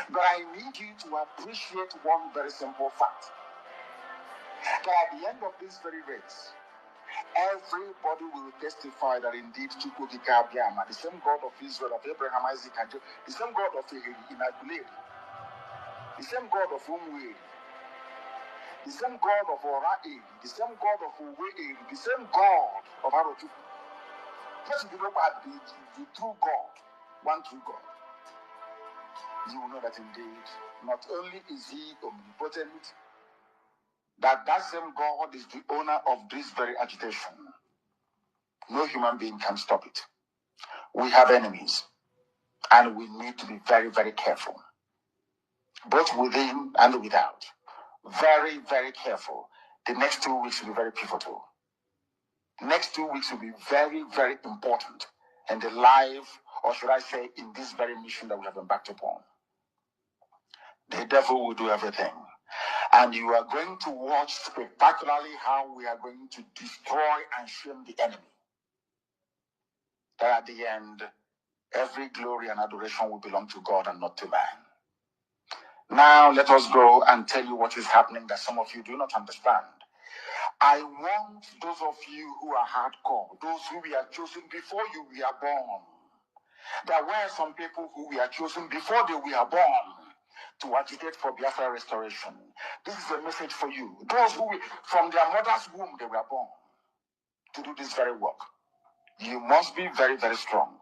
But I need you to appreciate one very simple fact. That at the end of this very race, everybody will testify that indeed the same God of Israel, of Abraham, Isaac, and Jacob, the same God of Inaguleri, the same God of Umwe, the same God of Orae, the same God of Uwe, the same God of Arotu. Just if you know about the true God, one true God, you will know that indeed, not only is he omnipotent, that same God is the owner of this very agitation. No human being can stop it. We have enemies, and we need to be very, very careful, both within and without. Very, very careful. The next 2 weeks will be very pivotal. The next 2 weeks will be very, very important in the life, or should I say, in this very mission that we have embarked upon. The devil will do everything. And you are going to watch spectacularly how we are going to destroy and shame the enemy. That at the end, every glory and adoration will belong to God and not to man. Now let us go and tell you what is happening that some of you do not understand. I want those of you who are hardcore, those who we are chosen before you were born. There were some people who were chosen before they were born to agitate for Biafra restoration. This is a message for you. Those who, from their mother's womb, they were born to do this very work. You must be very, very strong.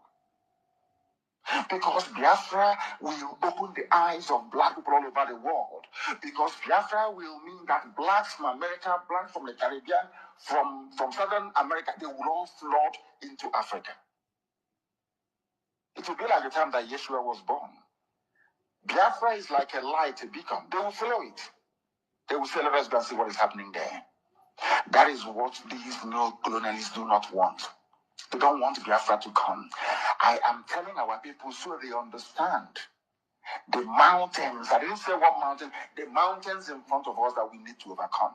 Because Biafra will open the eyes of black people all over the world. Because Biafra will mean that blacks from America, blacks from the Caribbean, from Southern America, they will all flood into Africa. It will be like the time that Yeshua was born. Biafra is like a light, a beacon. They will follow it. They will say, let us go and see what is happening there. That is what these neo-colonialists do not want. They don't want Biafra to come. I am telling our people so they understand. The mountains, I didn't say what mountain, the mountains in front of us that we need to overcome.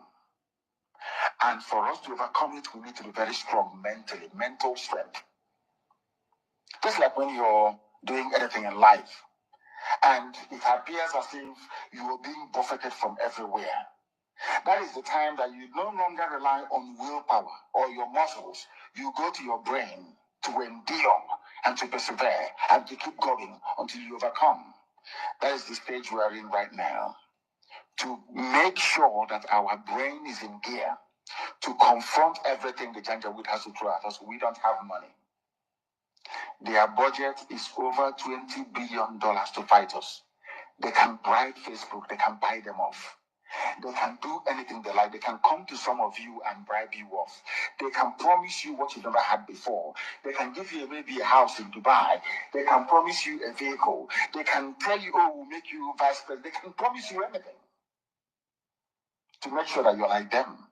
And for us to overcome it, we need to be very strong mentally, mental strength. Just like when you're doing anything in life, and it appears as if you are being buffeted from everywhere. That is the time that you no longer rely on willpower or your muscles. You go to your brain to endure and to persevere and to keep going until you overcome. That is the stage we are in right now. To make sure that our brain is in gear to confront everything the Janjaweed has to throw at us. We don't have money. Their budget is over $20 billion to fight us. They can bribe Facebook. They can buy them off. They can do anything they like. They can come to some of you and bribe you off. They can promise you what you've never had before. They can give you maybe a house in Dubai. They can promise you a vehicle. They can tell you, oh, we'll make you vice president. They can promise you anything to make sure that you're like them.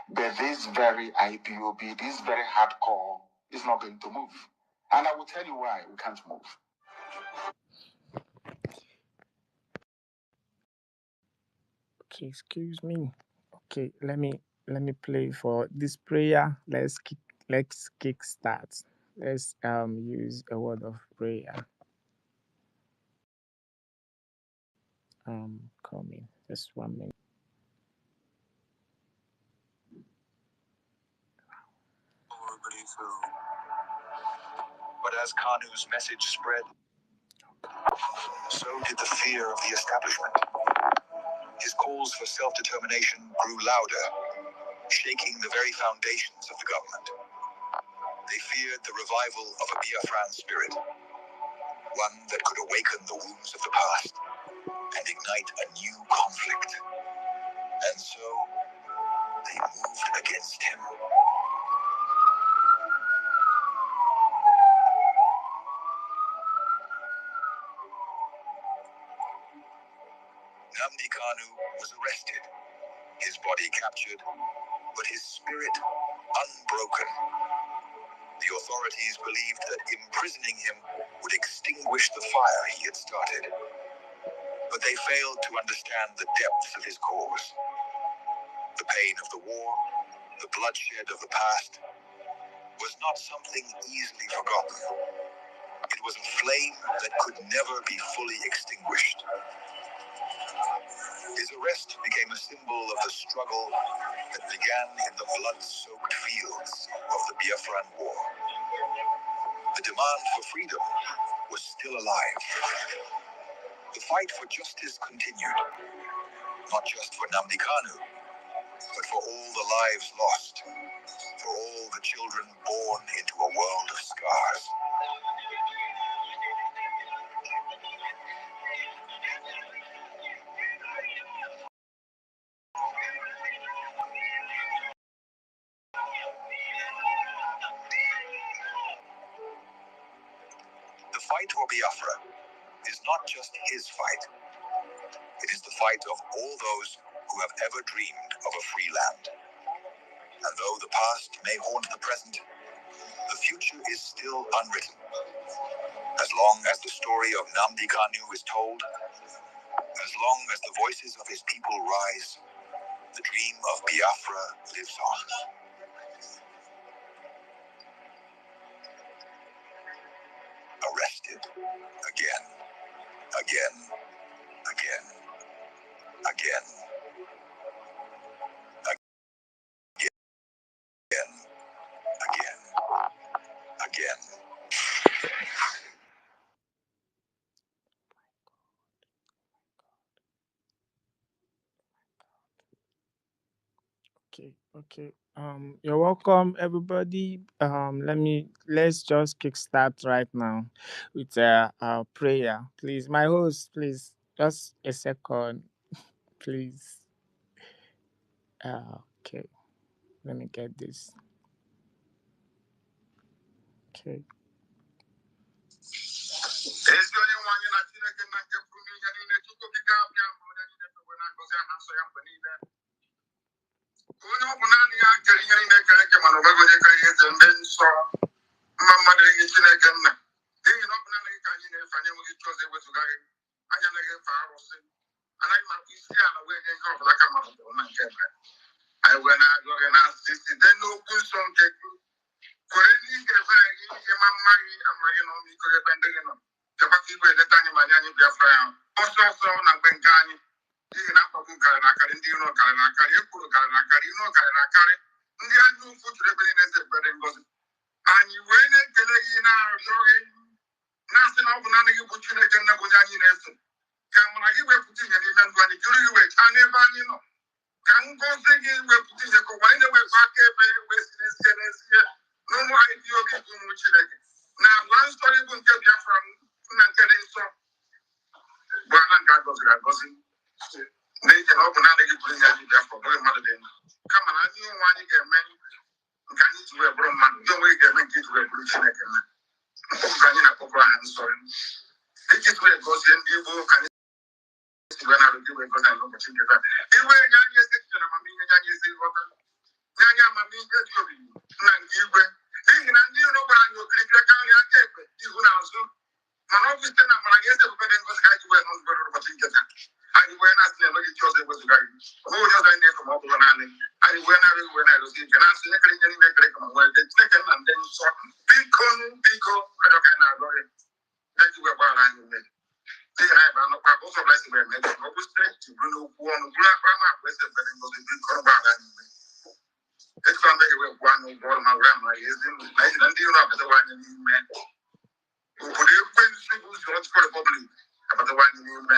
But this very IPOB, this very hardcore is not going to move. And I will tell you why we can't move. Okay, excuse me. Okay, let me play for this prayer. Let's kick start. Let's use a word of prayer. Coming. Just 1 minute. But as Kanu's message spread, so did the fear of the establishment. His calls for self-determination grew louder, shaking the very foundations of the government. They feared the revival of a Biafran spirit, one that could awaken the wounds of the past and ignite a new conflict. And so, they moved against him. Nnamdi Kanu was arrested, his body captured, but his spirit unbroken. The authorities believed that imprisoning him would extinguish the fire he had started. But they failed to understand the depths of his cause. The pain of the war, the bloodshed of the past, was not something easily forgotten. It was a flame that could never be fully extinguished. His arrest became a symbol of the struggle that began in the blood-soaked fields of the Biafran War. The demand for freedom was still alive. The fight for justice continued, not just for Nnamdi Kanu, but for all the lives lost, for all the children born into a world of scars. The fight for Biafra is not just his fight. It is the fight of all those who have ever dreamed of a free land. And though the past may haunt the present, the future is still unwritten. As long as the story of Nnamdi Kanu is told, as long as the voices of his people rise, the dream of Biafra lives on. Arrested. Again. Again. Again. Again. Again. Again. Again. Okay. You're welcome, everybody. Let's just kickstart right now with a prayer, please. My host, please, just a second, please. Okay, let me get this. Okay. onye ọ bụ naanị ya kere ihe niile kere eke mana ọbago onye kere ihe eze ndị nsọ mma mmadụ gị Chineke nna n'ihi na ọ bụ naanị gị ka anyị na-efe anyị enweghị chi ọzọ ewezụga gị anyị anaghị efe arụsị anaghị m akpụ isi ala wee nye ihe ọbụla ka mmadụ bụrụ na nke mere anyị wee na-arịọ gị na-asị site n'okwu nsọ nke gị kwere n'ike ebere gị ịma mma gị amara gị na ọmịiko gị ebe ndị gị nọ chekwata igwe eleta anyị ma nye anyị Biafra ya ọsọ ọsọ na mgbe nke anyị n'ihi na mkpagbu karịrị akarị ndị iro karịrị akarị ekwuru karịrị akarị iro karịrị akarị ndị anya ụfụ juru ebe niile eze ekpere ngozi anyị wee na-ekele gị na-arịọ gị na-asị na ọ bụ naanị gị bụ Chineke nna bụ onye anyị na-eso ka amara gị wepụta ihe n'ime ndụ anyị jiri gị wee chaa n'ebe anyị nọ ka ngọzi gị wepụta ihe ka ụwa anyị na-ewepụ aka ebe wee si n'ezie n'ezie n'ụmụ anyị dị obi bụ ụmụ Chineke na ala nsọ ibu nke Biafra na nke dị nsọ bụ ala nke a gọziri agọzi n'ihi na ọ bụ naanị gị pụrụ inye anyị Biafra ọ bụghị mmadụ dị ndụ kama na anyị onwe anyị ga-eme nke anyị ji wee bụrụ mmadụ ndị onwe gị ga-eme nke iji wee bụrụ Chineke nna mkpọpụta anyị na-akpọpụrụ aha nsọ iji wee gọzie ndị Igbo ka anyị si wee na-alụ gị wee gọzie anyị n'ụbọchị nke taa iwe nye anyị ezi echiche na amamihe nye anyị ezi nghọta nye anyị amamihe dị omimi nna nke igwe n'ihi na ndị iro gbara anyị okirikiri karịa aka ekpe ihu na azụ mana ọ bụ site na amara gị eze ebube dị ngozi ka anyị ji wee nọ nzube n'ụbọchị nke taa anyị wee na-asị na enweghị chi ọzọ ewezụga gị onwe onye ọzọ anyị na-efe ma ọ bụrụ naanị anyị wee na-arị wee na-erosi ike na-asị nye kere ihe niile ekere ka ma nwee dị Chineke nna ndị nsọ biko arịọ ka anyị na-arịọ gị eji wee gbaghara anyị mmehie n'ihi na anyị bụ anụkwa ụzọ ọbụla esi wee mee ma ọ bụ site ji bụrụ n'okwu ọnụ bụrụ akpa ma akpa eze ebere ngozi biko gbaghara anyị mmehie ejikwa mmehie wee gwụọ anyị ụgwọ ọrụ ma were amara ya ezi ndụ na na ndị iro abatawa anyị n'ime obodo ekwensu bụ usoro ọchịchị repọblik abatawa anyị n'ime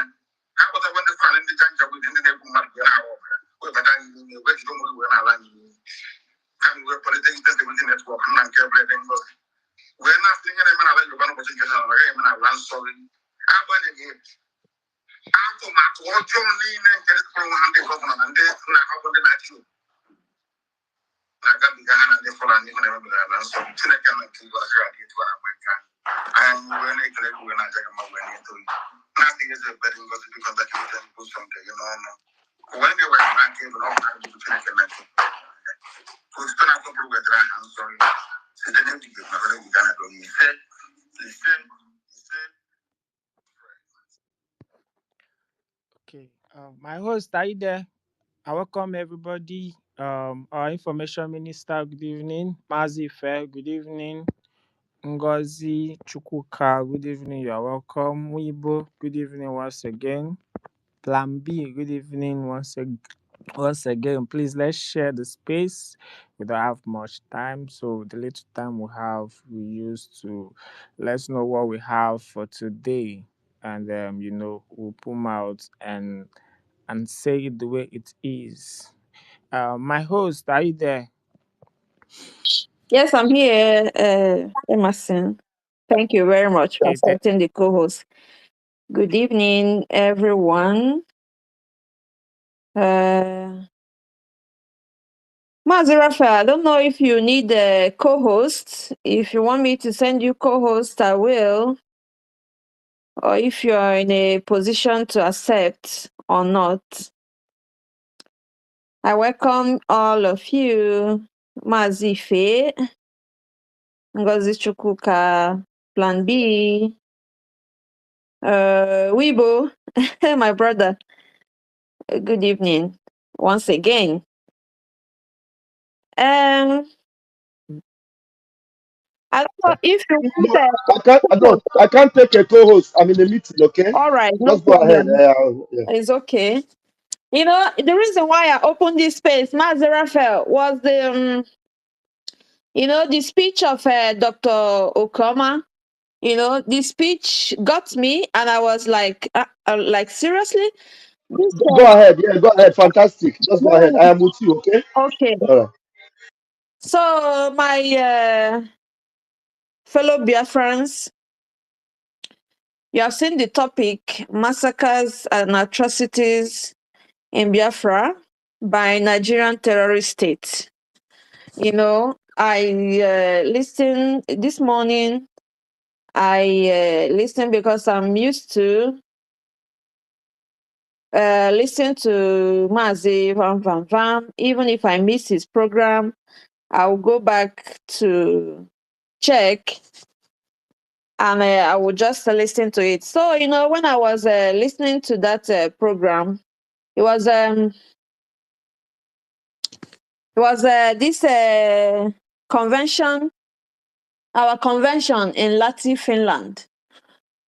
ha kpọtakwa ndị fan ndị janja bụ ndị na-egbu mmadụ wee na-ahụ ọbara wee bata anyị n'ime wee jide ụmụ wee na-ala anyị n'ime ha wee kpọlite stability netwọk nna nke ebere dị ngozi wee na-asị ihe na-eme n'ala Yoruba n'ụbọchị nke taa na agaghị eme n'ala nsọ gị agbanyeghị atụmatụ ọjọọ niile nke dịkpọrọ nwa ha ndị gọvanọ na ndị na-ahapụ ndị na-achị na-agabiga ha na ndị Fulani hụ na-emebiri ala nsọ Chineke na nke igwe agaghị adị etu a na mgbe nke anyị wee na-ekele gị wee na-aja gị mma wee na-eto gị na-adịghị eze ebere ngozi biko ndakịrịta nsọ nke gị n'ọnụ ụwa ndị wee na aka ebe na ọ bụ Chineke na nke otuto na-asọpụrụ wetara aha nsọ gị site n'ebighị ma were gị gaa na gị ise. Okay. My host, are you there? I welcome everybody. Our information minister, good evening. Mazi Fair, good evening. Ngozi Chukwuka, good evening. You are welcome. Weibo, good evening once again. Plan B, good evening once again. Please let's share the space. We don't have much time, so the little time we have, we use to let's know what we have for today, and we'll pull out and say it the way it is. My host, are you there? Yes, I'm here, Emerson. Thank you very much for Okay, accepting the co-host. Good evening, everyone. Mazirafa, I don't know if you need a co-host. If you want me to send you co-host, I will. Or if you are in a position to accept or not. I welcome all of you. Mazife, Ngozi Chukwuka, Plan B, Weibo, my brother. Good evening once again. I don't know if you want No, I can't take a co-host. I'm in a meeting, okay? all right, no Just go ahead. problem. Yeah. It's okay. You know, the reason why I opened this space, Master Raphael, was the speech of Dr. Okoma. You know, the speech got me, and I was like, seriously? This, Go ahead. Yeah, go ahead. Fantastic. Just go ahead. I am with you, okay? okay. All right. So, my fellow Biafrans, you have seen the topic, massacres and atrocities in Biafra by Nigerian terrorist state. You know, I listened this morning. I listened because I'm used to listen to Mazi Van Van Van. Even if I miss his program, I'll go back to check and I will just listen to it. So, you know, when I was listening to that program, it was this convention, our convention in Lahti, Finland.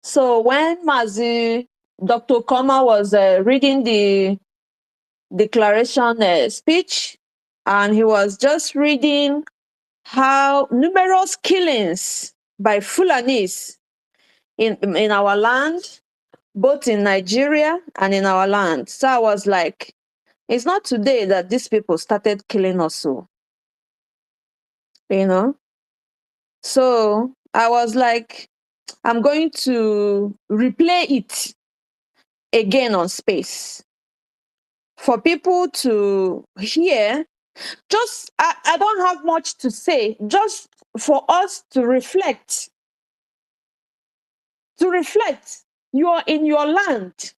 So when Mazi, Dr. Koma was reading the declaration speech, and he was just reading how numerous killings by Fulanis in our land, both in Nigeria and in our land. So I was like, it's not today that these people started killing us, so, you know. So I was like, I'm going to replay it again on space for people to hear. Just, I don't have much to say, just for us to reflect. To reflect. You are in your land.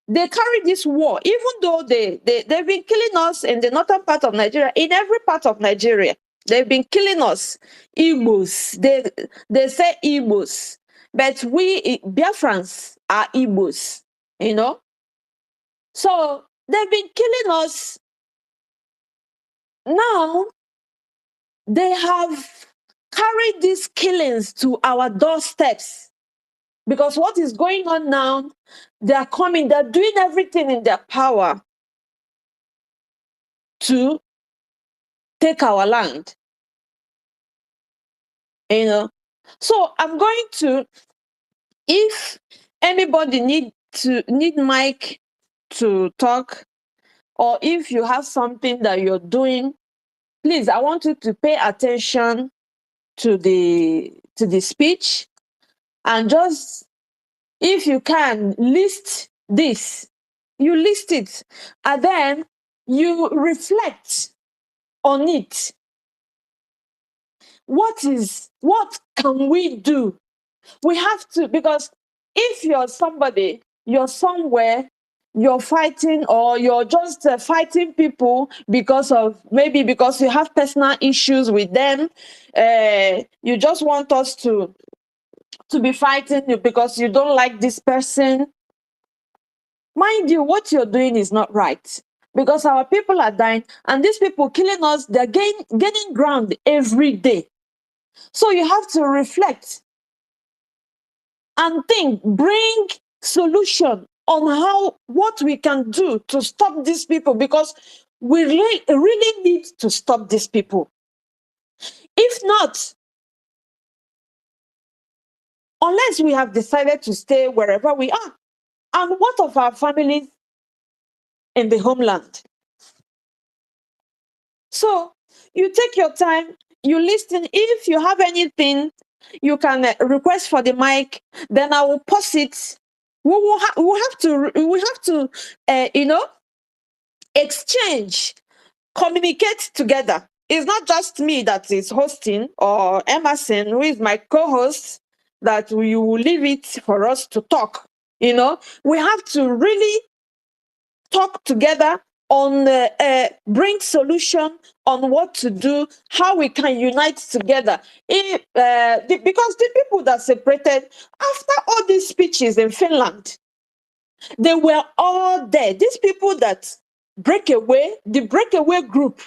They carry this war, even though they've been killing us in the northern part of Nigeria, in every part of Nigeria. They've been killing us. Igbos. They say Igbos. But we, Biafrans, are Igbos, you know? So they've been killing us. Now, they have carried these killings to our doorsteps. Because what is going on now, they are coming, they're doing everything in their power to take our land. You know? So I'm going to, if anybody need mic to talk, or if you have something that you're doing, please, I want you to pay attention to the speech, and just, if you can, list this. You list it, and then you reflect on it. What can we do? We have to, because if you're somebody, you're somewhere, you're fighting, or you're just fighting people because you have personal issues with them, you just want us to be fighting you because you don't like this person. Mind you, what you're doing is not right, because our people are dying, and these people killing us, they're gaining ground every day. So you have to reflect and think, bring solution on what we can do to stop these people, because we really need to stop these people. If not, unless we have decided to stay wherever we are, and what of our families in the homeland? So you take your time, you listen. If you have anything, you can request for the mic, then I will pause it. We have to exchange, communicate together. It's not just me that is hosting, or Emerson, who is my co-host, that we will leave it for us to talk. We have to really talk together on bring solution on what to do, how we can unite together. Because the people that separated after all these speeches in Finland, they were all there. These people that break away, the breakaway group,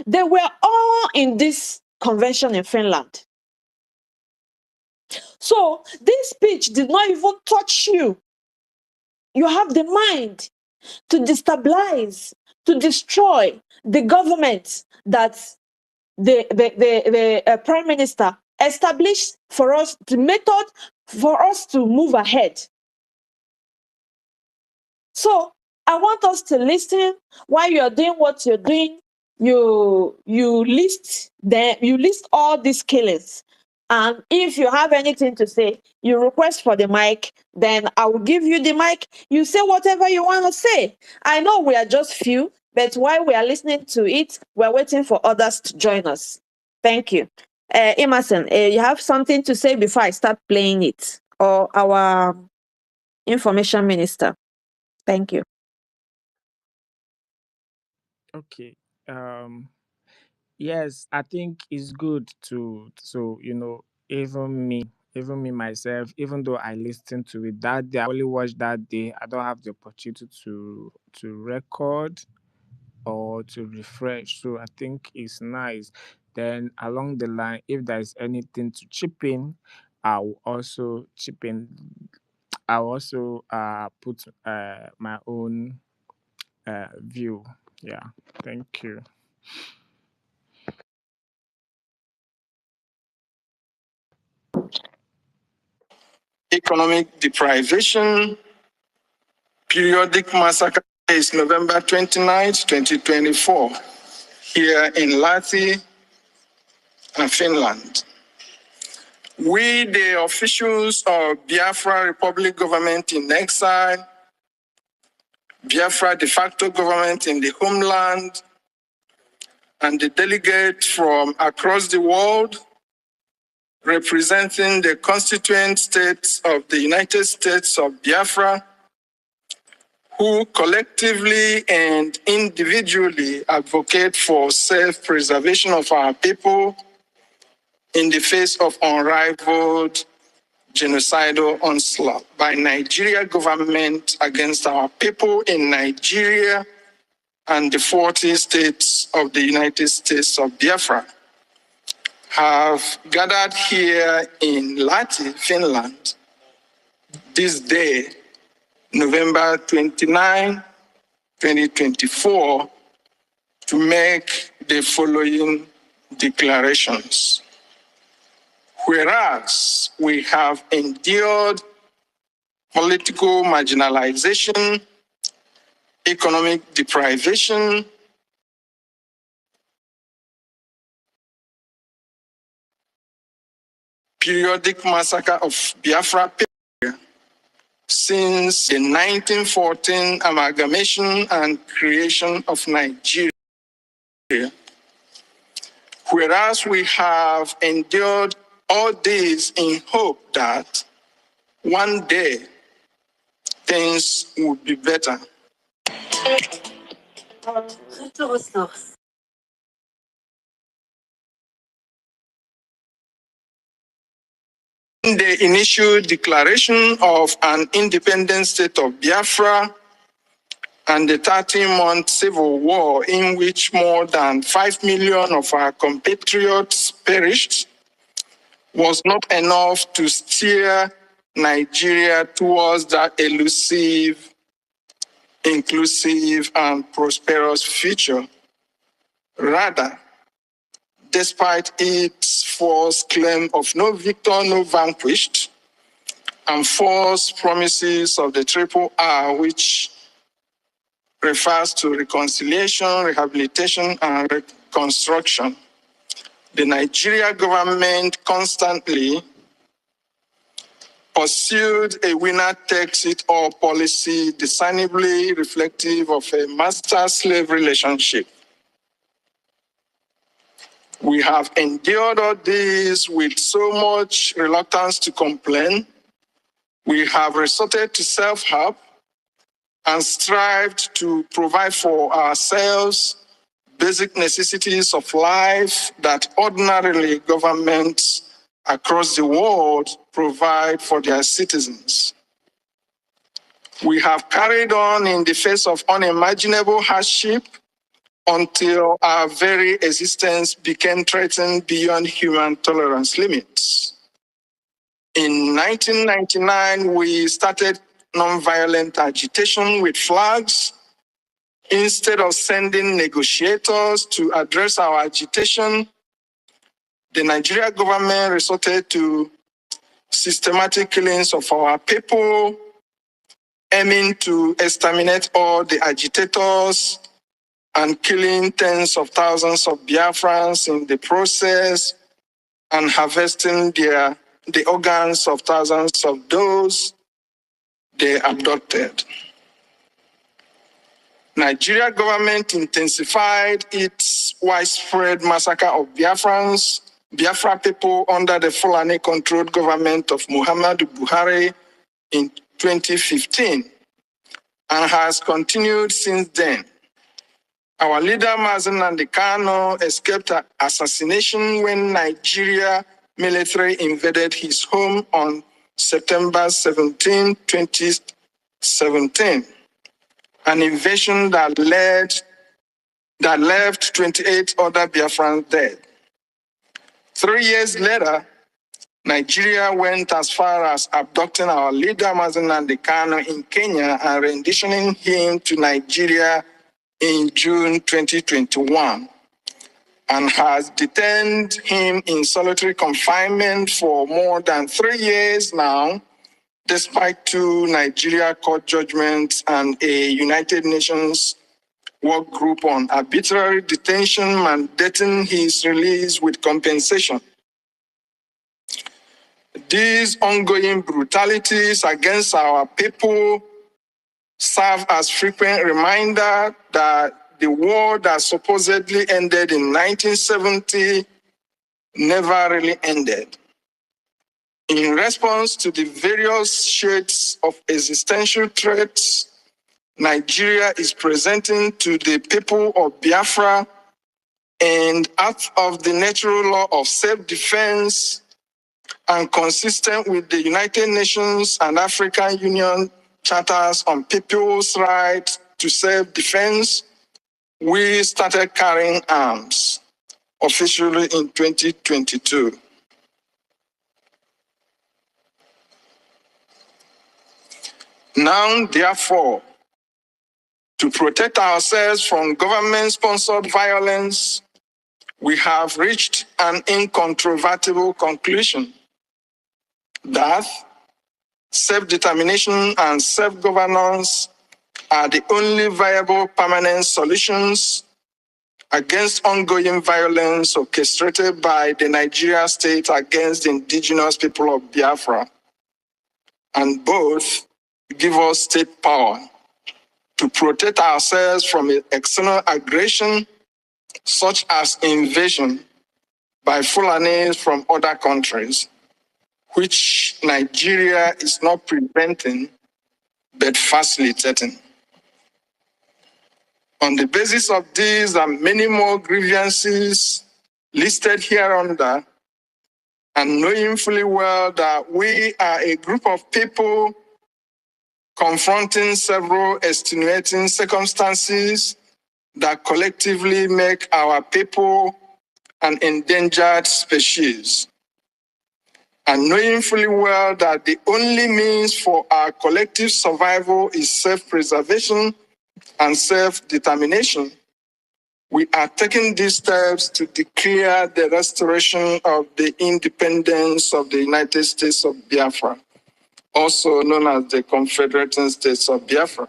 they were all in this convention in Finland. So this speech did not even touch you. You have the mind to destabilize, to destroy the government that the Prime Minister established for us, the method for us to move ahead. So I want us to listen while you're doing what you're doing. You list all these killings. And if you have anything to say, you request for the mic, then I will give you the mic. You say whatever you want to say. I know we are just few, but while we are listening to it, we're waiting for others to join us. Thank you. Emerson, you have something to say before I start playing it? Or our information minister? Thank you. Okay. Yes, I think it's good so even me myself, even though I listened to it that day, I only watched that day. I don't have the opportunity to record or to refresh. So I think it's nice. Then along the line, if there's anything to chip in, I'll also chip in. I'll also put my own view. Yeah. Thank you. Economic deprivation, periodic massacre is November 29th, 2024, here in Lahti and Finland. We, the officials of Biafra Republic government in exile, Biafra de facto government in the homeland, and the delegates from across the world representing the constituent states of the United States of Biafra, who collectively and individually advocate for self-preservation of our people in the face of unrivaled genocidal onslaught by Nigeria government against our people in Nigeria and the 40 states of the United States of Biafra, have gathered here in Lahti, Finland, this day, November 29, 2024, to make the following declarations. Whereas we have endured political marginalization, economic deprivation, periodic massacre of Biafra people since the 1914 amalgamation and creation of Nigeria. Whereas we have endured all this in hope that one day things would be better. In the initial declaration of an independent state of Biafra and the 13-month civil war in which more than 5 million of our compatriots perished, was not enough to steer Nigeria towards that elusive, inclusive, and prosperous future. Rather, despite its false claim of no victor, no vanquished, and false promises of the triple R, which refers to reconciliation, rehabilitation, and reconstruction, the Nigeria government constantly pursued a winner-takes-it-all policy discernibly reflective of a master-slave relationship. We have endured all this with so much reluctance to complain. We have resorted to self-help and strived to provide for ourselves basic necessities of life that ordinarily governments across the world provide for their citizens. We have carried on in the face of unimaginable hardship until our very existence became threatened beyond human tolerance limits. In 1999, we started nonviolent agitation with flags. Instead of sending negotiators to address our agitation, the Nigeria government resorted to systematic killings of our people, aiming to exterminate all the agitators and killing tens of thousands of Biafrans in the process, and harvesting the organs of thousands of those they abducted. Nigeria government intensified its widespread massacre of Biafra people under the Fulani-controlled government of Muhammadu Buhari in 2015, and has continued since then. Our leader, Mazi Nnamdi Kanu, escaped assassination when Nigeria military invaded his home on September 17, 2017. An invasion that left 28 other Biafrans dead. 3 years later, Nigeria went as far as abducting our leader, Mazi Nnamdi Kanu, in Kenya and renditioning him to Nigeria in June 2021, and has detained him in solitary confinement for more than 3 years now, despite 2 Nigeria court judgments and a United Nations work group on arbitrary detention mandating his release with compensation. These ongoing brutalities against our people serve as frequent reminder that the war that supposedly ended in 1970 never really ended. In response to the various shades of existential threats Nigeria is presenting to the people of Biafra, and out of the natural law of self-defense and consistent with the United Nations and African Union charters on people's right to self-defense, we started carrying arms officially in 2022. Now, therefore, to protect ourselves from government-sponsored violence, we have reached an incontrovertible conclusion that self-determination and self-governance are the only viable permanent solutions against ongoing violence orchestrated by the Nigeria state against the indigenous people of Biafra, and both give us state power to protect ourselves from external aggression, such as invasion by Fulanis from other countries, which Nigeria is not preventing, but facilitating. On the basis of these and many more grievances listed hereunder, and knowing fully well that we are a group of people confronting several extenuating circumstances that collectively make our people an endangered species, and knowing fully well that the only means for our collective survival is self-preservation and self-determination, we are taking these steps to declare the restoration of the independence of the United States of Biafra, also known as the Confederated States of Biafra.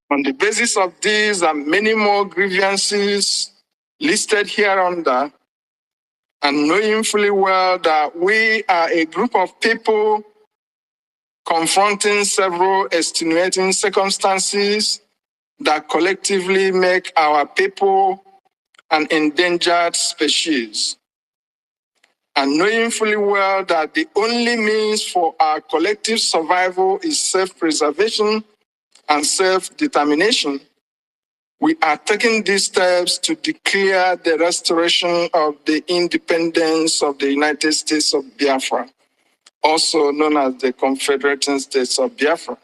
On the basis of these and many more grievances listed hereunder, and knowing fully well that we are a group of people confronting several extenuating circumstances that collectively make our people an endangered species, and knowing fully well that the only means for our collective survival is self-preservation and self-determination, we are taking these steps to declare the restoration of the independence of the United States of Biafra, also known as the Confederated States of Biafra.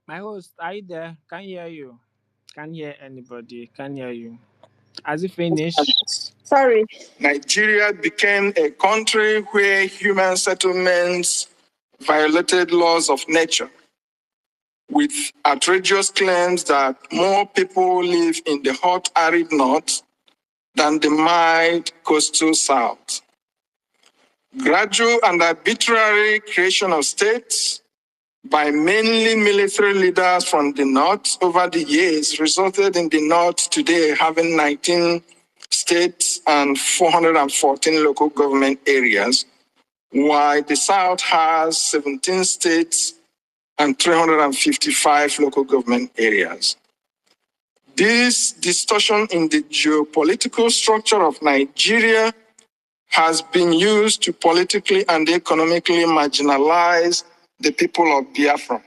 My host, are you there? Can't hear you. Can't hear anybody. Can't hear you. Has it finished? Sorry. Nigeria became a country where human settlements violated laws of nature, with outrageous claims that more people live in the hot, arid north than the mild coastal south. Gradual and arbitrary creation of states by mainly military leaders from the north over the years resulted in the north today having 19 states and 414 local government areas, while the south has 17 states and 355 local government areas. This distortion in the geopolitical structure of Nigeria has been used to politically and economically marginalize the people of Biafra.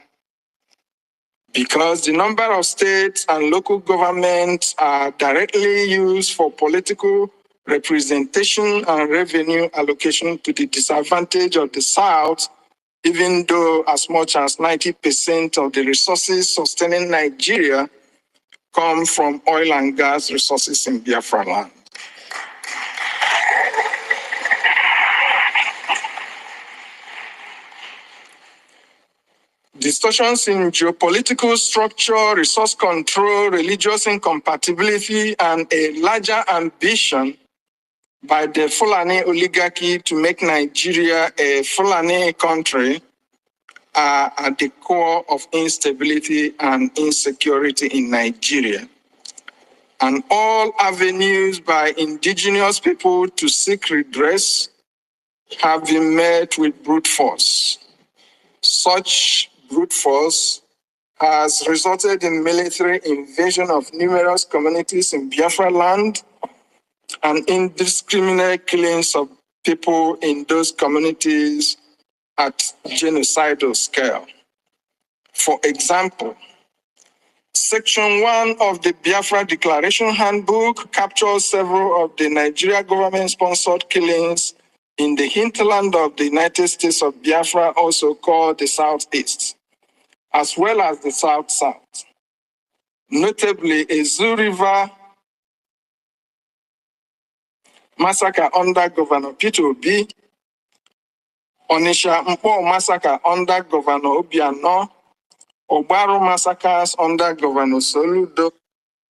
Because the number of states and local governments are directly used for political representation and revenue allocation to the disadvantage of the South, even though as much as 90% of the resources sustaining Nigeria come from oil and gas resources in Biafra land. Distortions in geopolitical structure, resource control, religious incompatibility, and a larger ambition by the Fulani oligarchy to make Nigeria a Fulani country are at the core of instability and insecurity in Nigeria. And all avenues by indigenous people to seek redress have been met with brute force. Such brute force has resulted in military invasion of numerous communities in Biafra land and indiscriminate killings of people in those communities at genocidal scale. For example, Section 1 of the Biafra Declaration Handbook captures several of the Nigeria government-sponsored killings in the hinterland of the United States of Biafra, also called the Southeast, as well as the South-South. Notably, a Zoo River massacre under Governor Peter Obi, Onisha Mpo massacre under Governor Obiano, Obaru massacres under Governor Soludo.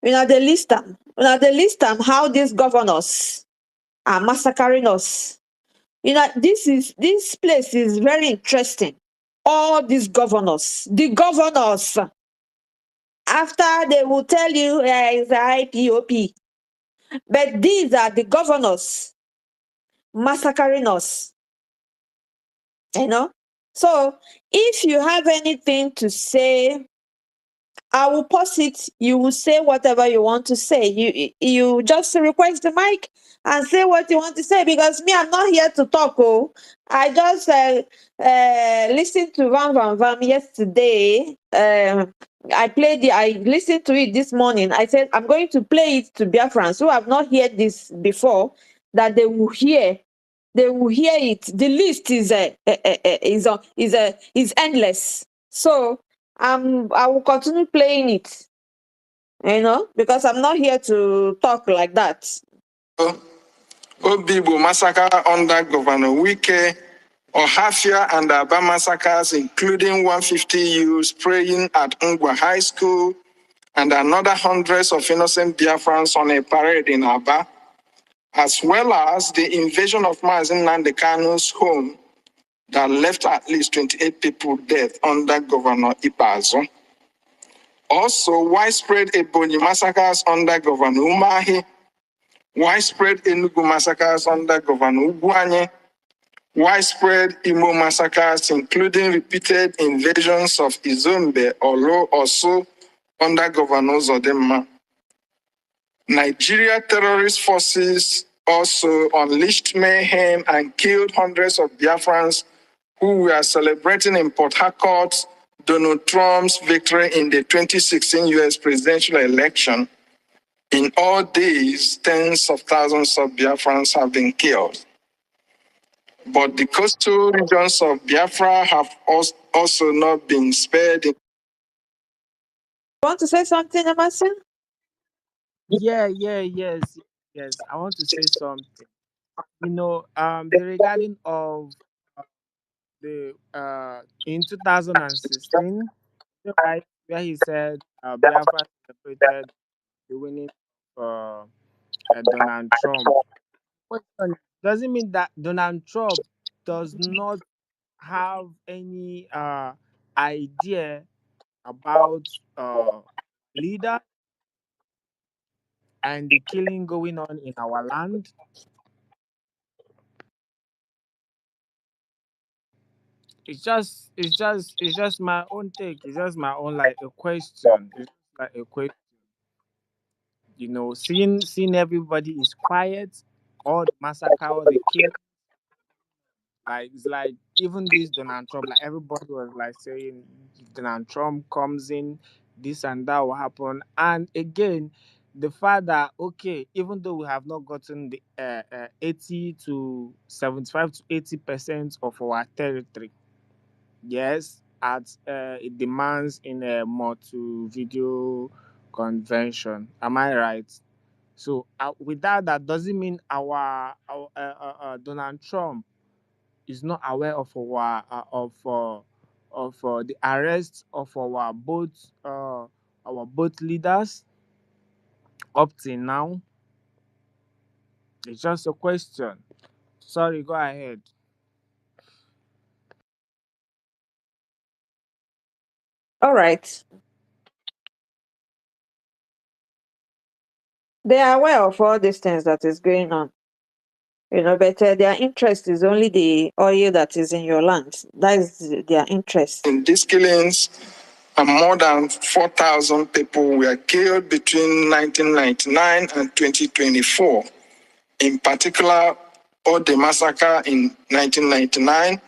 The list them how these governors are massacring us. This place is very interesting. All these governors, the governors, After they will tell you it's IPOP. But these are the governors massacring us. You know? So if you have anything to say, I will pause it. You will say whatever you want to say. You just request the mic and say what you want to say, because me, I'm not here to talk. Oh, I just listened to Vam Vam Vam yesterday. I listened to it this morning. I said I'm going to play it to Biafrans who have not heard this before, that they will hear. They will hear it. The list is endless. So I will continue playing it, because I'm not here to talk like that. Obibo massacre under Governor Wike, Ohafia and Aba massacres, including 150 youths praying at Ngwa High School, and another hundreds of innocent Biafrans on a parade in Aba, as well as the invasion of Mazen Nandekanu's home that left at least 28 people dead under Governor Ipazo. Also, widespread Ebonyi massacres under Governor Umahi, widespread Enugu massacres under Governor Uguanye, widespread Imo massacres, including repeated invasions of Izombe, Olo, Oso, under Governor Zodema. Nigeria terrorist forces also unleashed mayhem and killed hundreds of Biafrans who were celebrating in Port Harcourt Donald Trump's victory in the 2016 US presidential election. In all days, tens of thousands of Biafrans have been killed. But the coastal regions of Biafra have also not been spared. You want to say something, Emerson? Yes. I want to say something. The regarding of the in 2016, right, where he said Biafra celebrated the winning of Donald Trump. Question, doesn't mean that Donald Trump does not have any idea about leader and the killing going on in our land. It's just my own take. It's just my own, like, a question. It's just like a question. Seeing everybody is quiet, all the massacre, all the kill. Like, it's like even this Donald Trump, like, everybody was like saying if Donald Trump comes in, this and that will happen. And again, the fact that, okay, even though we have not gotten the 80 to 75 to 80% of our territory, yes, at it demands in a multi-video convention. Am I right? So without that, doesn't mean our Donald Trump is not aware of the arrest of our both leaders up till now. It's just a question. Sorry, go ahead. All right. They are aware of all these things that is going on. But their interest is only the oil that is in your land. That is their interest. In these killings, more than 4,000 people were killed between 1999 and 2024. In particular, Ode massacre in 1999,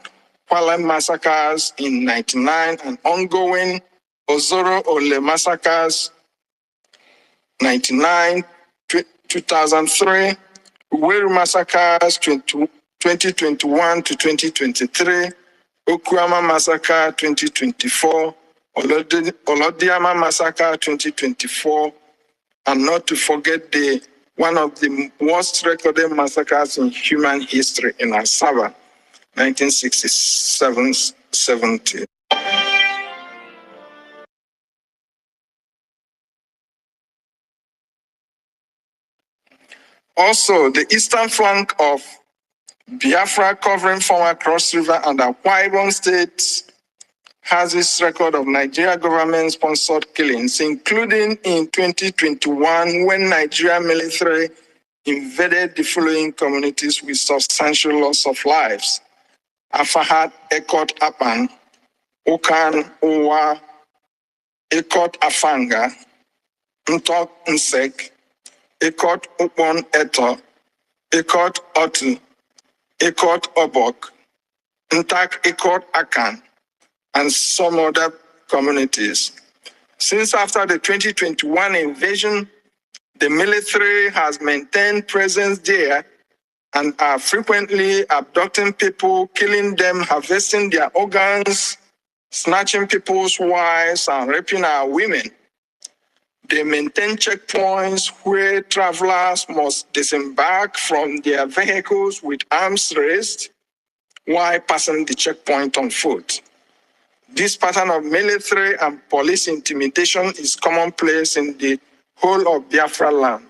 Kwala massacres in 1999, and ongoing Ozoro Ole massacres 1999, 2003, Uweru massacres 2021 to 2023, Okuama massacre 2024, Olodiama massacre 2024, and not to forget one of the worst recorded massacres in human history in Asaba, 1967-70. Also, the eastern flank of Biafra, covering former Cross River and Akwa Ibom states, has its record of Nigeria government-sponsored killings, including in 2021 when Nigeria military invaded the following communities with substantial loss of lives: Afahat, Ekot Apan, Okan, Owa, Ekot Afanga, Ntok Nsek, Ekot Upon Eto, Ekot Otu, Ekot Obok, Ntak Ekot Akan, and some other communities. Since after the 2021 invasion, the military has maintained presence there and are frequently abducting people, killing them, harvesting their organs, snatching people's wives, and raping our women. They maintain checkpoints where travelers must disembark from their vehicles with arms raised while passing the checkpoint on foot. This pattern of military and police intimidation is commonplace in the whole of Biafra land.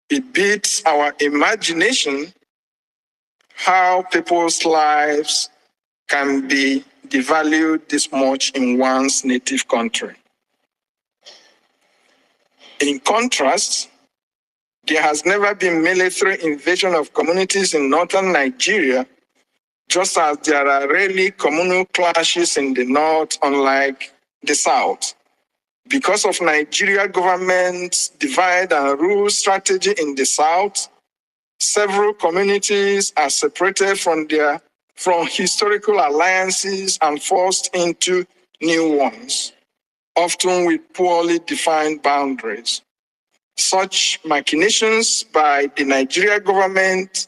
It beats our imagination how people's lives can be devalued this much in one's native country. In contrast, there has never been military invasion of communities in northern Nigeria, just as there are rarely communal clashes in the north, unlike the south. Because of Nigeria government's divide and rule strategy in the south, several communities are separated from historical alliances and forced into new ones, often with poorly defined boundaries. Such machinations by the Nigeria government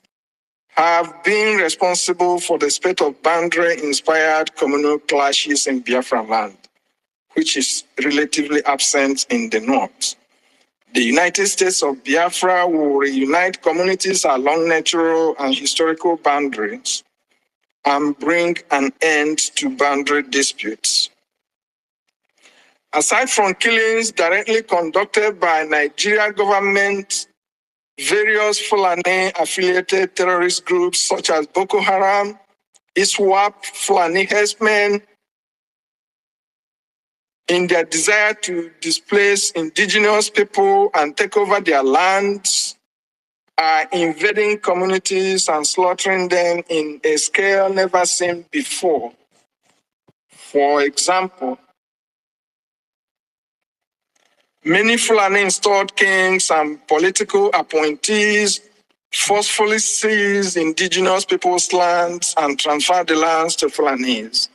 have been responsible for the spate of boundary-inspired communal clashes in Biafra land, which is relatively absent in the north. The United States of Biafra will reunite communities along natural and historical boundaries and bring an end to boundary disputes. Aside from killings directly conducted by Nigeria government, various Fulani-affiliated terrorist groups such as Boko Haram, ISWAP, Fulani herdsmen, in their desire to displace indigenous people and take over their lands, are invading communities and slaughtering them in a scale never seen before. For example, many Fulani installed kings and political appointees forcefully seize indigenous people's lands and transfer the lands to Fulanis.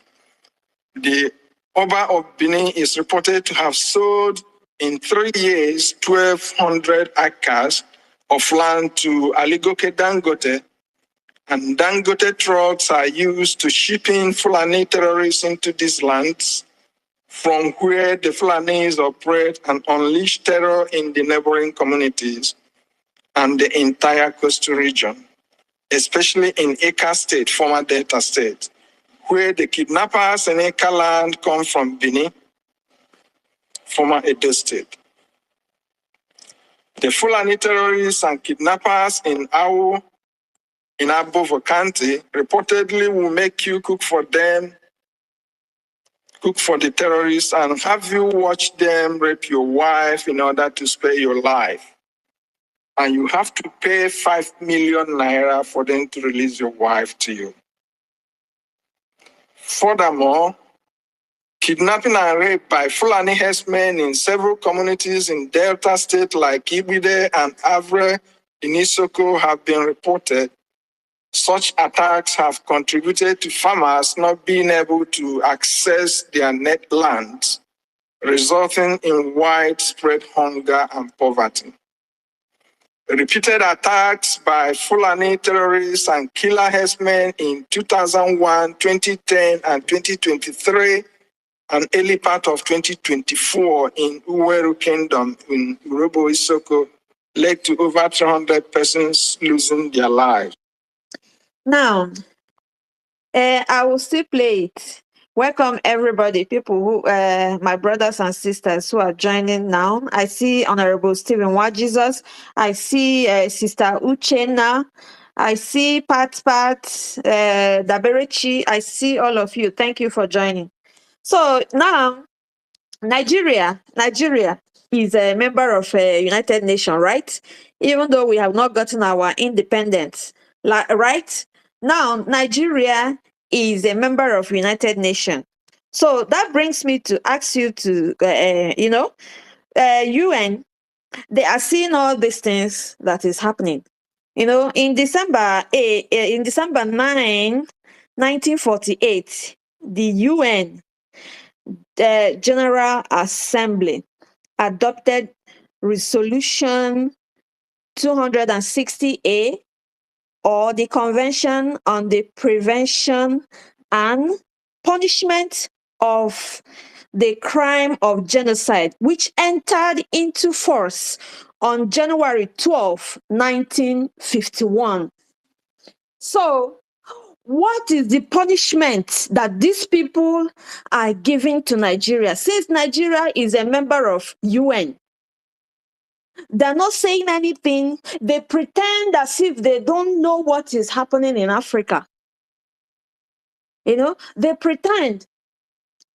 The Oba of Benin is reported to have sold in 3 years 1,200 acres of land to Aligoke Dangote, and Dangote trucks are used to ship in Fulani terrorists into these lands, from where the Fulanis operate and unleash terror in the neighboring communities and the entire coastal region, especially in A.K.A State, former Delta State, where the kidnappers in A.K.A land come from Benin, former Edo State. The Fulani terrorists and kidnappers in Awo, in Abovo County, reportedly will make you cook for them, cook for the terrorists, and have you watch them rape your wife in order to spare your life. And you have to pay 5 million naira for them to release your wife to you. Furthermore, kidnapping and rape by Fulani herdsmen in several communities in Delta State like Ibide and Avre in Isoko have been reported. Such attacks have contributed to farmers not being able to access their net lands, resulting in widespread hunger and poverty. Repeated attacks by Fulani terrorists and killer herdsmen in 2001, 2010, and 2023, and early part of 2024 in Uweru Kingdom in Urobo Isoko led to over 300 persons losing their lives. Now, I will still play it. Welcome everybody, people who, my brothers and sisters who are joining now. I see Honorable Stephen Jesus. I see Sister Uchenna. I see Pat, Daberechi. I see all of you. Thank you for joining. So now Nigeria is a member of United Nations, right? Even though we have not gotten our independence, right? Now Nigeria is a member of United Nations. So that brings me to ask you to, UN, they are seeing all these things that is happening. In December 9, 1948, the UN, the General Assembly, adopted Resolution 260A, or the Convention on the Prevention and Punishment of the Crime of Genocide, which entered into force on January 12, 1951. So, what is the punishment that these people are giving to Nigeria? Since Nigeria is a member of UN, they're not saying anything. They pretend as if they don't know what is happening in Africa. They pretend.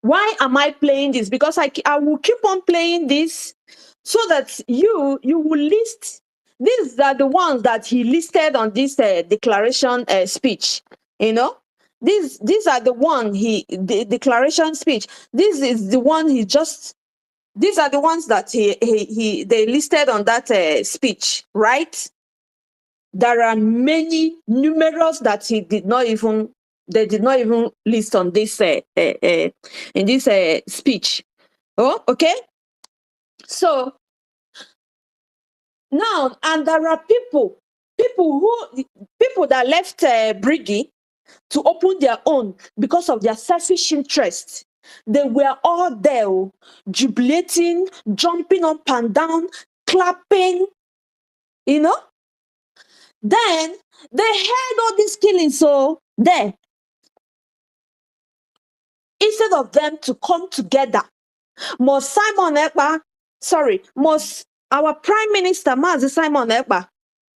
Why am I playing this? Because I will keep on playing this so that you will list. These are the ones that he listed on this declaration speech. These are the one the declaration speech. This is the one he just. These are the ones that they listed on that speech, right? There are numerous that they did not even list on this in this speech. Oh, okay. So now, and there are people that left Briggy to open their own because of their selfish interest. They were all there, jubilating, jumping up and down, clapping, Then they heard all these killings, so there. Instead of them to come together, must our Prime Minister, Mazi Simon Ekpa,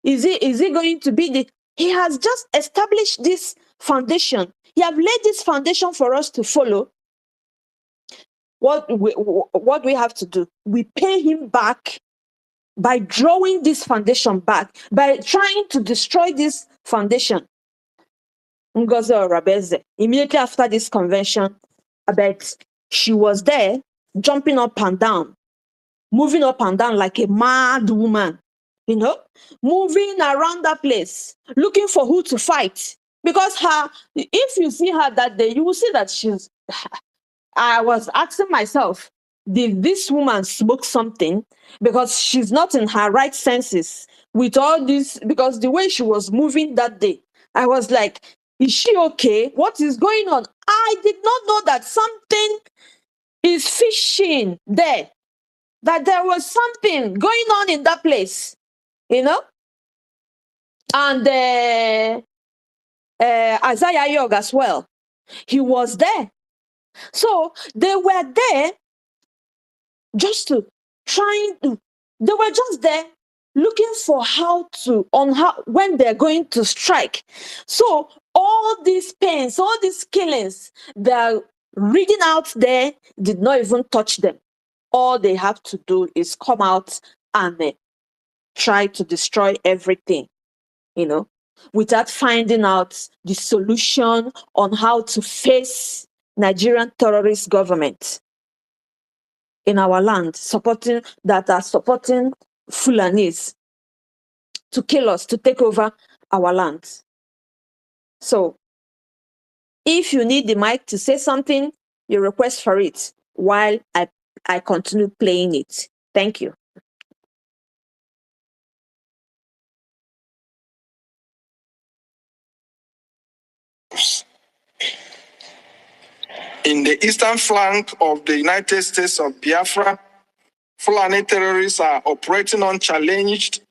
is he going to be he has just established this foundation. He have laid this foundation for us to follow. What we have to do? We pay him back by drawing this foundation back, by trying to destroy this foundation. Ngozi Orabeze, immediately after this convention, but she was there jumping up and down, moving up and down like a mad woman, moving around that place, looking for who to fight. Because if you see her that day, you will see that I was asking myself, did this woman smoke something? Because she's not in her right senses with all this, because the way she was moving that day, I was like, is she okay? What is going on? I did not know that something is fishing there, that there was something going on in that place, And Isaiah Yog as well, he was there. So they were there they were just there looking for when they're going to strike. So all these pains, all these killings, they're reading out there did not even touch them. All they have to do is come out and try to destroy everything, without finding out the solution on how to face Nigerian terrorist government in our land, supporting Fulanis to kill us, to take over our land. So, if you need the mic to say something, you request for it while I continue playing it. Thank you. In the eastern flank of the United States of Biafra, Fulani terrorists are operating unchallenged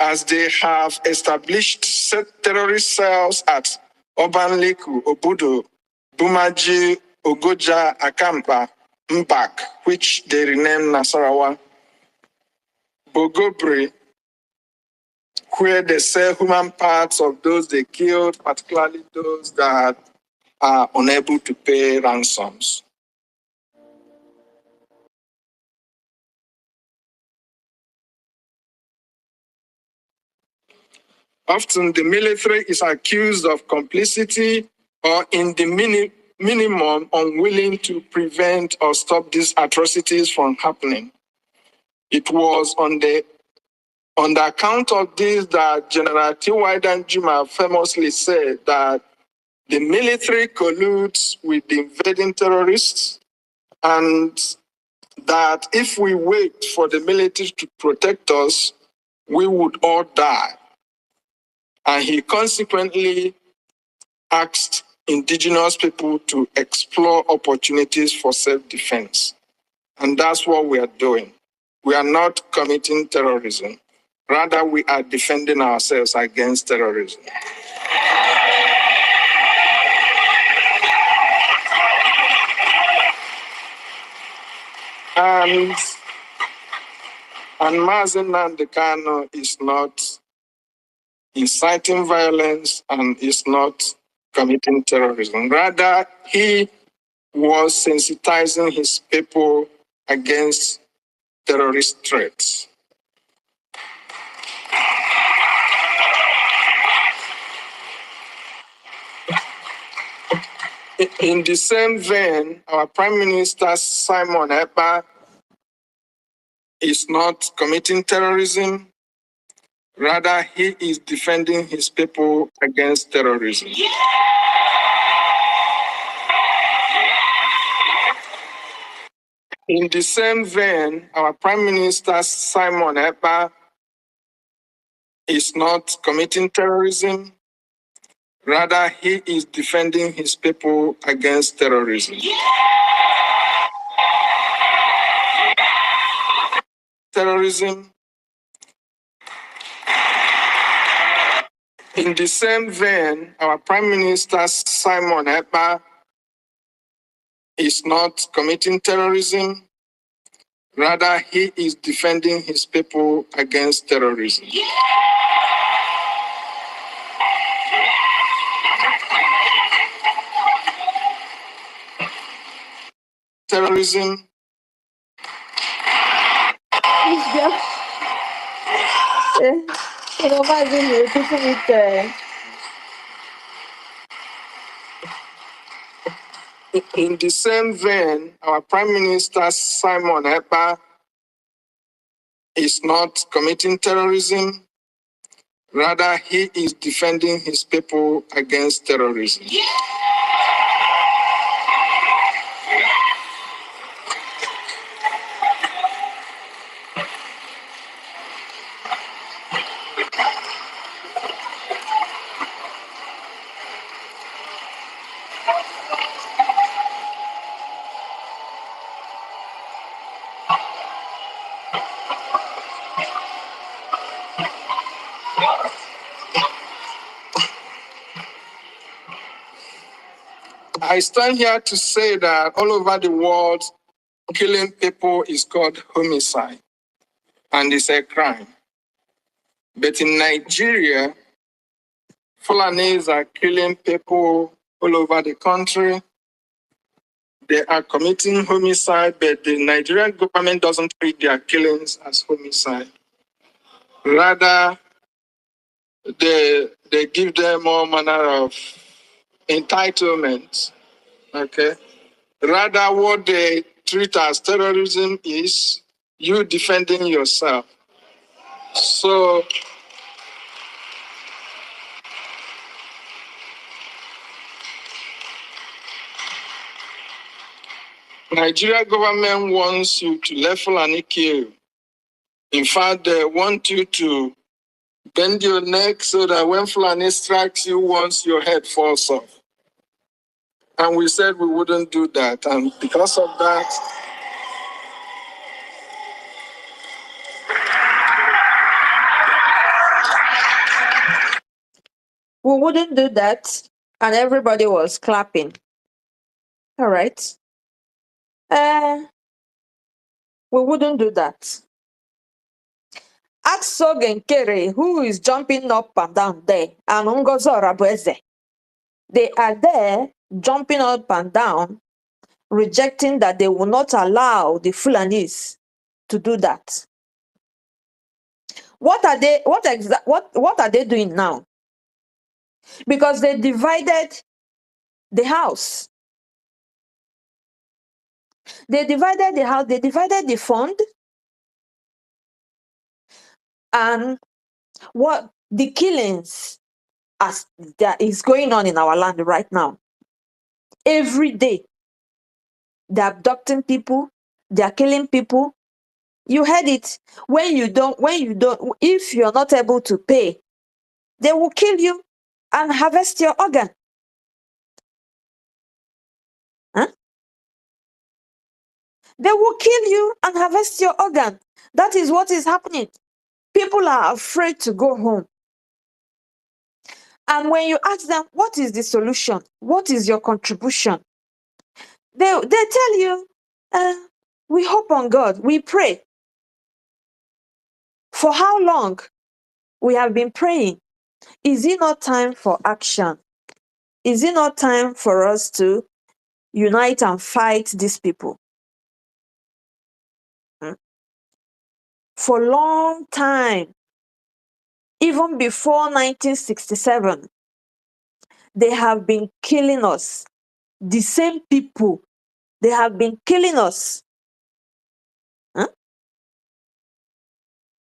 as they have established terrorist cells at Obanliku, Obudo, Bumaji, Ogoja, Akampa, Mbak, which they renamed Nasarawa, Bogobre, where they sell human parts of those they killed, particularly those that are unable to pay ransoms. Often the military is accused of complicity or in the minimum unwilling to prevent or stop these atrocities from happening. It was on the account of this that General T.Y. Danjuma famously said that the military colludes with the invading terrorists, and that if we wait for the military to protect us, we would all die. And he consequently asked indigenous people to explore opportunities for self-defense. And that's what we are doing. We are not committing terrorism. Rather, we are defending ourselves against terrorism. And Mazen Nandekano is not inciting violence and is not committing terrorism. Rather, he was sensitizing his people against terrorist threats. In the same vein, our Prime Minister Simon Ekpa is not committing terrorism. Rather, he is defending his people against terrorism. In the same vein, our Prime Minister Simon Ekpa is not committing terrorism. Rather, he is defending his people against terrorism. Terrorism. In the same vein, our Prime Minister Simon Ekpa is not committing terrorism. Rather, he is defending his people against terrorism. Terrorism. In the same vein, our Prime Minister Simon Ekpa is not committing terrorism. Rather, he is defending his people against terrorism. I stand here to say that all over the world, killing people is called homicide, and it's a crime. But in Nigeria, Fulanis are killing people all over the country. They are committing homicide, but the Nigerian government doesn't treat their killings as homicide. Rather, they give them all manner of entitlements. Okay. Rather, what they treat as terrorism is you defending yourself. So, Nigeria government wants you to let Fulani kill. In fact, they want you to bend your neck so that when Fulani strikes you once, your head falls off. And we said we wouldn't do that. And because of that, We wouldn't do that, and everybody was clapping. All right. We wouldn't do that. Ask Nkere, who is jumping up and down there, and Ngozi Orabueze. They are there jumping up and down, rejecting that they will not allow the Fulanis to do that. What are they? What are they doing now? Because they divided the house. They divided the house. They divided the fund, and what the killings as that is going on in our land right now. Every day, they're abducting people. They're killing people. You heard it. When you don't, if you're not able to pay, they will kill you and harvest your organ. Huh? They will kill you and harvest your organ. That is what is happening. People are afraid to go home. And when you ask them, what is the solution? What is your contribution? They tell you, we hope on God. We pray. For how long? We have been praying. Is it not time for action? Is it not time for us to unite and fight these people? For a long time, even before 1967, they have been killing us. The same people, they have been killing us.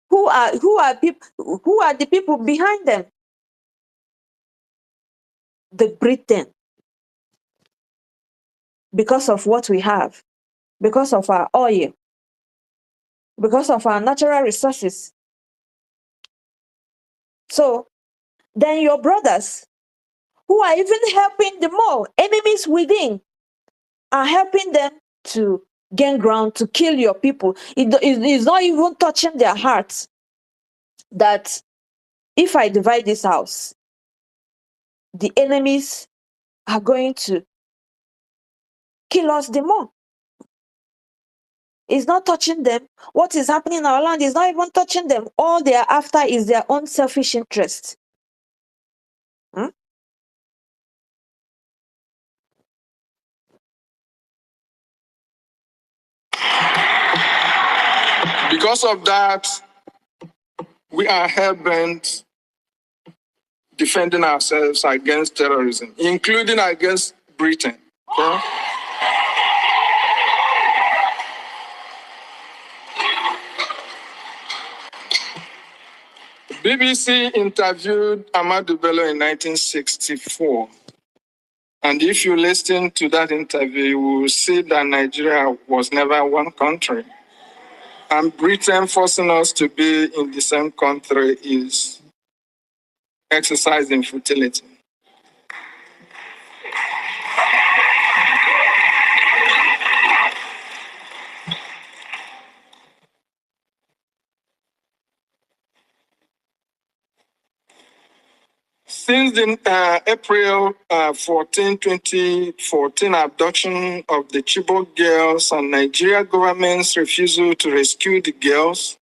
Who are the people behind them? The Britain. Because of what we have, because of our oil, because of our natural resources. So then your brothers, who are even helping the more enemies within, are helping them to gain ground, to kill your people. It is not even touching their hearts that if I divide this house, the enemies are going to kill us the more. It's not touching them. What is happening in our land is not even touching them. All they are after is their own selfish interest. Because of that, we are hell-bent defending ourselves against terrorism, including against Britain. Okay? BBC interviewed Ahmadu Bello in 1964. And if you listen to that interview, you will see that Nigeria was never one country. And Britain forcing us to be in the same country is exercise in futility. Since the April 14, 2014 abduction of the Chibok girls and Nigeria government's refusal to rescue the girls,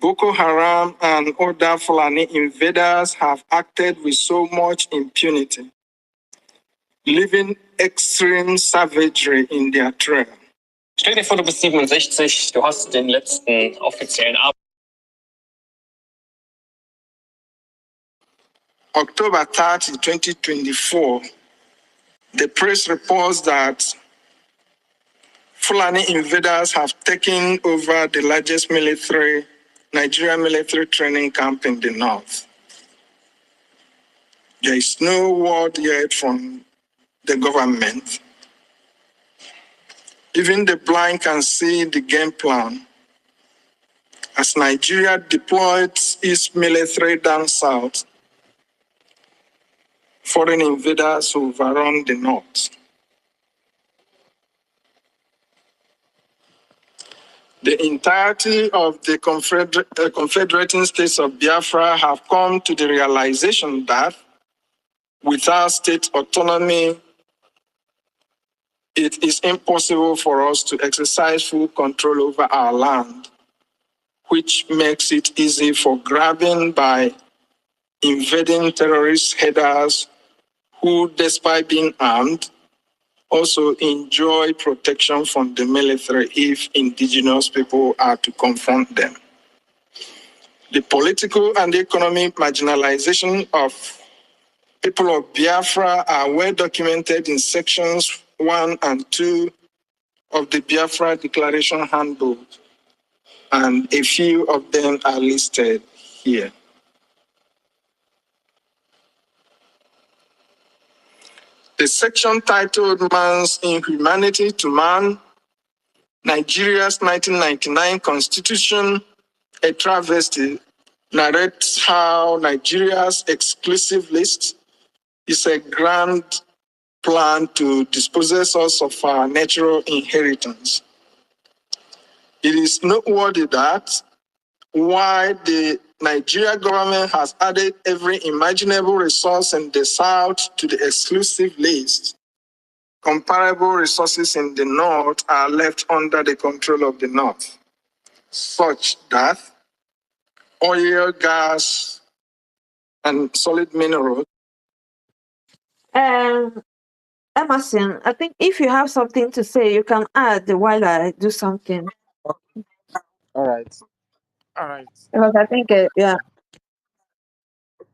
Boko Haram and other Fulani invaders have acted with so much impunity, leaving extreme savagery in their trail. Stell dir vor, du bist 67, du hast den letzten offiziellen October 30, 2024, the press reports that Fulani invaders have taken over the largest Nigerian military training camp in the north. There is no word yet from the government. Even the blind can see the game plan. As Nigeria deployed its military down south, foreign invaders overrun the north. The entirety of the confederating states of Biafra have come to the realization that without state autonomy, it is impossible for us to exercise full control over our land, which makes it easy for grabbing by invading terrorist headers who, despite being armed, also enjoy protection from the military if indigenous people are to confront them. The political and economic marginalization of people of Biafra are well documented in sections 1 and 2 of the Biafra Declaration Handbook, and a few of them are listed here. The section titled Man's Inhumanity to Man, Nigeria's 1999 Constitution, a travesty, narrates how Nigeria's exclusive list is a grand plan to dispossess us of our natural inheritance. It is noteworthy that while the Nigeria government has added every imaginable resource in the South to the exclusive list, comparable resources in the North are left under the control of the North, such that oil, gas, and solid minerals. Emerson, I think if you have something to say, you can add while I do something. All right. All right. Because I think, yeah.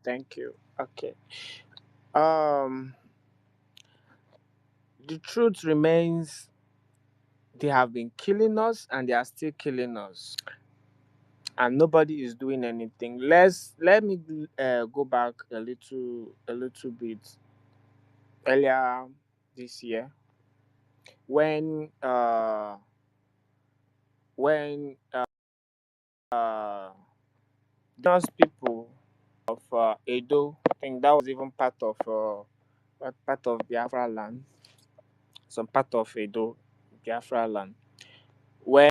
Thank you. Okay. Um, the truth remains they have been killing us and they are still killing us, and nobody is doing anything. Let me go back a little bit earlier this year when when uh those people of Edo, I think that was even part of Biafra land, some part of Edo, Biafra land, when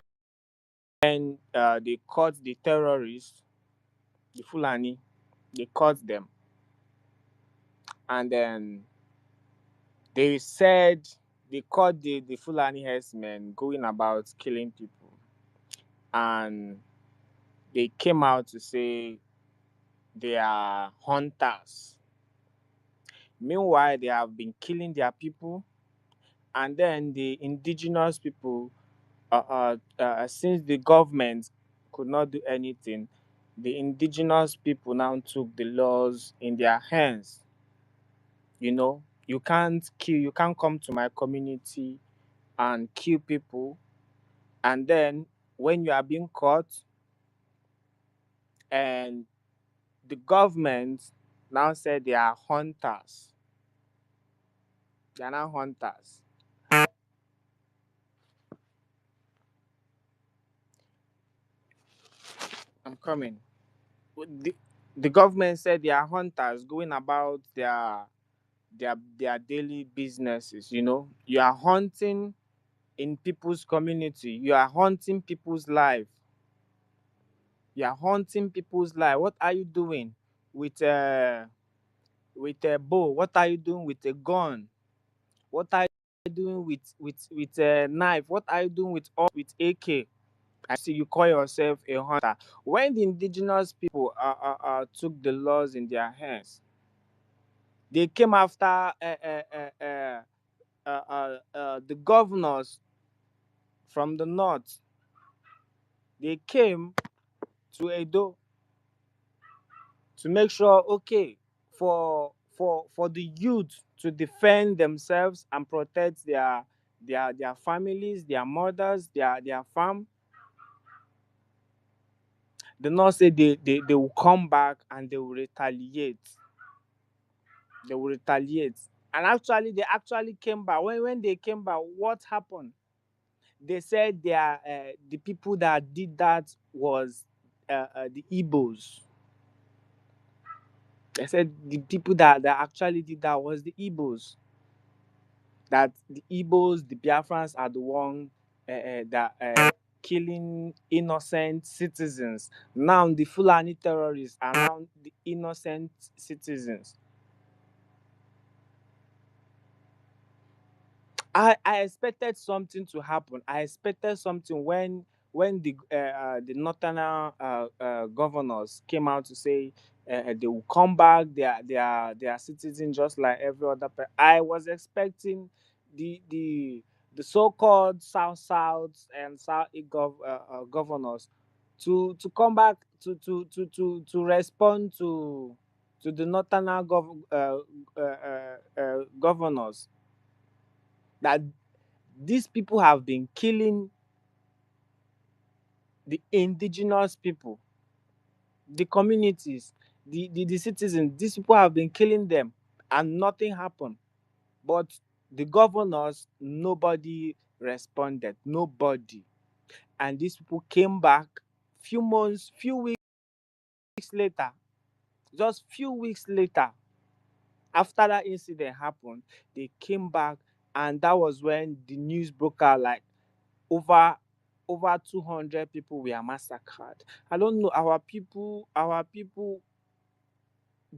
they caught the terrorists, the Fulani, they caught them, and then they said they caught the Fulani herdsmen going about killing people, and they came out to say they are hunters. Meanwhile, they have been killing their people, and then the indigenous people, since the government could not do anything, the indigenous people now took the laws in their hands. You know, you can't kill, you can't come to my community and kill people, and then when you are being caught, and the government now said they are hunters. They are now hunters. I'm coming. The, the government said they are hunters going about their daily businesses. You know, you are hunting in people's community. You are hunting people's life. You are hunting people's life. What are you doing with a bow? What are you doing with a gun? What are you doing with a knife? What are you doing with AK? I see you call yourself a hunter. When the indigenous people took the laws in their hands, they came after the governors from the north. They came to Edo to make sure, okay, for the youth to defend themselves and protect their families, their mothers, their farm. The North say they will come back and they will retaliate. They will retaliate. And actually, they actually came back. When they came back, what happened? They said the people that did that was the Igbos. They said the people that actually did that was the Igbos. That the Igbos, the Biafrans are the one that killing innocent citizens. Now the Fulani terrorists are now the innocent citizens. I expected something to happen. I expected something when the northern governors came out to say they will come back. They are citizens just like every other. I was expecting the the so-called South and South governors to come back to respond to the governors that these people have been killing the indigenous people, the communities, the citizens. These people have been killing them and nothing happened. But the governors, nobody responded, nobody. And these people came back few weeks later, just few weeks later, after that incident happened, they came back, and that was when the news broke out like over 200 people were massacred. I don't know, our people,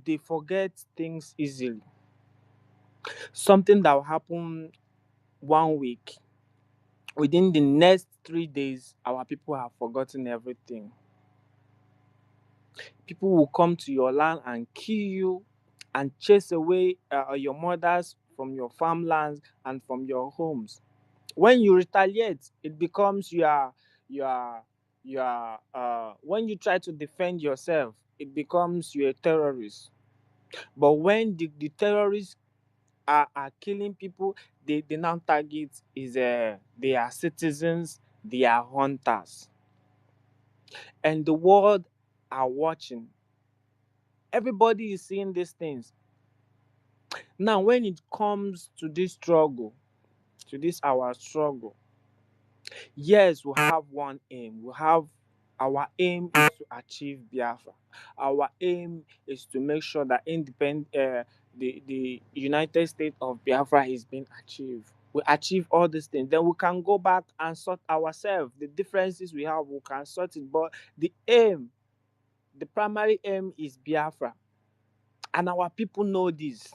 they forget things easily. Something that will happen 1 week, within the next 3 days, our people have forgotten everything. People will come to your land and kill you and chase away your mothers from your farmlands and from your homes. When you retaliate, it becomes when you try to defend yourself, it becomes you're a terrorist. But when the terrorists are killing people, they now target is they are citizens, they are hunters, and the world are watching. Everybody is seeing these things. Now, when it comes to this struggle, to this our struggle, yes, we have one aim. We have our aim is to achieve Biafra. Our aim is to make sure that the United States of Biafra is being achieved. We achieve all these things, then we can go back and sort ourselves. The differences we have, we can sort it. But the aim, the primary aim is Biafra, and our people know this.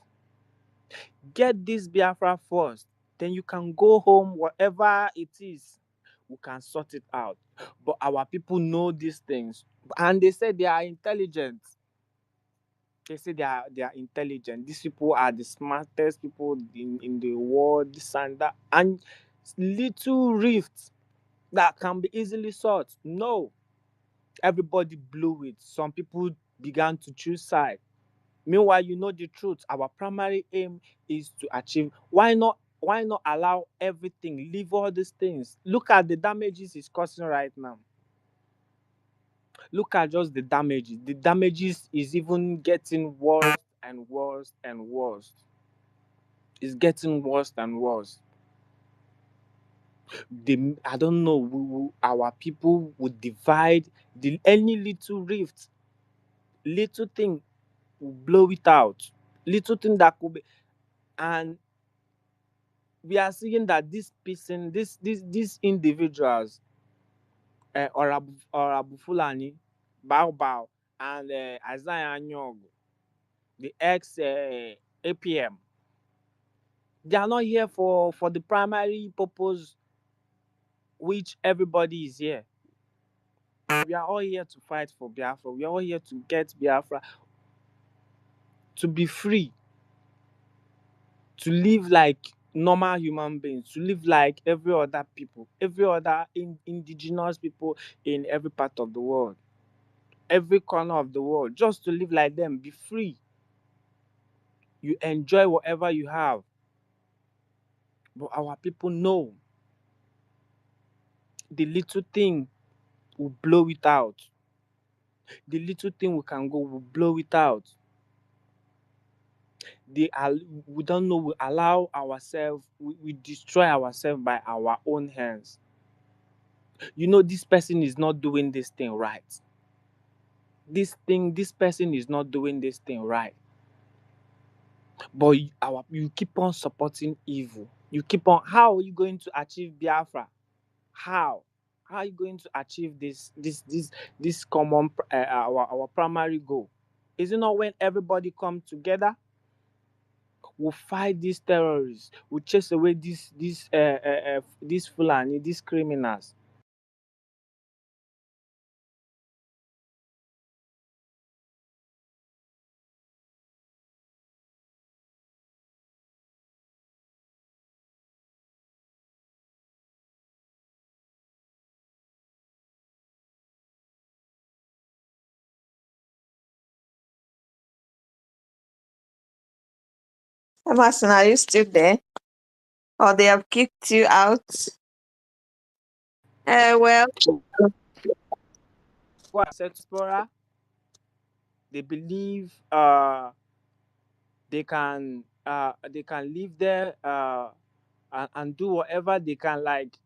Get this Biafra first, then you can go home, whatever it is, we can sort it out. But our people know these things, and they say they are intelligent. They say they are intelligent. These people are the smartest people in the world, this and that. And little rifts that can be easily solved. No, everybody blew it. Some people began to choose sides. Meanwhile, you know the truth. Our primary aim is to achieve. Why not allow everything? Leave all these things. Look at the damages it's causing right now. Look at just the damages. The damages is even getting worse and worse and worse. It's getting worse and worse. I don't know. Our people would divide any little rift, little thing, will blow it out. Little thing that could be, and we are seeing that this person, these individuals, Orabu Fulani, Bao Bao, and Isaiah Anyaogu, the ex APM, they are not here for the primary purpose which everybody is here. We are all here to fight for Biafra. We are all here to get Biafra to be free, to live like normal human beings, to live like every other people, every other indigenous people in every part of the world, every corner of the world, just to live like them, be free. You enjoy whatever you have. But our people know the little thing will blow it out. The little thing we can go will blow it out. We don't know, we allow ourselves, we destroy ourselves by our own hands. You know, this person is not doing this thing right. This person is not doing this thing right. But you keep on supporting evil. You keep on. How are you going to achieve Biafra? How? How are you going to achieve this common our primary goal? Is it not when everybody come together? We'll fight these terrorists. We'll chase away these Fulani, these criminals. Emerson, are you still there? Or they have kicked you out? Well, What explorer? They believe they can live there and do whatever they can. Like,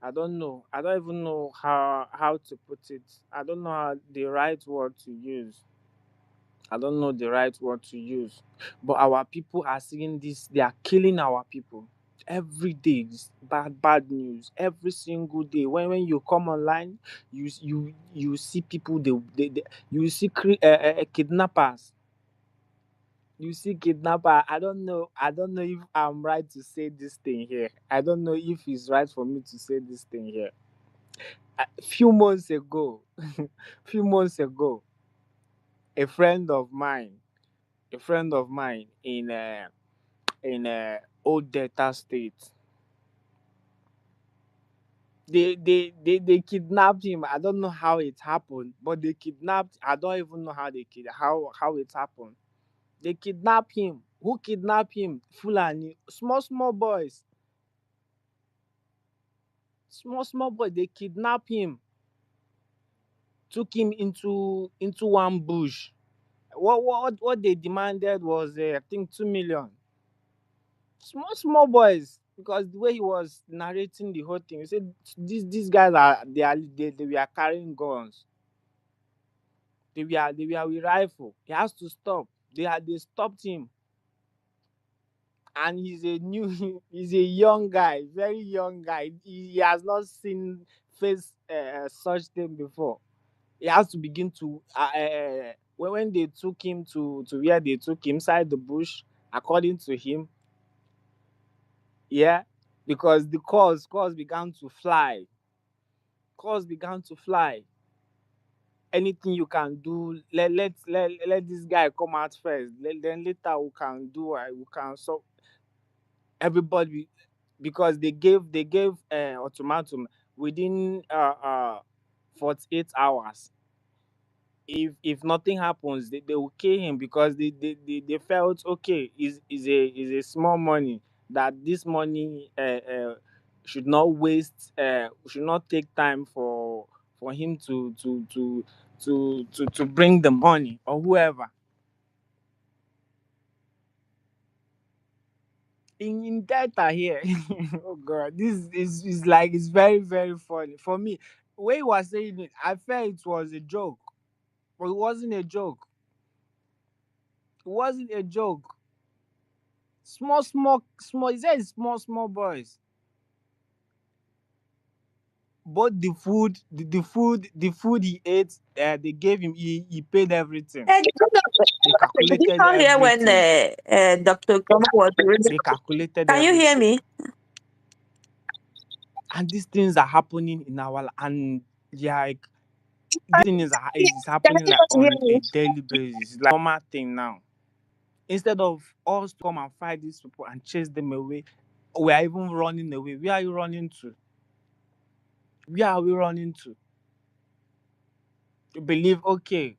I don't know. I don't even know how to put it. I don't know the right word to use. I don't know the right word to use. But our people are seeing this. They are killing our people every day. It's bad news every single day. When you come online, you see people. You see kidnappers. You see kidnapper. I don't know if I'm right to say this thing here. I don't know if it's right for me to say this thing here. A few months ago, few months ago, a friend of mine, a friend of mine in old Delta State, they kidnapped him. I don't know how it happened, but they kidnapped. I don't even know how how it happened. They kidnapped him. Who kidnapped him? Fulani, small boys. Small boy, they kidnap him, took him into one bush. What they demanded was I think 2 million. Small boys, because the way he was narrating the whole thing, he said these guys they were carrying guns. They were with rifle. He has to stop. They stopped him, and he's a new he's a young guy, very young guy. He has not seen face such thing before. He has to begin to when they took him to where they took him, inside the bush, according to him, yeah, because the calls began to fly. Calls began to fly. Anything you can do, let this guy come out first. Then later we can do we can. So everybody, because they gave ultimatum within 48 hours. If nothing happens, they will kill him, because they felt okay, is a small money, that this money should not waste, should not take time for him to bring the money, or whoever. In data here. Oh god, this is like, it's very funny for me. When he was saying it, I felt it was a joke, but it wasn't a joke. It wasn't a joke. Small. He said small boys. Both the food he ate, they gave him. He paid everything. They did you calculated not hear when everything. Dr. Goma was reading? They calculated Can you hear everything. me? And these things are happening in our, and like, this thing is Can happening like you hear on a me? daily basis. It's like a normal thing now. Instead of us to come and fight these people and chase them away, we are even running away. Where are you running to? Where are we running to? You believe, okay,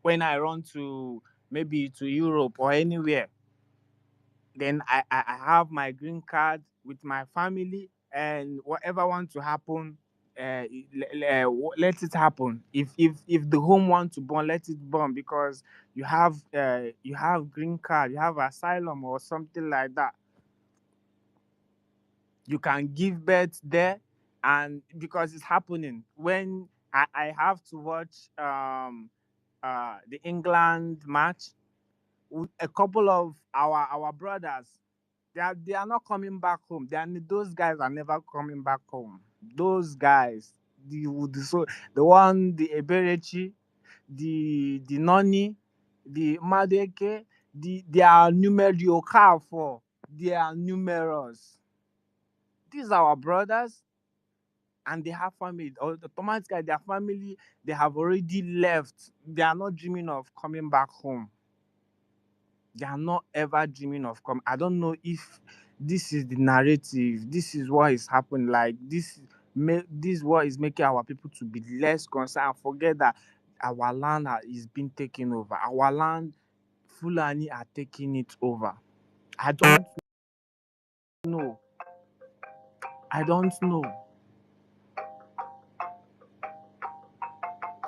when I run to maybe to Europe or anywhere, then I have my green card with my family, and whatever wants to happen, let it happen. If the home wants to burn, let it burn, because you have green card, you have asylum or something like that. You can give birth there, and because it's happening when I have to watch the England match. A couple of our brothers, they are not coming back home. Those guys are never coming back home. Those guys, the one, the Eberechi, the Noni, the Madeke, they are numerous. The Okafor, they are numerous. These are our brothers, and they have family. Automatically, their family, they have already left. They are not dreaming of coming back home. They are not ever dreaming of coming. I don't know if this is the narrative. This is what is happening. Like, this is what is making our people to be less concerned and forget that our land is being taken over. Our land, Fulani are taking it over. I don't know. I don't know.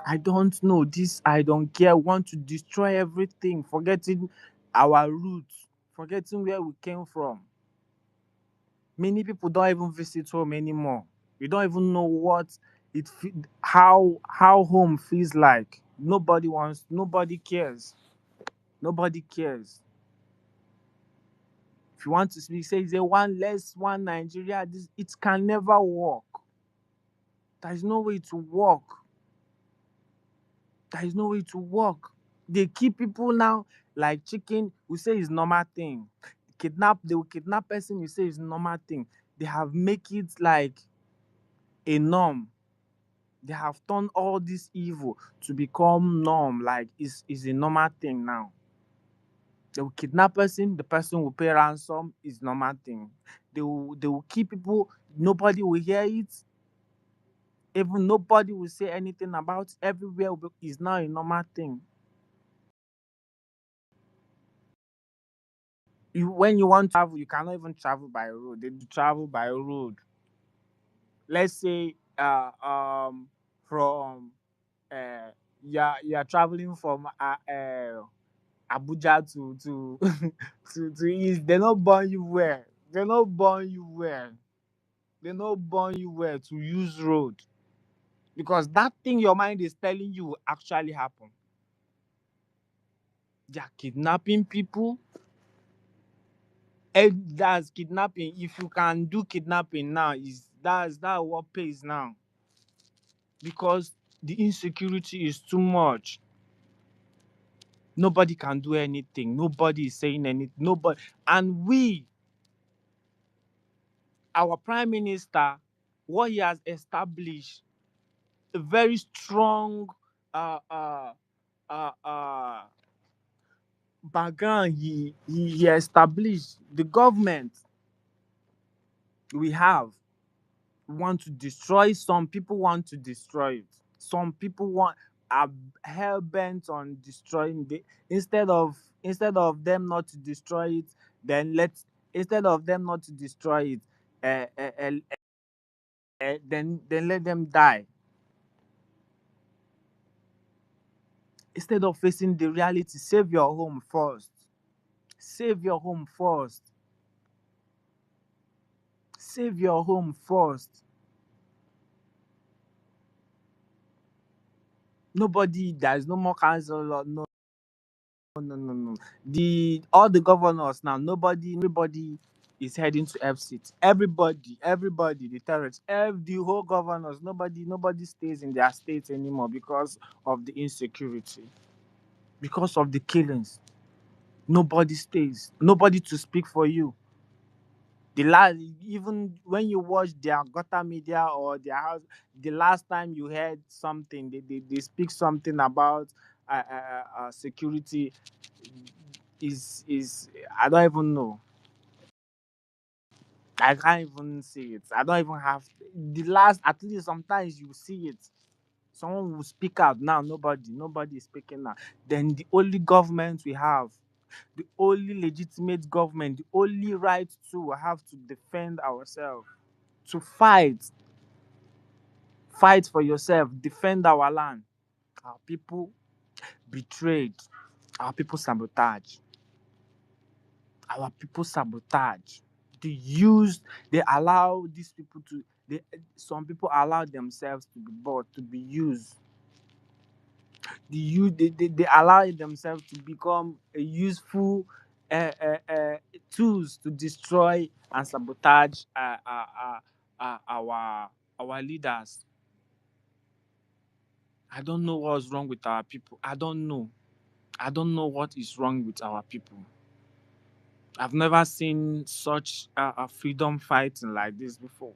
I don't know. This I don't care. Want to destroy everything, forgetting our roots, forgetting where we came from. Many people don't even visit home anymore. We don't even know what how home feels like. Nobody wants. Nobody cares. Nobody cares. If you want to speak, say it's a one less one Nigeria. This it can never work. There is no way to work. There is no way to work. They keep people now like chicken. We say it's normal thing. They will kidnap person. We say it's normal thing. They have make it like a norm. They have turned all this evil to become norm. Like it's a normal thing now. They will kidnap person. The person will pay ransom. It's normal thing. They will keep people. Nobody will hear it. Even nobody will say anything about it. Everywhere is now a normal thing. When you want to travel, you cannot even travel by road. They do travel by road. Let's say from you're traveling from Abuja to to east. They not born you where. They not born you where. They not born you where to use road, because that thing your mind is telling you will actually happen. They are kidnapping people. And that's kidnapping. If you can do kidnapping now, is that what pays now? Because the insecurity is too much. Nobody can do anything. Nobody is saying anything. Nobody. And our prime minister, what he has established, a very strong uh, uh, uh, background he established. The government we have want to destroy. Some people want to destroy it. Some people are hell bent on destroying the instead of them not to destroy it. Then let's instead of them not to destroy it, then let them die. Instead of facing the reality, save your home first. Save your home first. Save your home first. Nobody. There is no more council. No, no. All the governors now. Everybody is heading to F seats. Everybody, the terrorists, the whole governors. Nobody stays in their states anymore because of the insecurity, because of the killings. Nobody stays. Nobody to speak for you. The last, even when you watch their gutter media or their house, the last time you heard something, they speak something about security is I don't even know. I can't even see it. I don't even have the last. At least sometimes you see it. Someone will speak out now. Nobody is speaking now. Then the only government we have, the only legitimate government, the only right to have to defend ourselves, to fight for yourself, defend our land. Our people betrayed. Our people sabotage. Our people sabotage. They allow these people to, some people allow themselves to be bought, to be used. They allow themselves to become a useful tools to destroy and sabotage our leaders. I don't know what's wrong with our people. I don't know. I don't know what is wrong with our people. I've never seen such a freedom fighting like this before.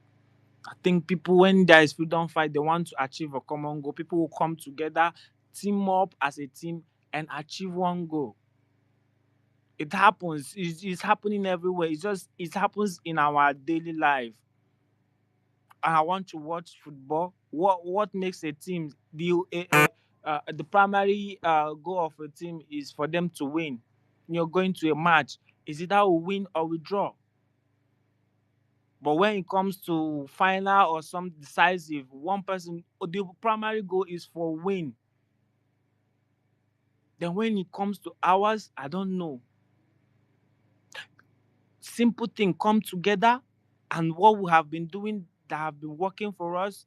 I think people, when there is freedom fight, they want to achieve a common goal. People will come together, team up as a team, and achieve one goal. It happens. It's happening everywhere. It happens in our daily life. I want to watch football. What makes a team the primary goal of a team is for them to win. You're going to a match. Is either we win or we draw. But when it comes to final or some decisive, one person, the primary goal is for win. Then when it comes to ours, I don't know. Simple thing come together, and what we have been doing that have been working for us.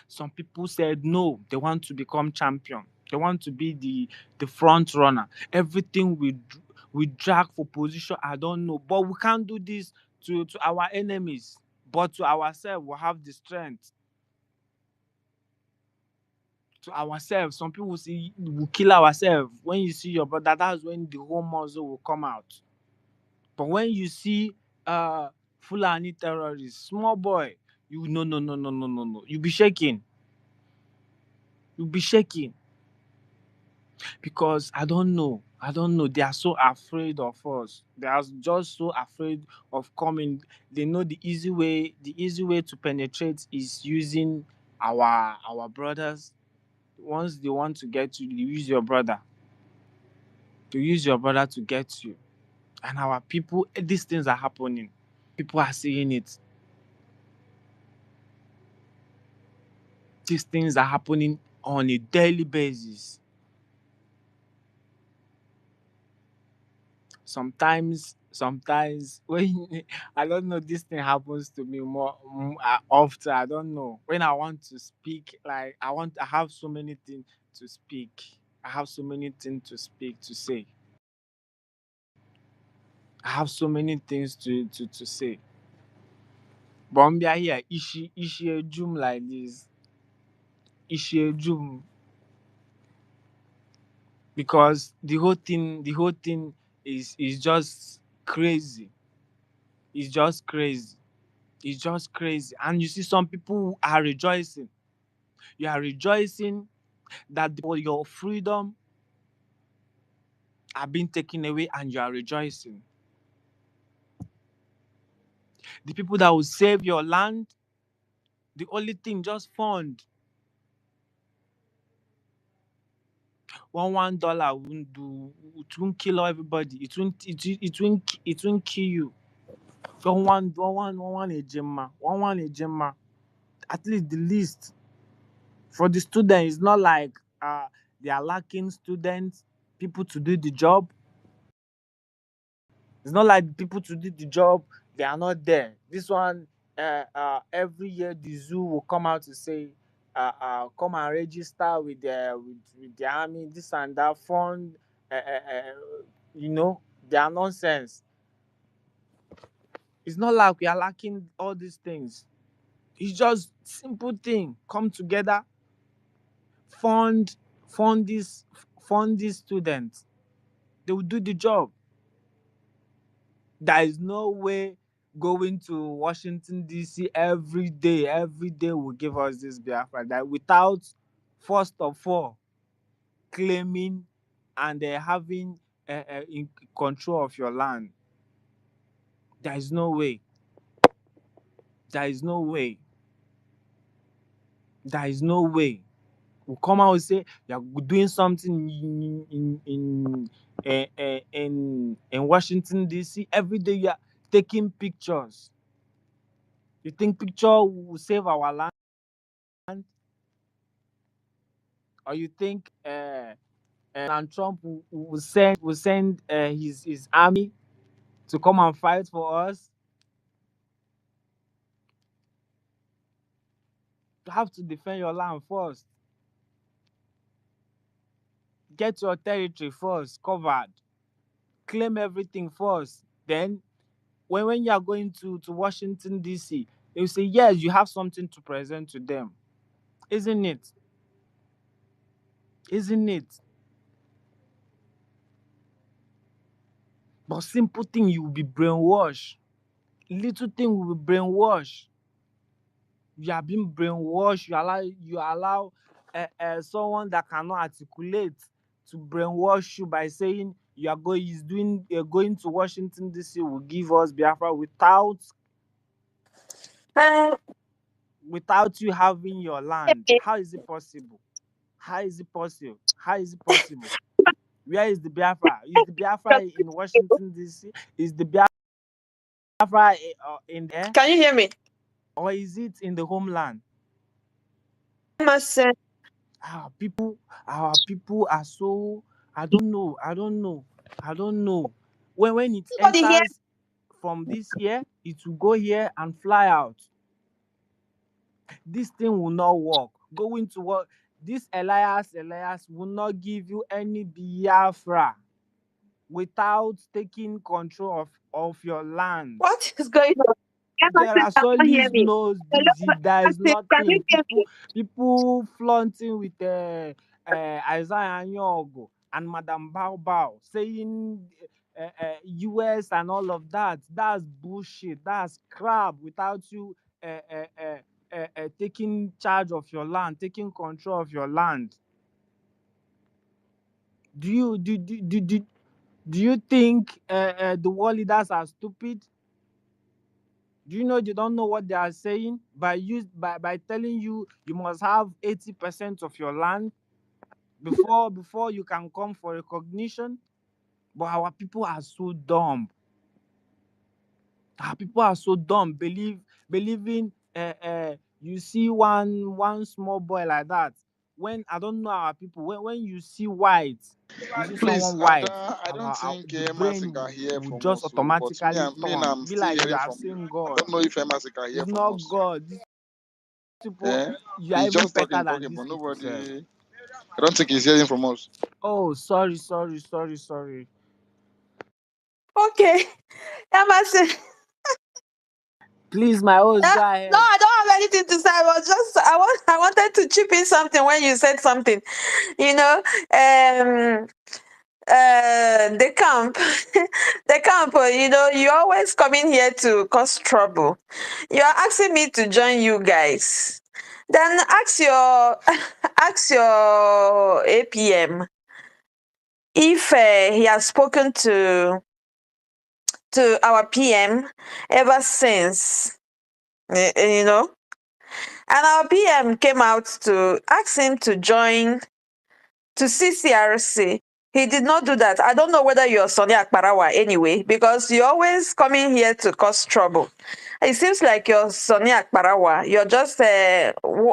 Some people said no, they want to become champion. They want to be the front runner. Everything we drag for position, I don't know. But we can't do this to our enemies. But to ourselves, we have the strength. To ourselves, some people see we kill ourselves. When you see your brother, that's when the whole muscle will come out. But when you see Fulani terrorists, small boy, you no. You'll be shaking. You'll be shaking. Because I don't know. They are so afraid of us. They are just so afraid of coming. They know the easy way. The easy way to penetrate is using our brothers. Once they want to get you, you use your brother. To use your brother to get you. And our people, these things are happening. People are seeing it. These things are happening on a daily basis. Sometimes when I don't know, this thing happens to me more often. I don't know, when I want to speak, like I have so many things to speak. I have so many things to speak, to say. I have so many things to say. But I'm here ishi a jum like this, ishi a jum, because the whole thing is just crazy. It's just crazy. It's just crazy. And you see, some people are rejoicing. You are rejoicing that your freedom are being taken away, and you are rejoicing. The people that will save your land, the only thing just fund. $1 won't do. It won't kill everybody. It won't kill you. One a gemma. At least the least for the student, it's not like they are lacking students, people to do the job. It's not like the people to do the job, they are not there. This one, every year the zoo will come out to say, come and register with the army, this and that fund, you know, they are nonsense. It's not like we are lacking all these things. It's just simple thing. Come together, fund, fund this, fund these students. They will do the job. There is no way going to Washington D.C. every day will give us this Biafra, that without first of all claiming and having in control of your land. There is no way. There is no way. There is no way. We come out and say you're doing something in Washington D.C. every day. You are taking pictures. You think picture will save our land? Or you think and Trump will send his army to come and fight for us? You have to defend your land first. Get your territory first covered. Claim everything first. Then when you are going to Washington D.C., they will say yes, you have something to present to them. Isn't it? Isn't it? But simple thing, you will be brainwashed. Little thing will be brainwashed. You are being brainwashed. You allow someone that cannot articulate to brainwash you by saying you're going to Washington D.C. will give us Biafra Uh, without you having your land. How is it possible? How is it possible? How is it possible? Where is the Biafra? Is the Biafra in Washington D.C.? Is the Biafra in there, Can you hear me? or is it in the homeland? Emerson, Our people are so, I don't know, I don't know, I don't know. When it anybody here? enters from this here, it will go here and fly out. This thing will not work. Going to work, this Elias will not give you any Biafra without taking control of your land. What is going on? There Emerson are cannot hear Solis me. knows Hello, this. There is Emerson, can you nothing. hear me? People flaunting with Isiah Anyaogu and Madam Bao Bao saying US and all of that. That's bullshit. That's crap. Without you taking charge of your land, taking control of your land. Do you think the world leaders are stupid? Do you know they don't know what they are saying by telling you you must have 80% of your land before you can come for recognition? But our people are so dumb. Our people are so dumb, believing you see one small boy like that. When I don't know our people, when you see white, you see Please, someone white, I don't think the Emerson brain can hear will from just us, so, but automatically turn. I'm Be still like you hearing are from you. seeing I God. don't know if Emerson can hear It's from not us. God. These people, Eh? you are He's even just better talking, than talking, these but people, sir. nobody. I don't think he's hearing from us. Oh, sorry. Okay, Emerson. Please, my host, No, go no, ahead. I don't have anything to say. I wanted to chip in something when you said something. You know, the camp, the camp. You know, you always come in here to cause trouble. You are asking me to join you guys. Then ask your ask your APM if he has spoken to our PM ever since. You know, and our PM came out to ask him to join to C.R.C. He did not do that. I don't know whether you're Sonny Akparawa anyway, because you're always coming here to cause trouble. It seems like you're Sonny Akparawa. You're just,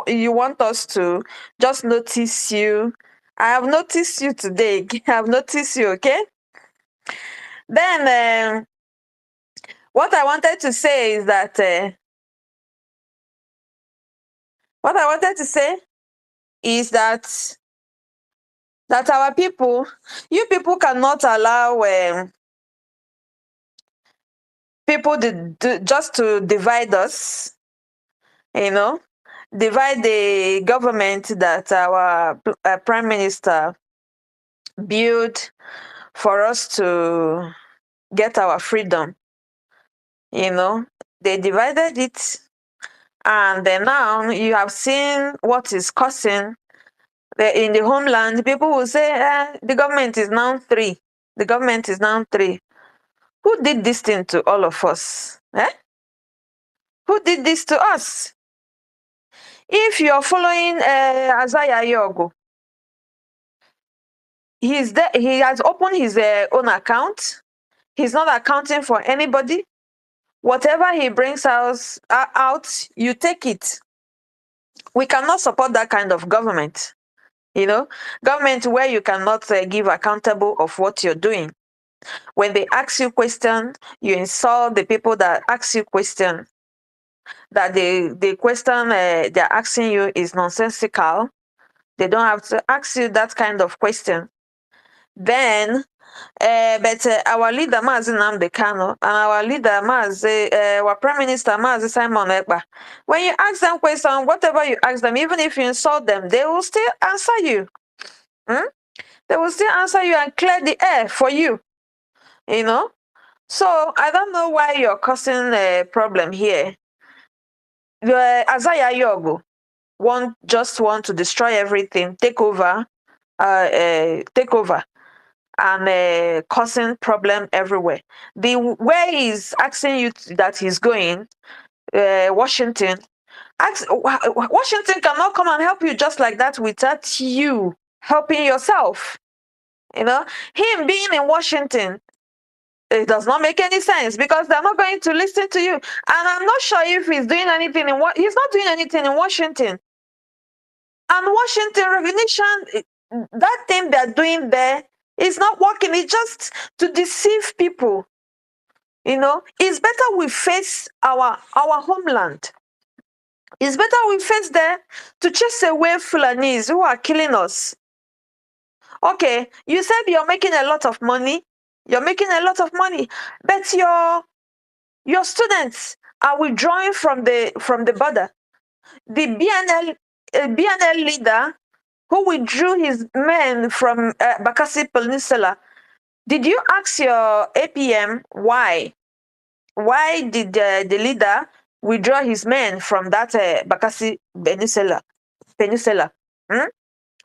you want us to just notice you. I have noticed you today. I have noticed you, okay? Then, what I wanted to say is that, what I wanted to say is that our people, you people cannot allow people just to divide us, you know, divide the government that our prime minister built for us to get our freedom, you know. They divided it, and then now you have seen what is causing. In the homeland, people will say, the government is now three. The government is now three. Who did this thing to all of us? Eh? Who did this to us? If you're following Isaiah Yogo, he has opened his own account. He's not accounting for anybody. Whatever he brings out, you take it. We cannot support that kind of government. You know, government where you cannot give accountable of what you're doing. When they ask you question, you insult the people that ask you question. That the question they're asking you is nonsensical. They don't have to ask you that kind of question. Then, but our leader, Mazi Nnamdi Kanu, and our leader, our Prime Minister, Mazi Simon Ekpa, when you ask them question, whatever you ask them, even if you insult them, they will still answer you. They will still answer you and clear the air for you. You know? So, I don't know why you're causing a problem here. Isaiah Yogo just want to destroy everything, take over, and causing problem everywhere. The where he's asking you that he's going, Washington. Washington cannot come and help you just like that without you helping yourself. You know, him being in Washington, it does not make any sense because they're not going to listen to you. And I'm not sure if he's doing anything in what he's not doing anything in Washington. And Washington recognition, that thing they're doing there is not working. It's just to deceive people. You know, it's better we face our homeland. It's better we face there to chase away Fulanis who are killing us. Okay, you said you're making a lot of money. You're making a lot of money, but your students are withdrawing from the border. The BNL leader who withdrew his men from Bakassi Peninsula. Did you ask your APM why? Why did the leader withdraw his men from that Bakassi Peninsula?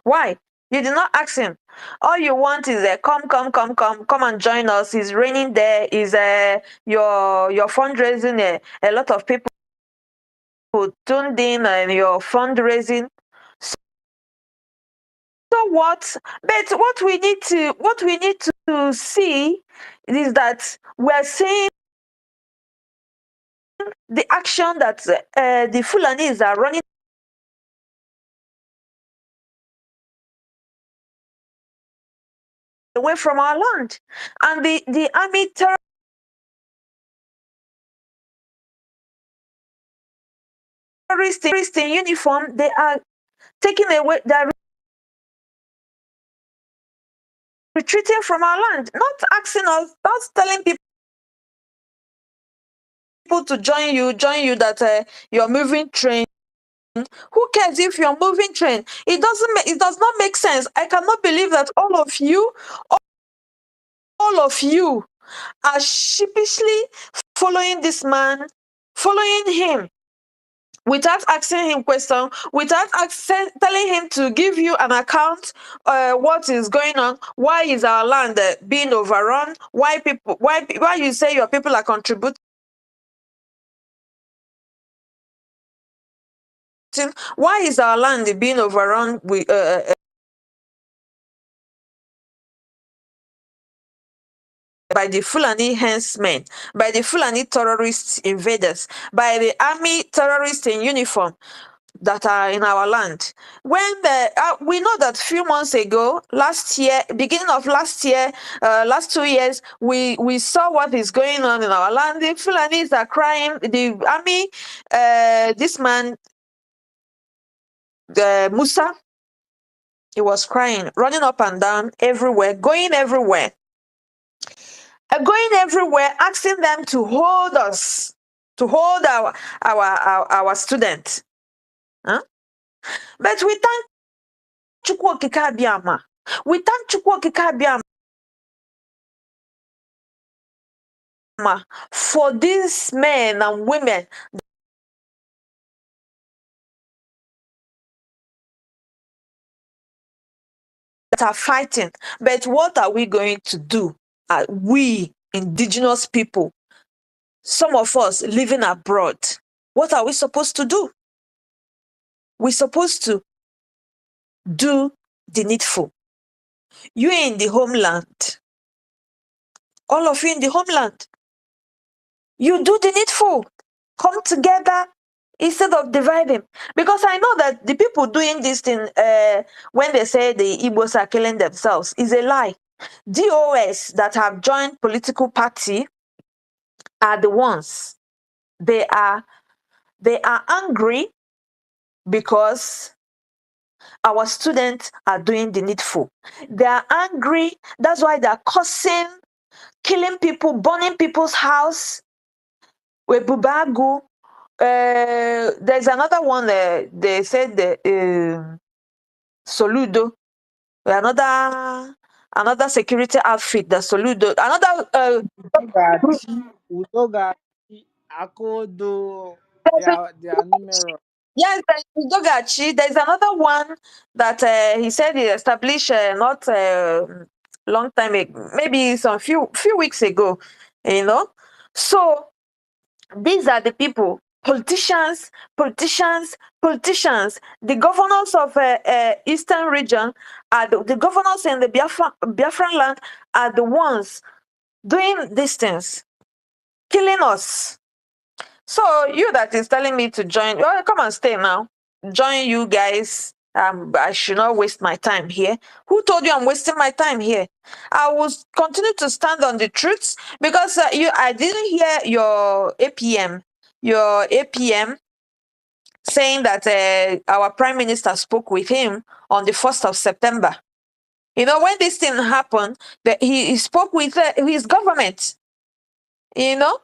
Why? You did not ask him. All you want is come and join us. It's raining there. Is your fundraising? A lot of people tuned in and your fundraising. So what? But what we need to see is that we're seeing the action that the Fulanis are running away from our land, and the army terrorists in uniform, they are taking away, they are retreating from our land, not asking us, not telling people to join you that you're moving train. Who cares if you're moving train? It does not make sense. I cannot believe that all of you are sheepishly following this man, following him without asking him question, without telling him to give you an account what is going on, why is our land being overrun, why you say your people are contributing, why is our land being overrun with by the Fulani henchmen, by the Fulani terrorist invaders, by the army terrorists in uniform that are in our land. When we know that few months ago, last year, beginning of last year, last 2 years, we saw what is going on in our land. The Fulanis are crying. The army, this man, Musa, he was crying, running up and down everywhere, going everywhere, asking them to hold us, to hold our students. Huh? But we thank Chukwu Okike Abịama. We thank Chukwu Okike Abịama for these men and women that are fighting. But what are we going to do? We, indigenous people, some of us living abroad, what are we supposed to do? We're supposed to do the needful. You in the homeland, all of you in the homeland, you do the needful. Come together instead of dividing. Because I know that the people doing this thing, when they say the Igbos are killing themselves, is a lie. DOS that have joined political party are the ones. They are angry because our students are doing the needful. They are angry. That's why they are cursing, killing people, burning people's house. With Bubagu, there's another one. They said Soludo, another security outfit. The Soludo, another Udogachi, Akodo, they are numerous. yes, there's Udogachi. There's another one that he said he established not long time ago, maybe some few weeks ago. You know, so these are the people politicians, politicians, politicians. The governors of Eastern region are the governors in the Biafran land are the ones doing these things, killing us. So you that is telling me to join, well, come and stay now. Join you guys. I should not waste my time here. Who told you I'm wasting my time here? I will continue to stand on the truths because I didn't hear your APM saying that our prime minister spoke with him on the 1st of September. You know, when this thing happened, that he spoke with his government, you know.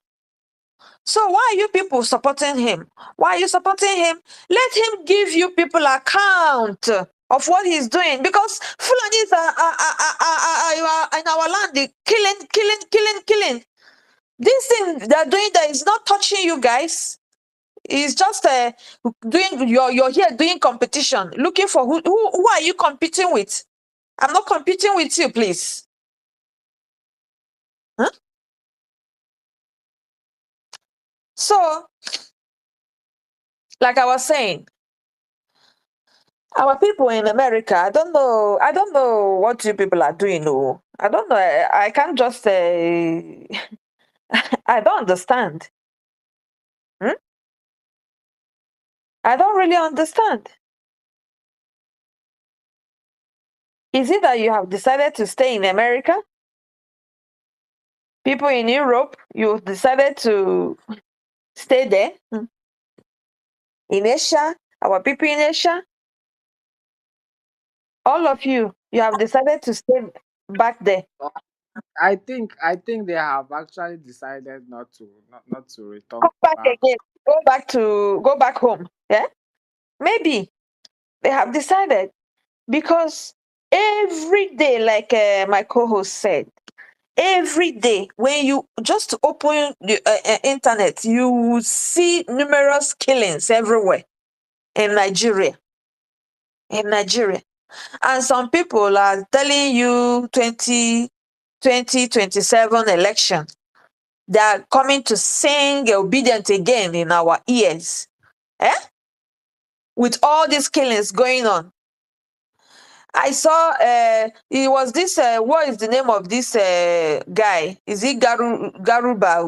So why are you people supporting him? Why are you supporting him? Let him give you people account of what he's doing, because Fulanis are in our land, they killing. This thing they're doing that is not touching you guys. It's just doing you're here doing competition, looking for who are you competing with? I'm not competing with you, please. Huh? So, like I was saying, our people in America, I don't know what you people are doing. No, I don't know. I can't just say I don't understand. Hmm? I don't really understand. Is it that you have decided to stay in America? People in Europe, you decided to stay there? Hmm. In Asia, our people in Asia, all of you, you have decided to stay back there. I think they have actually decided not to return Come back back. again. Go back home. Yeah? Maybe they have decided, because every day, like my co-host said, every day when you just open the internet, you will see numerous killings everywhere in Nigeria. And some people are telling you 2027 election, they are coming to sing obedient again in our ears. Eh? With all these killings going on. I saw it was this what is the name of this guy? Is it Garuba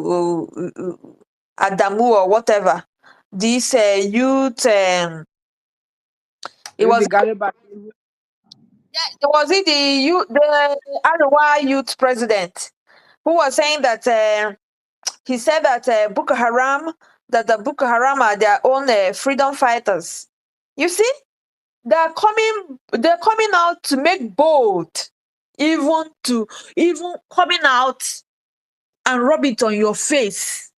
Adamu or whatever? This youth it Is it was the Gariba? the Arewa youth president who was saying that he said that Boko Haram, that the Boko Haram are their own freedom fighters. You see, they're coming out to make bold, even coming out and rub it on your face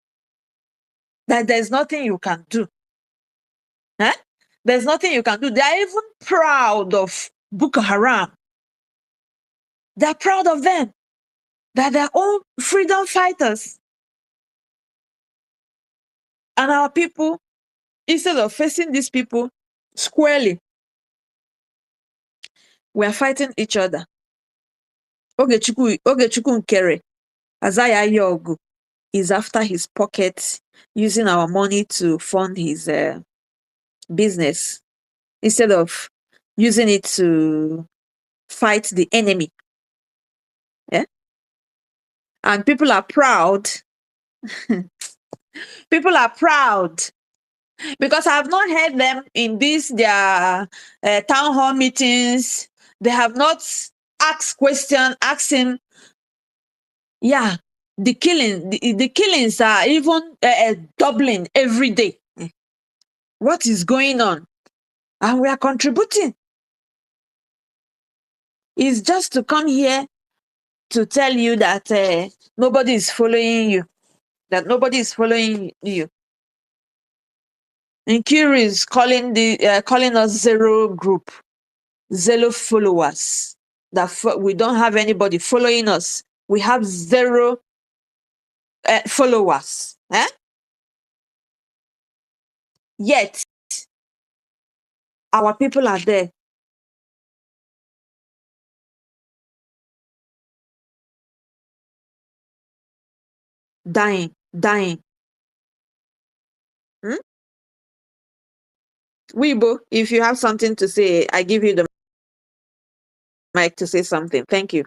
that there's nothing you can do. Eh? There's nothing you can do. They're even proud of Boko Haram. They're proud of them. They're their own freedom fighters. And our people, instead of facing these people squarely, we're fighting each other. Ogechukwu Nkere, Anyaogu is after his pockets, using our money to fund his business instead of using it to fight the enemy. Yeah? And people are proud. People are proud because I have not heard them in their town hall meetings. They have not asking, yeah, the killings are even doubling every day. What is going on? And we are contributing. It's just to come here to tell you that nobody is following you. That nobody is following you. Nkere is calling us zero group, zero followers. That we don't have anybody following us. We have zero followers. Eh? Yet our people are there. Dying. Hmm? Weibo, if you have something to say, I give you the mic to say something. Thank you.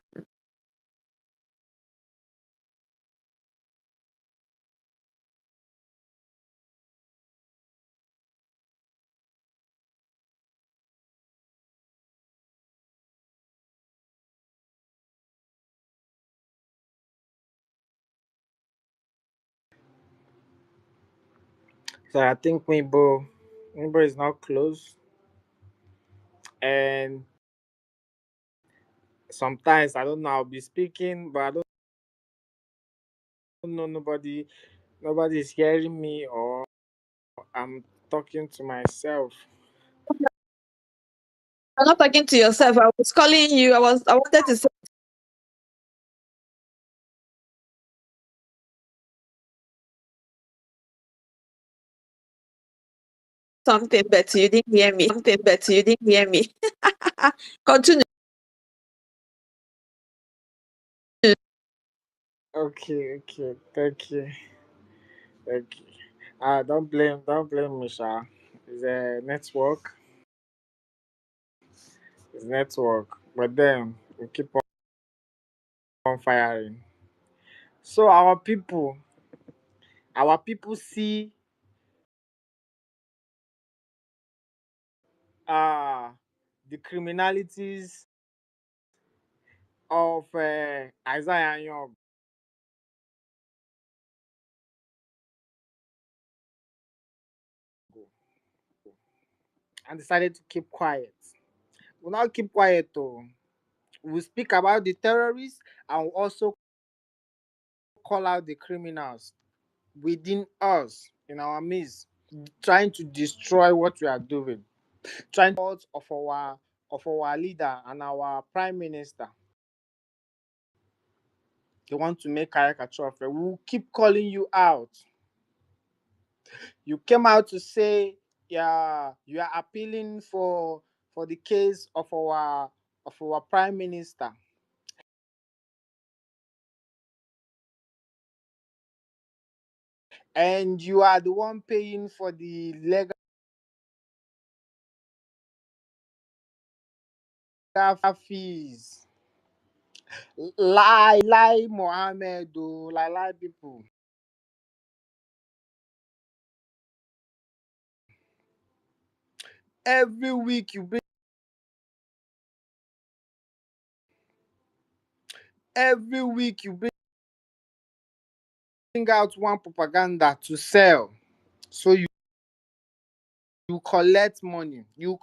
So I think Weibo is not close, and sometimes I don't know. I'll be speaking, but I don't know nobody is hearing me, or I'm talking to myself. You're not talking to yourself. I was calling you. I wanted to say something, but you didn't hear me. Continue. Okay, thank you. Don't blame Misha. It's a network. It's network. But then we keep on firing. So our people see uh the criminalities of Isaiah Anyaogu and decided to keep quiet. We'll not keep quiet though. We'll speak about the terrorists and we'll also call out the criminals within us, in our midst, trying to destroy what we are doing, trying to of our leader and our prime minister. They want to make caricature of it. We'll keep calling you out. You came out to say, yeah, you are appealing for the case of our prime minister, and you are the one paying for the legal fees. Lie, Mohammed, oh, lie, people. Every week you bring out one propaganda to sell. So you collect money. You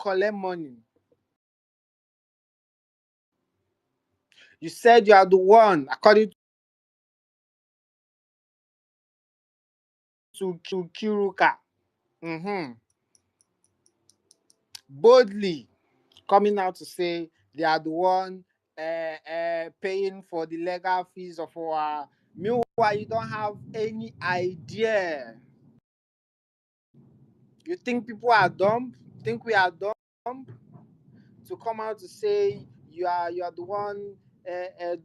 said you are the one, according to Kiruka, boldly coming out to say they are the one paying for the legal fees of our. Meanwhile, you don't have any idea. You think people are dumb? Think we are dumb to come out to say you are the one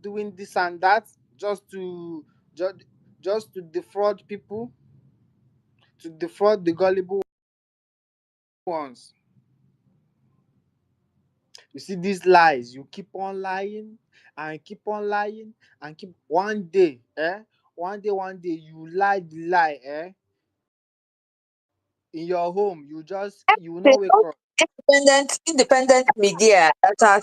doing this and that just to just, just to defraud people, to defraud the gullible ones. You see these lies, you keep on lying and keep on lying and keep one day you lie the lie in your home, you will not wake up. Independent media that are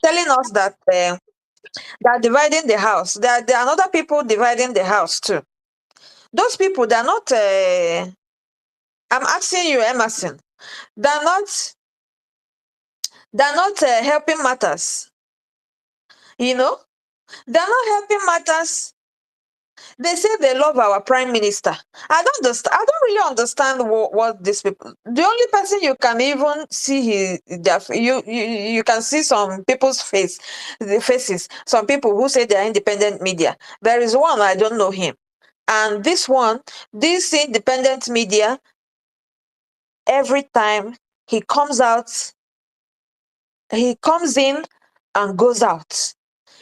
telling us that they are dividing the house. There are other people dividing the house too. Those people, they're not. I'm asking you, Emerson. They're not. They're not helping matters. You know, they're not helping matters. They say they love our prime minister. I don't understand. I don't really understand what these people. The only person you can even see you can see some people's the faces. Some people who say they are independent media. There is one, I don't know him, and this independent media. Every time he comes out, he comes in and goes out.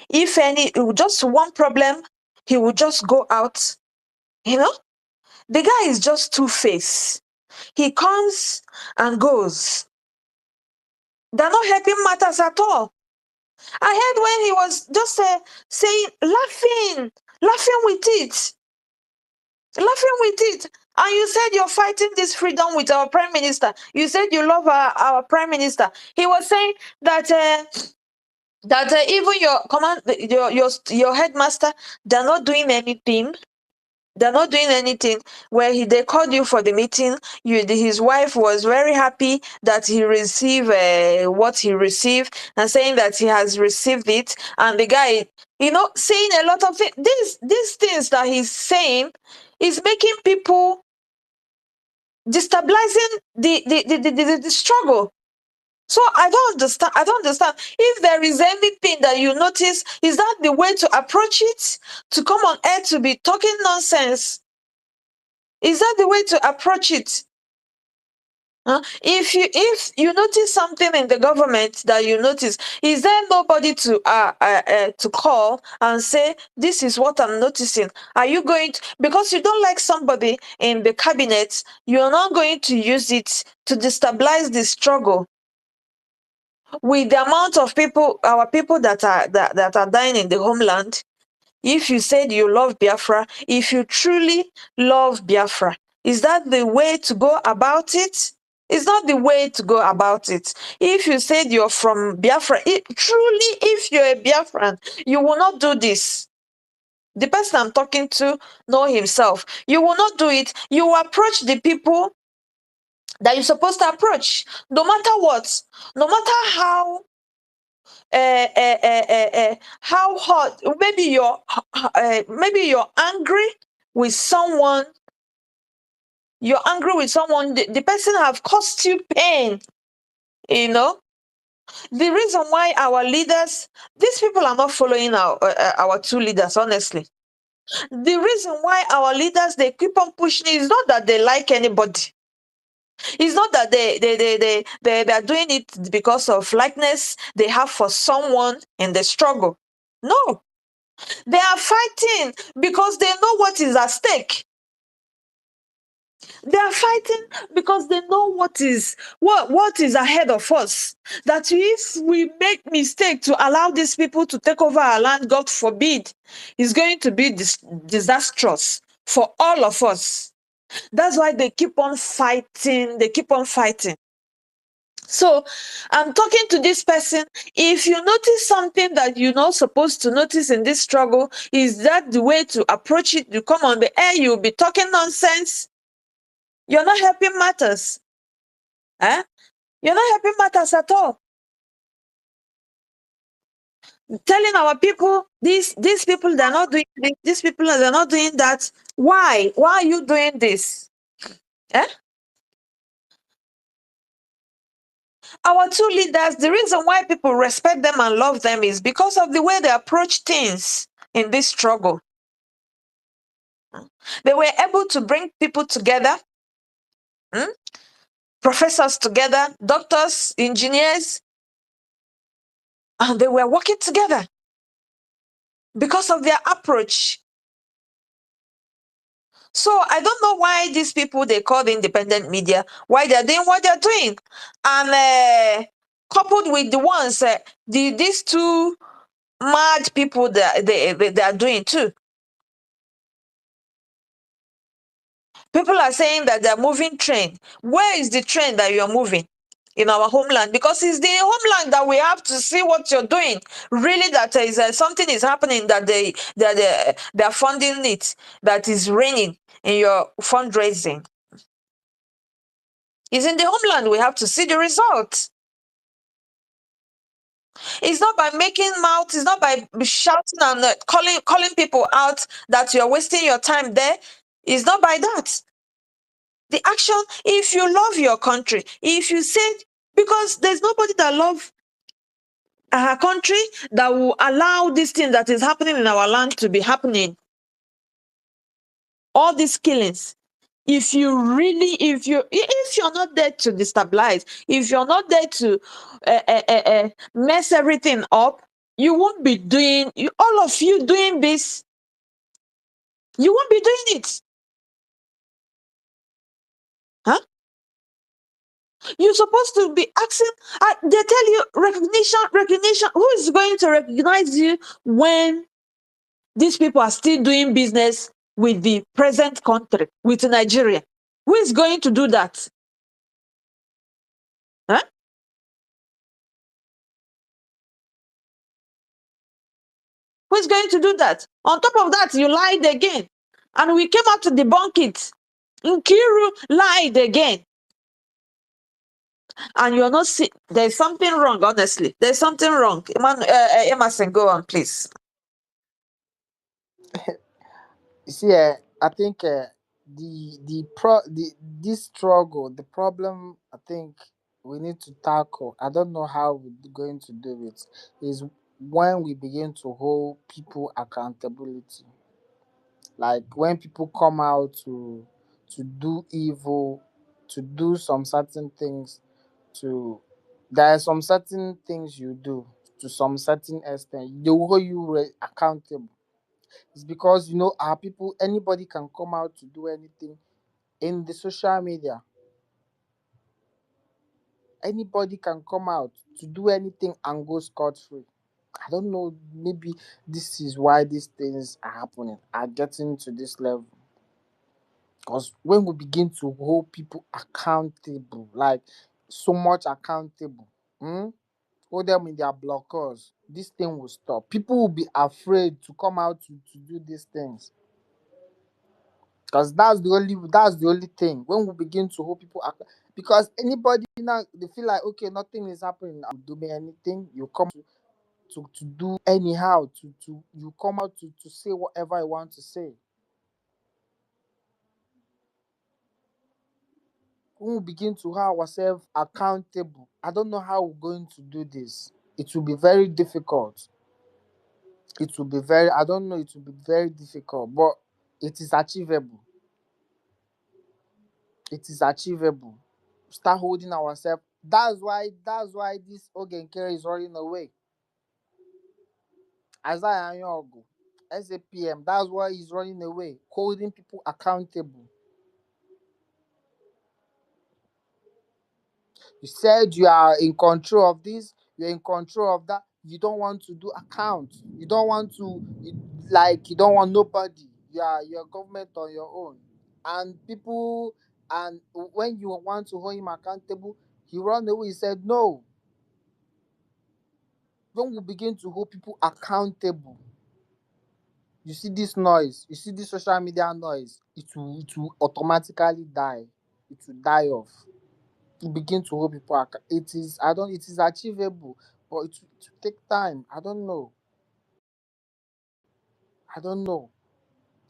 If just one problem, he will just go out. You know The guy is just two-faced. He comes and goes. They're not helping matters at all. I heard when he was just saying, laughing with it, laughing with it. And you said you're fighting this freedom with our prime minister. You said you love our prime minister. He was saying that even your command, your headmaster, they're not doing anything. They're not doing anything. Where they called you for the meeting, his wife was very happy that he received what he received, and saying that he has received it. And the guy, saying a lot of things. These things that he's saying is making people destabilizing the struggle. So I don't understand. I don't understand. If there is anything that you notice, is that the way to approach it? To come on air to be talking nonsense? Is that the way to approach it? If you notice something in the government that you notice, is there nobody to call and say, this is what I'm noticing? Are you going to, because you don't like somebody in the cabinet, you're not going to use it to destabilize the struggle? With the amount of people, our people that are dying in the homeland, if you said you love Biafra, if you truly love Biafra, is that the way to go about it? It's not the way to go about it. If you said you're from Biafra, truly, if you're a Biafran, you will not do this. The person I'm talking to know himself. You will not do it. You will approach the people that you're supposed to approach, no matter what, no matter how hot. Maybe you're angry with someone. You're angry with someone. The person have caused you pain. The reason why our leaders, these people are not following our two leaders, honestly. The reason why our leaders, they keep on pushing is not that they like anybody. It's not that they are doing it because of likeness they have for someone in the struggle. No, they are fighting because they know what is at stake. They are fighting because they know what is ahead of us. That if we make mistake to allow these people to take over our land, God forbid, is going to be disastrous for all of us. That's why they keep on fighting. They keep on fighting. So I'm talking to this person. If you notice something that you're not supposed to notice in this struggle, is that the way to approach it? You come on the air, you'll be talking nonsense. You're not helping matters. You're not helping matters at all. Telling our people, these people, they're not doing this, these people, they're not doing that. Why? Why are you doing this? Our two leaders, the reason why people respect them and love them is because of the way they approach things in this struggle. They were able to bring people together, professors together, doctors, engineers, and they were working together because of their approach. So I don't know why these people they call the independent media, why they're doing what they're doing. And coupled with the ones, these two mad people that they are doing too. People are saying that they're moving train. Where is the train that you're moving? In our homeland, because it's the homeland that we have to see what you're doing. Really, that is something is happening that they're funding it, that is raining in your fundraising. It's in the homeland we have to see the results. It's not by making mouth, it's not by shouting and calling people out that you're wasting your time there. It's not by that. The action, if you love your country, if you said, because there's nobody that loves our country that will allow this thing that is happening in our land to be happening. All these killings. If you're not there to destabilize, if you're not there to mess everything up, you won't be doing, all of you doing this, you won't be doing it. You're supposed to be asking. They tell you recognition. Who is going to recognize you when these people are still doing business with the present country, with Nigeria? Who is going to do that? Huh? Who is going to do that? On top of that, you lied again. And we came out to debunk it. Nkere lied again. And you're not see there's something wrong, honestly. There's something wrong. Emerson, go on, please. You see, I think this struggle, the problem, I think we need to tackle. I don't know how we're going to do it. Is when we begin to hold people accountability. Like when people come out to do evil, to do some certain things, to there are some certain things you do to some certain extent. They will hold you accountable. It's because our people, anybody can come out to do anything in the social media. Anybody can come out to do anything and go scot free. I don't know, maybe this is why these things are happening, are getting to this level. Because when we begin to hold people accountable, like so much accountable, hold them in their blockers, this thing will stop. People will be afraid to come out to do these things. Because that's the only thing. When we begin to hold people because anybody now, they feel like, okay, nothing is happening, do me anything, you come to do anyhow, to you come out to say whatever you want to say. When we begin to hold ourselves accountable, I don't know how we're going to do this. It will be very difficult. It will be very, I don't know, it will be very difficult, but it is achievable. It is achievable. Start holding ourselves. That's why this Nkere is running away. Isiah Anyaogu, SAPM, that's why he's running away, holding people accountable. You said you are in control of this, you're in control of that. You don't want to do account. You don't want to, you don't want nobody. You're government on your own. And people, and when you want to hold him accountable, he run away. He said, no. When we begin to hold people accountable, you see this noise, you see this social media noise, it will automatically die. It will die off. You begin to hold people it is achievable, but it will take time. I don't know. I don't know.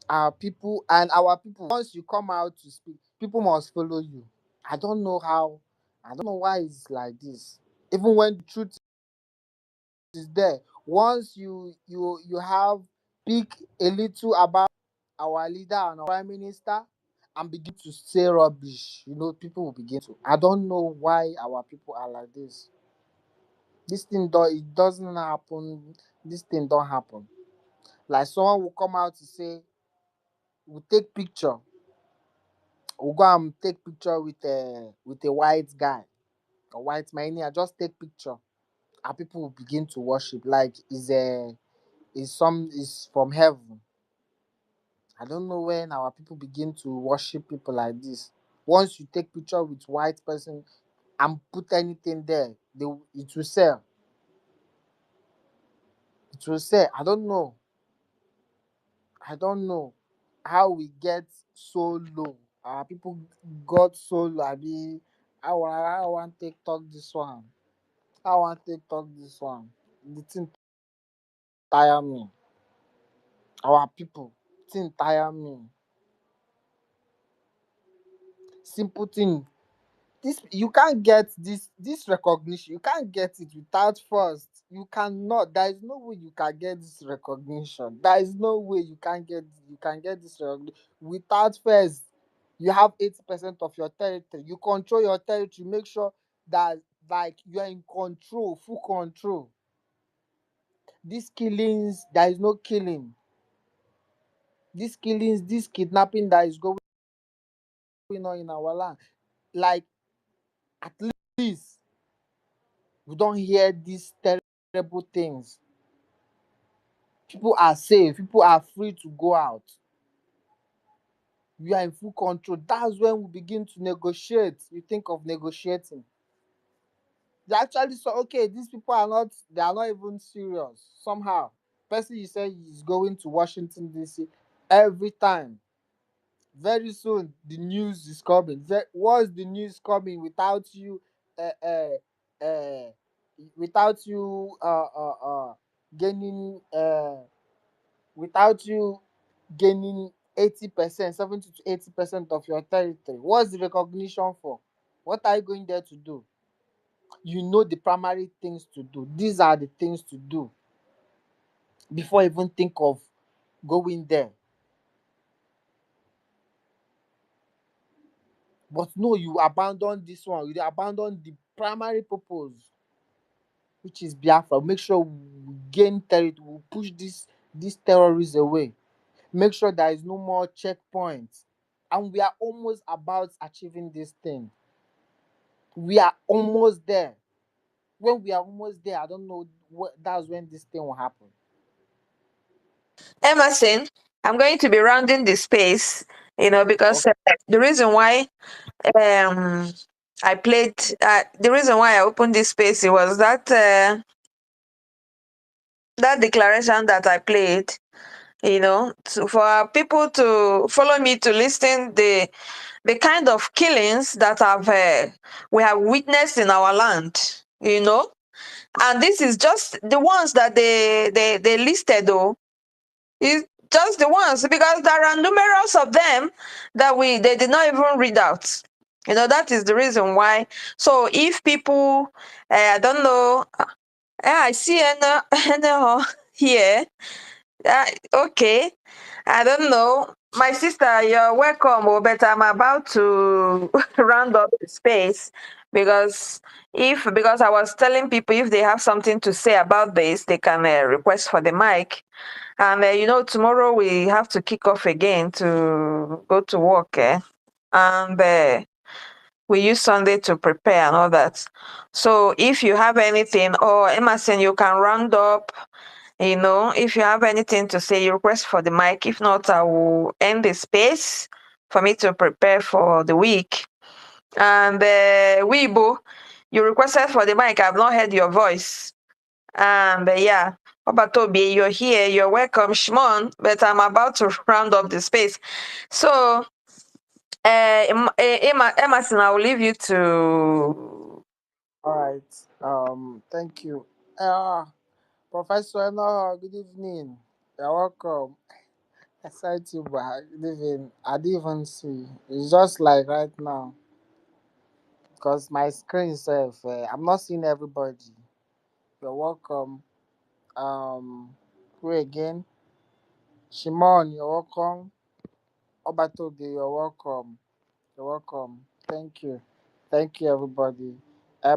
Our people, once you come out to speak, people must follow you. I don't know how. I don't know why it's like this. Even when the truth is there, once you have speak a little about our leader and our prime minister and begin to say rubbish, people will begin to. I don't know why our people are like this. This thing it doesn't happen. This thing don't happen. Like someone will come out to say, we'll take picture. We'll go and take picture with a white guy, a white man. I just take picture. And people will begin to worship like is from heaven. I don't know when our people begin to worship people like this. Once you take picture with white person and put anything there, it will sell. It will sell. I don't know. I don't know how we get so low. Our people got so low. I want to talk this one. I want to talk this one. The thing tire me. Our people, thing tire me. Simple thing. This you can't get this recognition. You can't get it without first. You cannot. There is no way you can get this recognition. There is no way you can get this recognition without first. You have 80% of your territory. You control your territory. Make sure that like you are in control, full control. These killings, there is no killing. These killings, this kidnapping that is going on in our land. Like At least we don't hear these terrible things. People are safe. People are free to go out. We are in full control. That's when we begin to negotiate. You think of negotiating. They actually saw, okay, these people are not, they are not even serious. Somehow, person you say is going to Washington D.C. every time. Very soon, the news is coming. What's the news coming without you? Uh, uh, uh, Without you gaining without you gaining 80%, 70 to 80% of your territory. What's the recognition for? What are you going there to do? You know the primary things to do. These are the things to do before even think of going there. But no, you abandon this one. You abandon the primary purpose, which is Biafra. Make sure we gain territory. We push these terrorists away. Make sure there is no more checkpoints. And we are almost about achieving this thing. We are almost there. When we are almost there, I don't know that's when this thing will happen. Emerson, I'm going to be rounding the space, because Okay. the reason why um I played the reason why I opened this space, it was that declaration that I played, for people to follow me to listen the kind of killings that we have witnessed in our land, and this is just the ones that they listed, though. It's just the ones, because there are numerous of them that they did not even read out. That is the reason why. So if people, I don't know, I see Eno here. Okay, I don't know. My sister, you're welcome, but I'm about to round up the space because I was telling people if they have something to say about this, they can request for the mic. And tomorrow we have to kick off again to go to work, and we use Sunday to prepare and all that. So if you have anything, or Emerson, you can round up. If you have anything to say, you request for the mic. If not, I will end the space for me to prepare for the week. And Weibo, you requested for the mic. I've not heard your voice. And yeah, Obatobi, you're here. You're welcome, Shimon. But I'm about to round up the space. So, Emerson, I will leave you to. All right. Thank you. Professor Eno, good evening. You're welcome. I said to you, but good evening. I didn't even see. It's just like right now. Because my screen itself, I'm not seeing everybody. You're welcome. Who again? Shimon, you're welcome. Obatoge, you're welcome. You're welcome. Thank you. Thank you, everybody.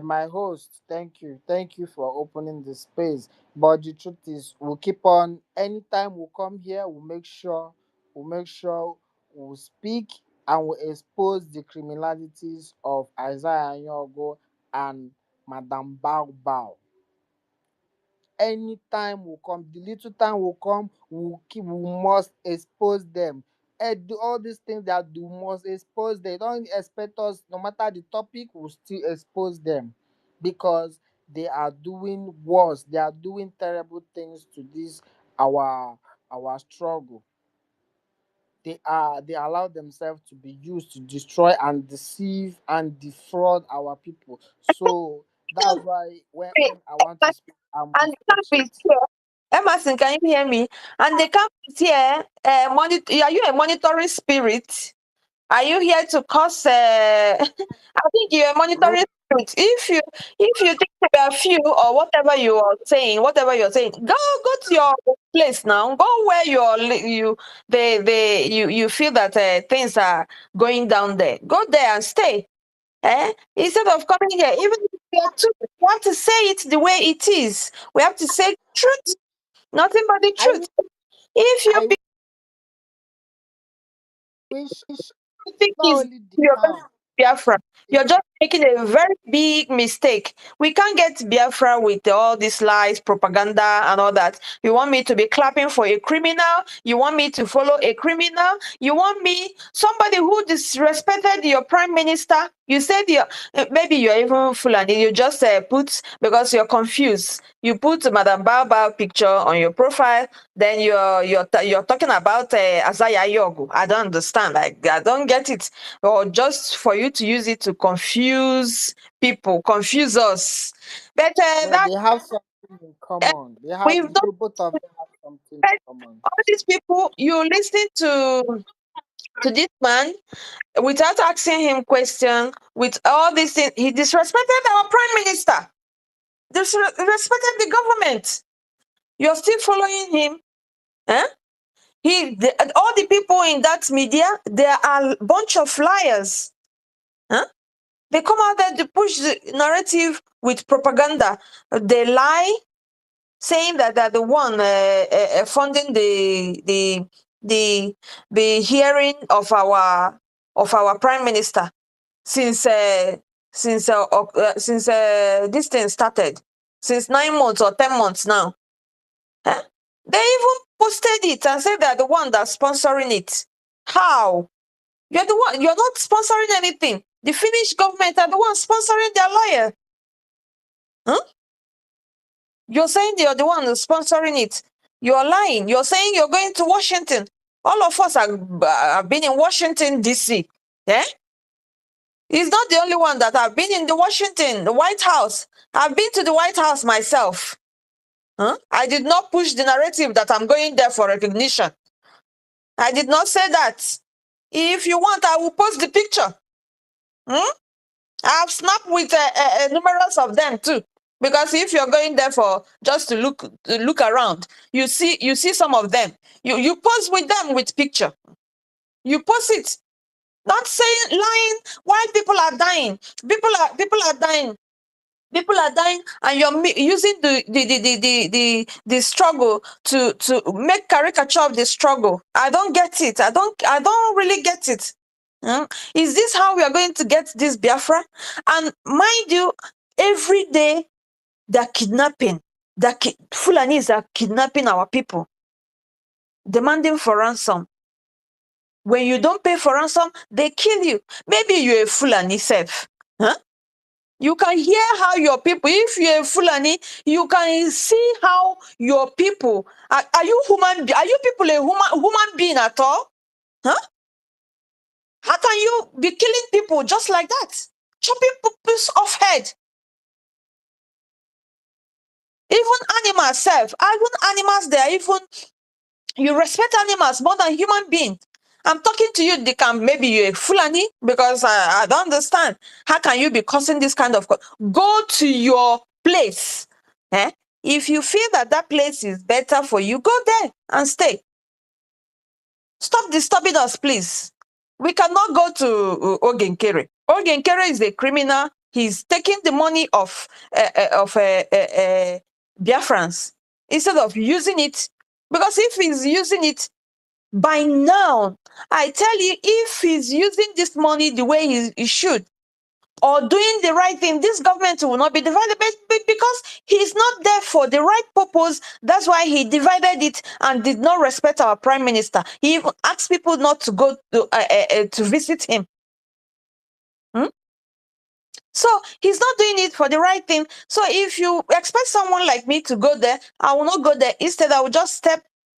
My host, thank you. Thank you for opening the space. But the truth is, we'll keep on. Anytime we come here, we'll make sure we'll speak and we'll expose the criminalities of Isaiah Anyaogu and Madam Bao Bao. Anytime will come, the little time will come, we must expose them. All these things that we must expose, they don't expect us, no matter the topic, we'll still expose them because they are doing worse, they are doing terrible things to this our struggle. They allow themselves to be used to destroy and deceive and defraud our people. So that's why when I want to speak, I'm And the camp speak. is here. Emerson, can you hear me? And the camp is here. Are you a monitoring spirit? Are you here to cause? I think you're a No, monitoring spirit. If you think there are few or whatever you're saying, go to your place now. Go where you feel that things are going down there. Go there and stay. Instead of coming here, even if we are two, we have to say it the way it is. We have to say truth, nothing but the I truth. If you I wish think not is only the your camp. Biafra, It, you're just making a very big mistake. We can't get Biafra with all these lies, propaganda, and all that. You want me to be clapping for a criminal? You want me to follow a criminal? You want me, somebody who disrespected your prime minister? You said maybe you're even full and you just put, because you're confused. You put Madam Baobab picture on your profile, then you're talking about Anyaogu. I don't understand. Like, I don't get it. Or just for you to use it to confuse people, confuse us. But No, that they have something in uh, common. They have we've done. both of them have something in But common. all these people, you listen to this man without asking him question, with all these things. He disrespected our prime minister, disrespected the government. You're still following him. Huh? All the people in that media, they are a bunch of liars. Huh? They come out there to push the narrative with propaganda. They lie, saying that they're the one funding the hearing of our prime minister since this thing started, since 9 months or 10 months now. Huh? They even posted it and said they're the one that's sponsoring it. How? You're the one. You're not sponsoring anything. The Finnish government are the ones sponsoring their liar. Huh? You're saying you're the one who's sponsoring it. You're lying. You're saying you're going to Washington. All of us have been in Washington, D.C. Yeah? He's not the only one that have been in the White House. I've been to the White House myself. Huh? I did not push the narrative that I'm going there for recognition. I did not say that. If you want, I will post the picture. Hmm? I've snapped with numerous of them too. Because if you're going there for just to look around, you see some of them. You pose with them with picture. You post it. Not saying lying while people are dying. People are dying. People are dying, and you're using the struggle to make caricature of the struggle. I don't get it. I don't really get it. Is this how we are going to get this Biafra? And mind you, every day they're kidnapping. Fulanis are kidnapping our people, demanding for ransom. When you don't pay for ransom, they kill you. Maybe you're a Fulani self. Huh? You can hear how your people, if you're a Fulani, you can see how your people, are you human, are you people a human being at all? Huh? How can you be killing people just like that? Chopping people's off head. Even animals self, even animals, they are even, you respect animals more than human beings. I'm talking to you, they can, maybe you're a Fulani, because I don't understand. How can you be causing this kind of... Go to your place. Eh? If you feel that that place is better for you, go there and stay. Stop disturbing us, please. We cannot go to Nkere. Nkere is a criminal. He's taking the money of Biafrans instead of using it. Because if he's using it, by now, I tell you, if he's using this money the way he should, or doing the right thing, this government will not be divided. But because he's not there for the right purpose, that's why he divided it and did not respect our prime minister. He even asked people not to go to visit him. So he's not doing it for the right thing. So if you expect someone like me to go there, I will not go there. Instead, I will just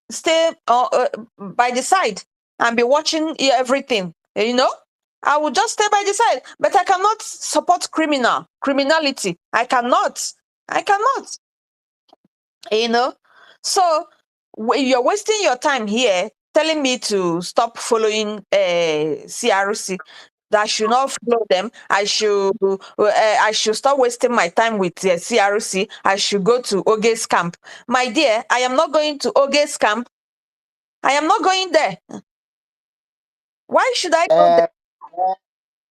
stay by the side and be watching everything. You know, I will just stay by the side. But I cannot support criminality. I cannot. I cannot. You know, so you're wasting your time here telling me to stop following C.R.C. That I should not follow them. I should stop wasting my time with C.R.C. I should go to Oge's camp. My dear, I am not going to Oge's camp. I am not going there. Why should I go there?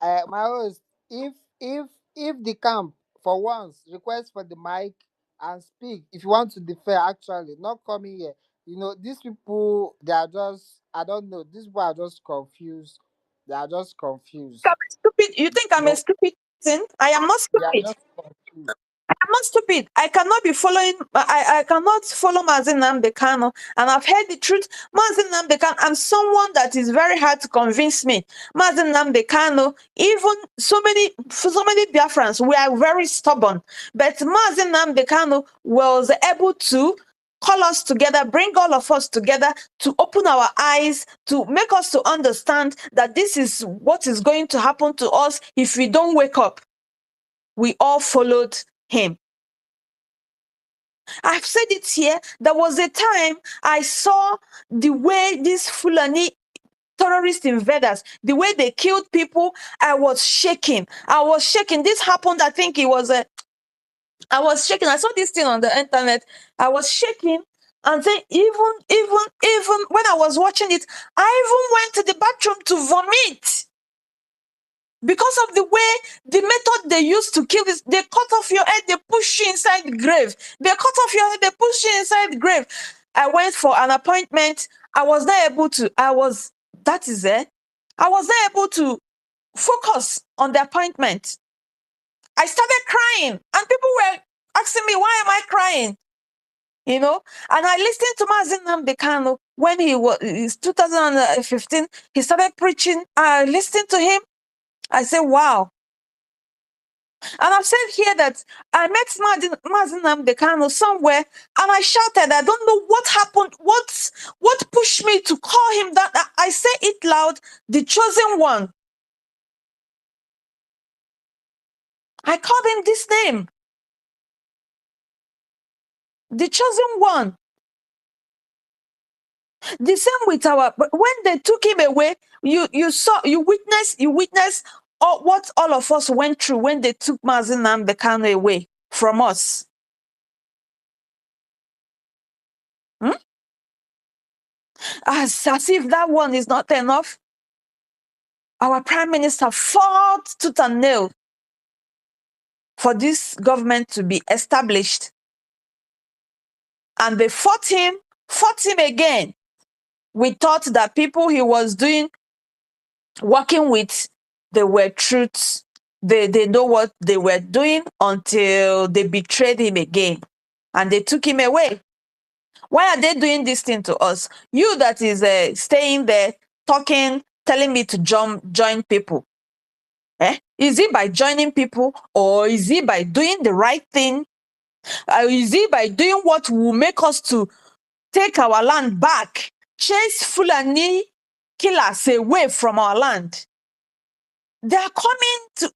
Uh, my host, if the camp for once request for the mic and speak, if you want to defer, actually, not coming here. You know, these people, they are just, I don't know, these people are just confused. They are just confused. I'm stupid. You think I'm a No, stupid? person. I am not You are stupid. just confused. I'm not stupid. I cannot be following. I cannot follow Mazin Nnamdi Kanu, and I've heard the truth. Mazin Nnamdi Kanu. I'm someone that is very hard to convince me. Mazin Nnamdi Kanu. Even so many Biafrans, we are very stubborn. But Mazin Nnamdi Kanu was able to call us together, bring all of us together to open our eyes, to make us to understand that this is what is going to happen to us if we don't wake up. We all followed him. I've said it here. There was a time I saw the way these Fulani terrorist invaders, the way they killed people. I was shaking. I was shaking. This happened, I think it was I was shaking. I saw this thing on the internet. I was shaking. And then even when I was watching it, I even went to the bathroom to vomit. Because of the way, the method they used to kill this, they cut off your head, they push you inside the grave. They cut off your head, they push you inside the grave. I went for an appointment. I was not able to, I was not able to focus on the appointment. I started crying, and people were asking me, why am I crying? You know, and I listened to Mazin Nnamdi Kanu when he was, in 2015, he started preaching. I listened to him. I said, wow. And I've said here that I met Mazin Nnamdi Kanu somewhere, and I shouted. I don't know what happened. What pushed me to call him that? I say it loud, the chosen one. I called him this name, the chosen one. The same with but when they took him away, you witnessed what all of us went through when they took Mazin Nnamdi Kanu away from us. Hmm? As if that one is not enough. Our Prime Minister fought tooth and nail for this government to be established. And they fought him again. We thought that people he was working with, they were truths. They know what they were doing until they betrayed him again. And they took him away. Why are they doing this thing to us? You that is staying there, talking, telling me to join people. Is it by joining people, or is it by doing the right thing? Is it by doing what will make us to take our land back, chase Fulani killers away from our land? They are coming to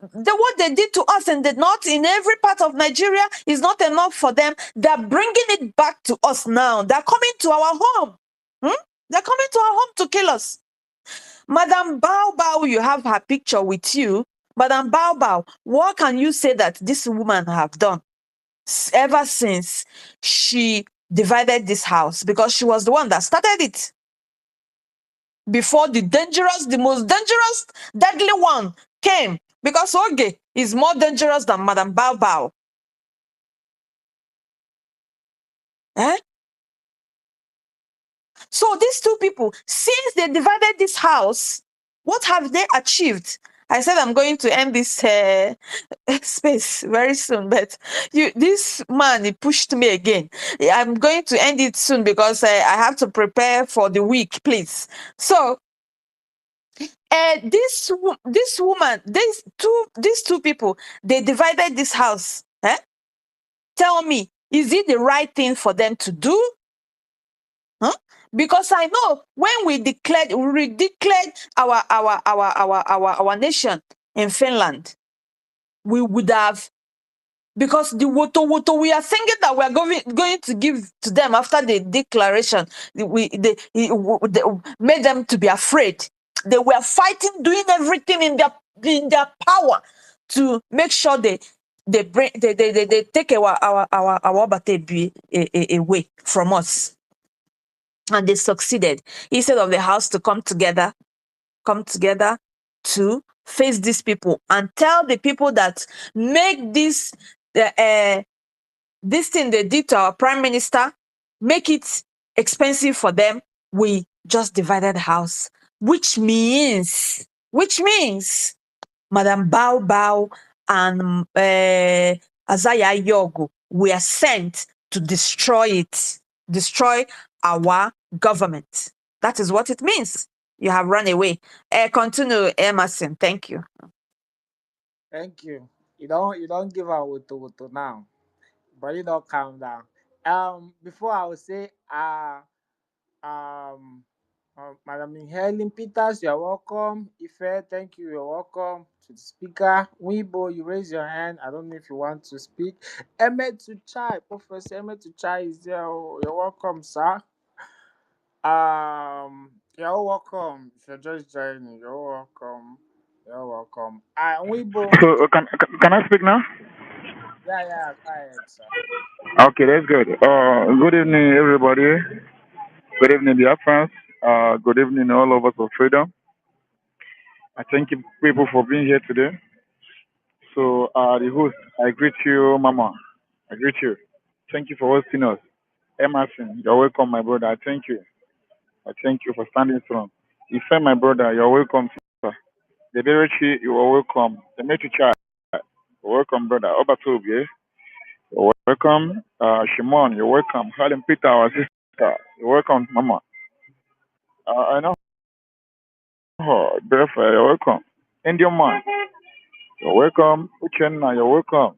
what they did to us in the north, in every part of Nigeria, is not enough for them. They're bringing it back to us now. They're coming to our home. They're coming to our home to kill us. Madam Bao, you have her picture with you. Madam Bao, what can you say that this woman have done ever since she divided this house? Because she was the one that started it. Before the most dangerous, deadly one came. Because Oge is more dangerous than Madam Bao. So these two people, since they divided this house, what have they achieved? I said I'm going to end this space very soon, but this man, he pushed me again. I'm going to end it soon because I have to prepare for the week, please. So this woman, these two people, they divided this house. Tell me, is it the right thing for them to do? Because I know when we declared our nation in Finland, we would have, because the woto we are thinking that we are going to give to them after the declaration, they made them to be afraid. They were fighting, doing everything in their power to make sure they take our Obate away from us. And they succeeded. Instead of the house to come together to face these people and tell the people that make this thing they did to our Prime Minister, make it expensive for them. We just divided the house, which means Madam Bao Bao and Anyaogu were sent to destroy our government. That is what it means. You have run away. Continue, Emerson. Thank you. Thank you. You don't give out wuto now, but you don't calm down. Before I would say um Madam Helen Peters, you're welcome. Ife, thank you, you're welcome. To the speaker, Weibo, you raise your hand. I don't know if you want to speak. Emmett Chai, Professor Emmett Chai is there. Oh, you're welcome, sir. You're welcome. If you're just joining, you're welcome. You're welcome. Weibo, So can I speak now? yeah, go ahead, sir. Okay, that's good. Good evening, everybody. Good evening, dear friends. Good evening, all of us of freedom. I thank you people for being here today. So, the host, I greet you, Mama. I greet you. Thank you for hosting us. Emerson, you're welcome, my brother. I thank you. I thank you for standing strong. Ife, my brother, you're welcome, sister. Dederechi, you are welcome. Demetri Chai, you're welcome, brother. Obatobi, you're welcome. Shimon, you're welcome. Helen Peter, our sister, you're welcome, Mama. I know her. Therefore, you're welcome. Indian man, you're welcome. Uchenna, you're welcome.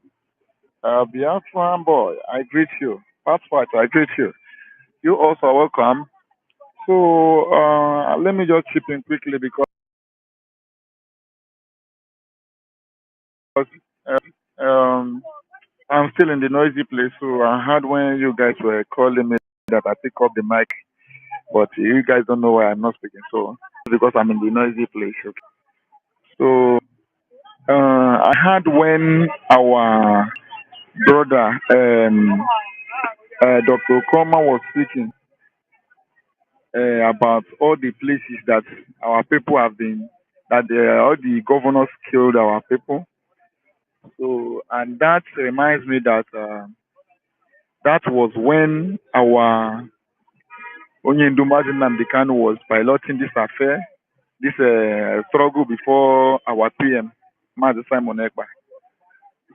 Biafran boy, I greet you. Passport, I greet you. You also are welcome. So let me just chip in quickly because um, I'm still in the noisy place. So I heard when you guys were calling me that I pick up the mic, but you guys don't know why I'm not speaking. So because I'm in the noisy place. Okay. So I heard when our brother Dr. Okoma was speaking about all the places that our people have been, that all the governors killed our people. So, and that reminds me that that was when our Onyindu Mazinam Kanu was piloting this affair, this struggle before our PM, Mazi Simon Ekpa.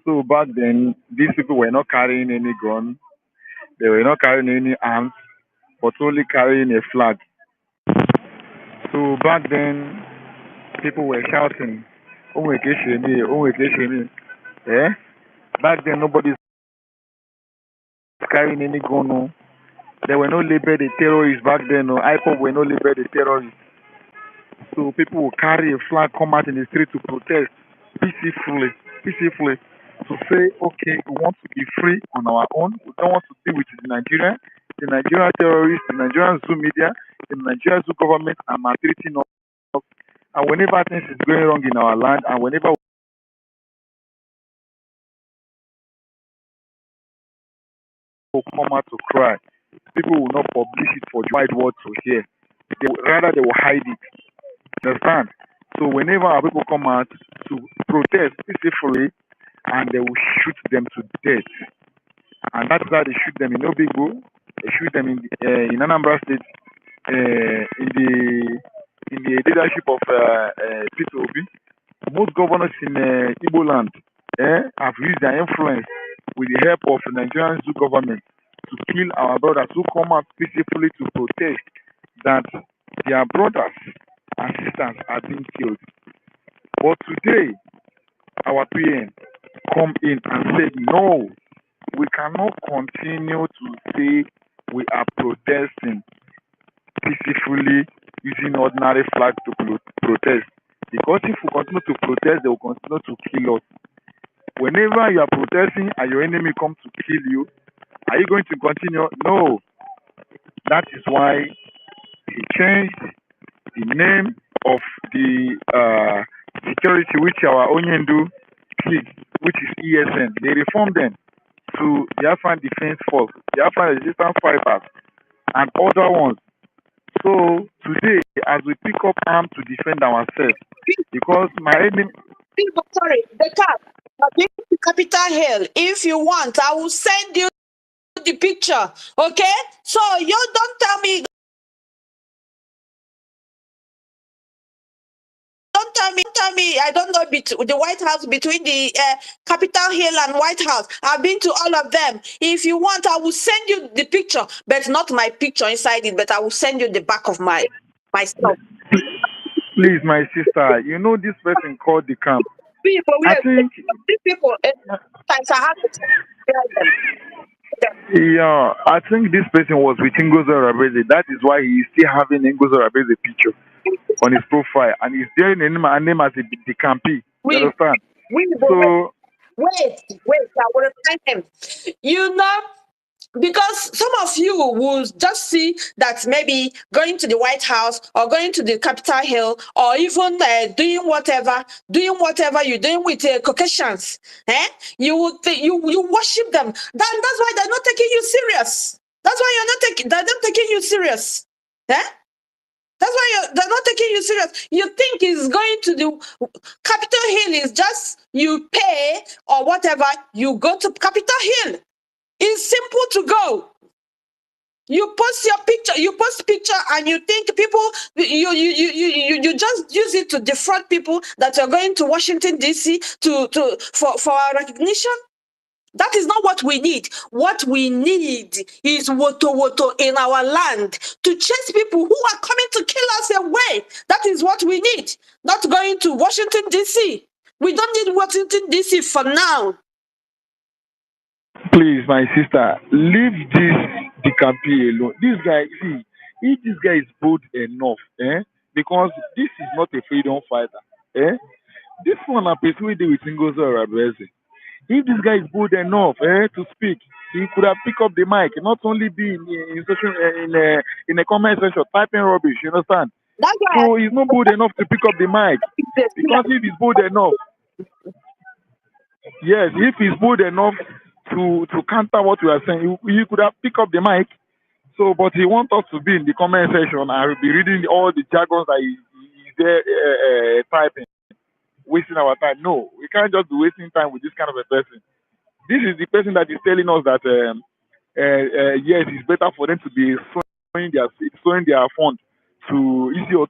So back then, these people were not carrying any gun, they were not carrying any arms, but only carrying a flag. So back then, people were shouting, "Onwekeshemi, Onwekeshemi." Eh? Back then, nobody's carrying any gun. No. They were not labeled a terrorist back then. No. IPOB were not labeled a terrorist. So people will carry a flag, come out in the street to protest peacefully, to say, okay, we want to be free on our own. We don't want to deal with the Nigerian terrorists, the Nigerian Zoo media, the Nigerian Zoo government are maltreating us. And whenever things is going wrong in our land, and whenever we come out to cry, people will not publish it for the wide world to hear. Rather, they will hide it. Understand? So whenever our people come out to protest peacefully, and they will shoot them to death, and that's how they shoot them in Obigo, they shoot them in Anambra State, in the leadership of Peter Obi. Most governors in Igbo land have used their influence with the help of the Nigerian Zoo government to kill our brothers who come out peacefully to protest that their brothers and sisters are being killed. But today, our PM come in and said, no, we cannot continue to say we are protesting peacefully using ordinary flag to protest. Because if we continue to protest, they will continue to kill us. Whenever you are protesting and your enemy comes to kill you, are you going to continue? No. That is why he changed the name of the security which our Onyendu kids, which is ESN. They reformed them to the Afghan Defense Force, the Afghan Resistance Fighters, and other ones. So today, as we pick up arms to defend ourselves, because my enemy. Sorry, the car. Capital Hill. If you want, I will send you the picture. Okay? So you don't tell me Don't tell me I don't know the White House, between the Capitol Hill and White House. I've been to all of them. If you want, I will send you the picture, but not my picture inside it, but I will send you the back of myself. Please, my sister, you know this person called the camp. People, I think, these people, sometimes I have to tell them. yeah, I think this person was with Ngozi Rabeze. That is why he is still having Ngozi Rabeze picture on his profile, and he's there in a name as the campy. You We, understand? wait, So I will remind them. You know, because some of you will just see that maybe going to the White House or going to the Capitol Hill or even doing whatever you're doing with Caucasians, you would you worship them. That's why they're not taking you serious. That's why they're not taking you serious. Eh? That's why they're not taking you serious. You think it's going to the Capitol Hill is just you pay or whatever, you go to Capitol Hill. It's simple to go. You post your picture, and you think people you just use it to defraud people that you're going to Washington DC for recognition. That is not what we need. What we need is woto in our land to chase people who are coming to kill us away. That is what we need. Not going to Washington DC. We don't need Washington DC for now. please, my sister, leave this the campy alone. This guy, see, if this guy is bold enough, because this is not a freedom fighter, this one I persuaded with Ngozi Rabeze. If this guy is bold enough to speak, he could have picked up the mic, not only be in a comment section typing rubbish. You understand? That's why So he's not bold enough to pick up the mic. Because if he's bold enough, yes, if he's bold enough to counter what we are saying, he could have picked up the mic. So, but he wants us to be in the comment section and be reading all the jargons that he's there typing, wasting our time. No, we can't just be wasting time with this kind of a person. This is the person that is telling us that yes, it's better for them to be sowing their fund to Isiah.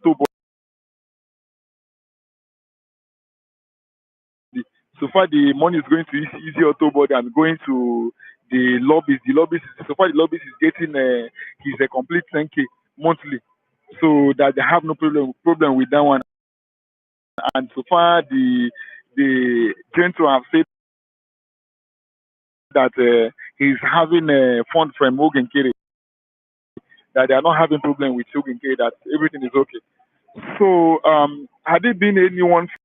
So far, the money is going to Isiah and going to the lobbies. So far, the lobbies is getting his complete 10K monthly, so that they have no problem with that one. And so far, the gentleman have said that he's having a fund from Nkere, that they are not having problem with Nkere, that everything is okay. So, had it been anyone from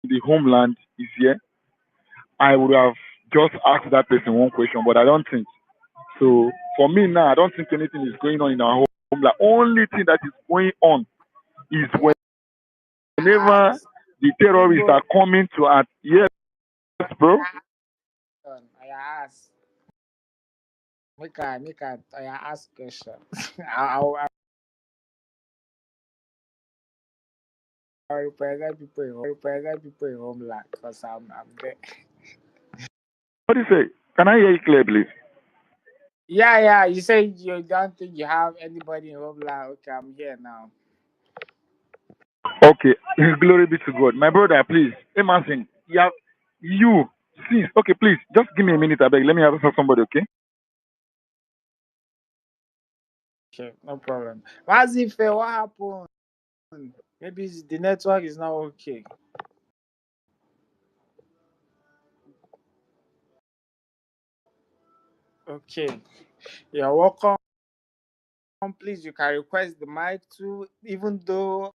the homeland is here, I would have just asked that person one question, but I don't think. So, for me now, I don't think anything is going on in our homeland. Only thing that is going on is Yeah, whenever ask the terrorists Igbo. are coming to at yes, bro. I ask. I ask question. I'll represent people in homeland because I'm there. What do you say? Can I hear you clear, please? Yeah. You say you don't think you have anybody in homeland. Okay, I'm here now. Okay, glory be to God. My brother, please, Emerson, you, please, okay, please, just give me a minute, I beg. Let me answer somebody, okay? Okay, no problem. What's if what happened? Maybe the network is not okay. Okay, you're welcome. Please, you can request the mic too, even though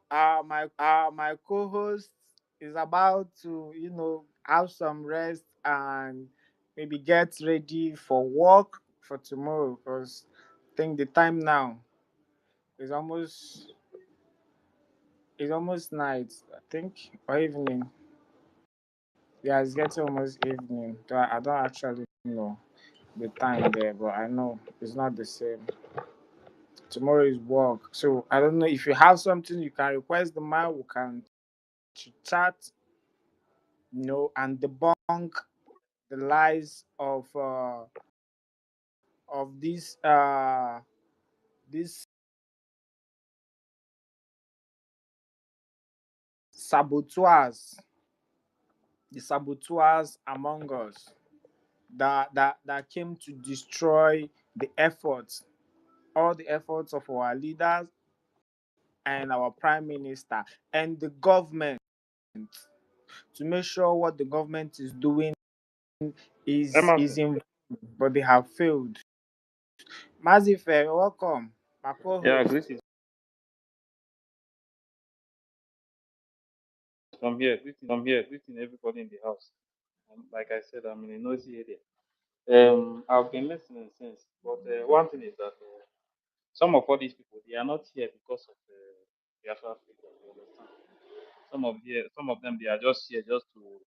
my co-host is about to have some rest and maybe get ready for work for tomorrow, because I think the time now is almost night, I think, or evening. Yeah, it's getting almost evening. So I don't actually know the time there, but I know it's not the same. Tomorrow is work, so I don't know if you have something you can request the mic. We can chat, and debunk the lies of of these saboteurs, the saboteurs among us that came to destroy the efforts, all the efforts of our leaders and our prime minister and the government, to make sure what the government is doing is Emerson. in, but they have failed. Mazife, welcome, my Yeah, co-host. greetings from here. Greeting everybody in the house. Like I said, I'm in a noisy area. I've been listening since, but one thing is that some of all these people they are not here because of the Biafra freedom. You understand? Some of them they are just here just to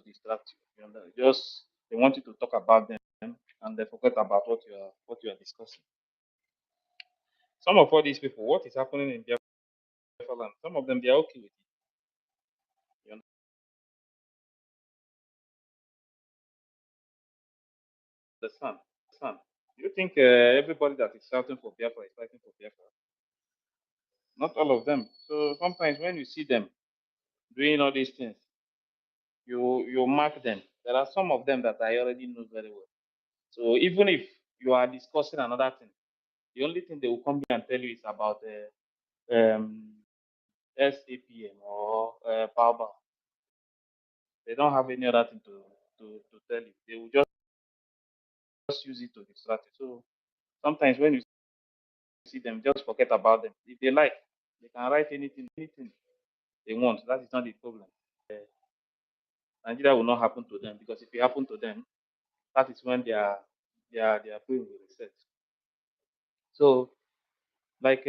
distract you. You understand? Just they want you to talk about them and they forget about what you are discussing. Some of all these people, what is happening in Biafra land? Some of them they are okay with it. You understand? Understand? You think everybody that is shouting for Biafra is fighting for Biafra? Not all of them. So sometimes when you see them doing all these things, you mark them. There are some of them that I already know very well. So even if you are discussing another thing, the only thing they will come here and tell you is about SAPM or Power. They don't have any other thing to tell you. They will just use it to distract you. So sometimes when you see them, just forget about them. If they like, they can write anything they want. That is not the problem. Nigeria will not happen to them because if it happen to them, that is when their brain will reset. So like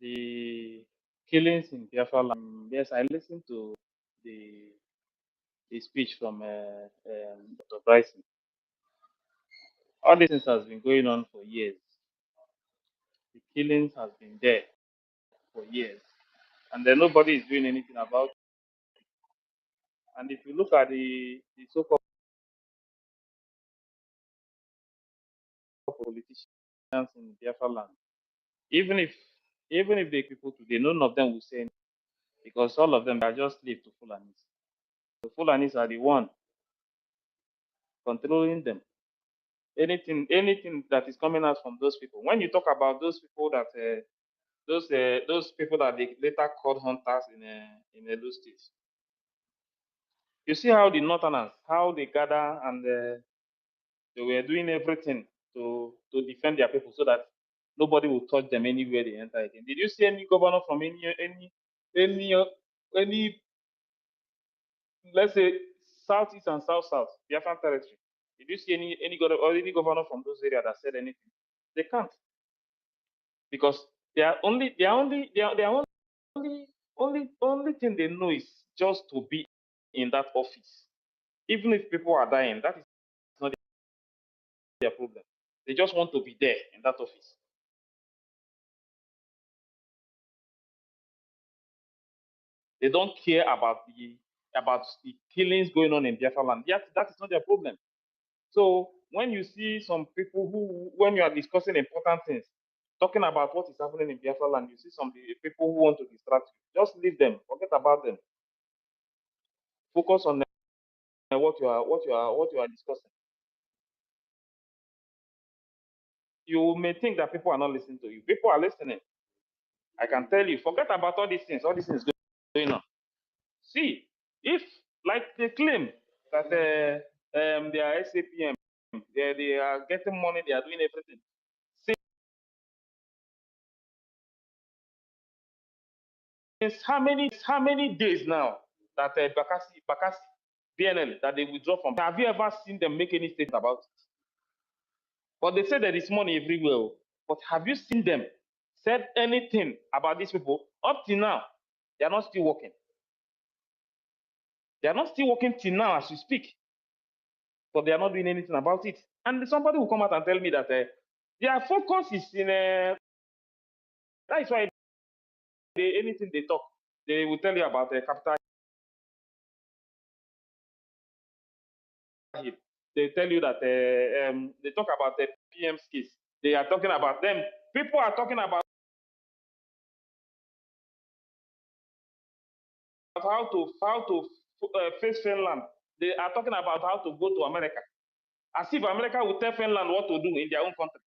the killings in Biafra land. Yes, I listened to the the speech from Dr. Bryson. All these things has been going on for years. The killings has been there for years, and then nobody is doing anything about it. And if you look at the so-called politicians in Biafra land, even if they people today, none of them will say anything because all of them are just slave to Fulanis. The Fulanis are the one controlling them. Anything that is coming out from those people. When you talk about those people that those people that they later called hunters in Edo State, you see how the Northerners how they gather and they were doing everything to defend their people so that nobody will touch them anywhere they enter again. Did you see any governor from any any let's say southeast and south Biafran territory? Did you see any governor or any governor from those areas that said anything? They can't because their only thing they know is just to be in that office. Even if people are dying, that is not their problem. They just want to be there in that office. They don't care about the killings going on in Biafra land. Yet that is not their problem. So when you see some people who, when you are discussing important things, talking about what is happening in Biafra land, you see some people who want to distract you. Just leave them. Forget about them. Focus on what you are discussing. You may think that people are not listening to you. People are listening. I can tell you. Forget about all these things. All these things going on. See, if like they claim that they are SAPM, they are getting money, they are doing everything. Since how many days now that Bakassi, BNL that they withdraw from? Have you ever seen them make any statement about it? But they say there is money everywhere. Oh. But have you seen them said anything about these people? Up till now, they are not still working. They are not still working till now as we speak. But they are not doing anything about it. And somebody will come out and tell me that their focus is in. That is why anything they talk, they will tell you about capital Hill. They tell you that they talk about the PM skills. They are talking about them. People are talking about how to face Finland. They are talking about how to go to America, as if America will tell Finland what to do in their own country.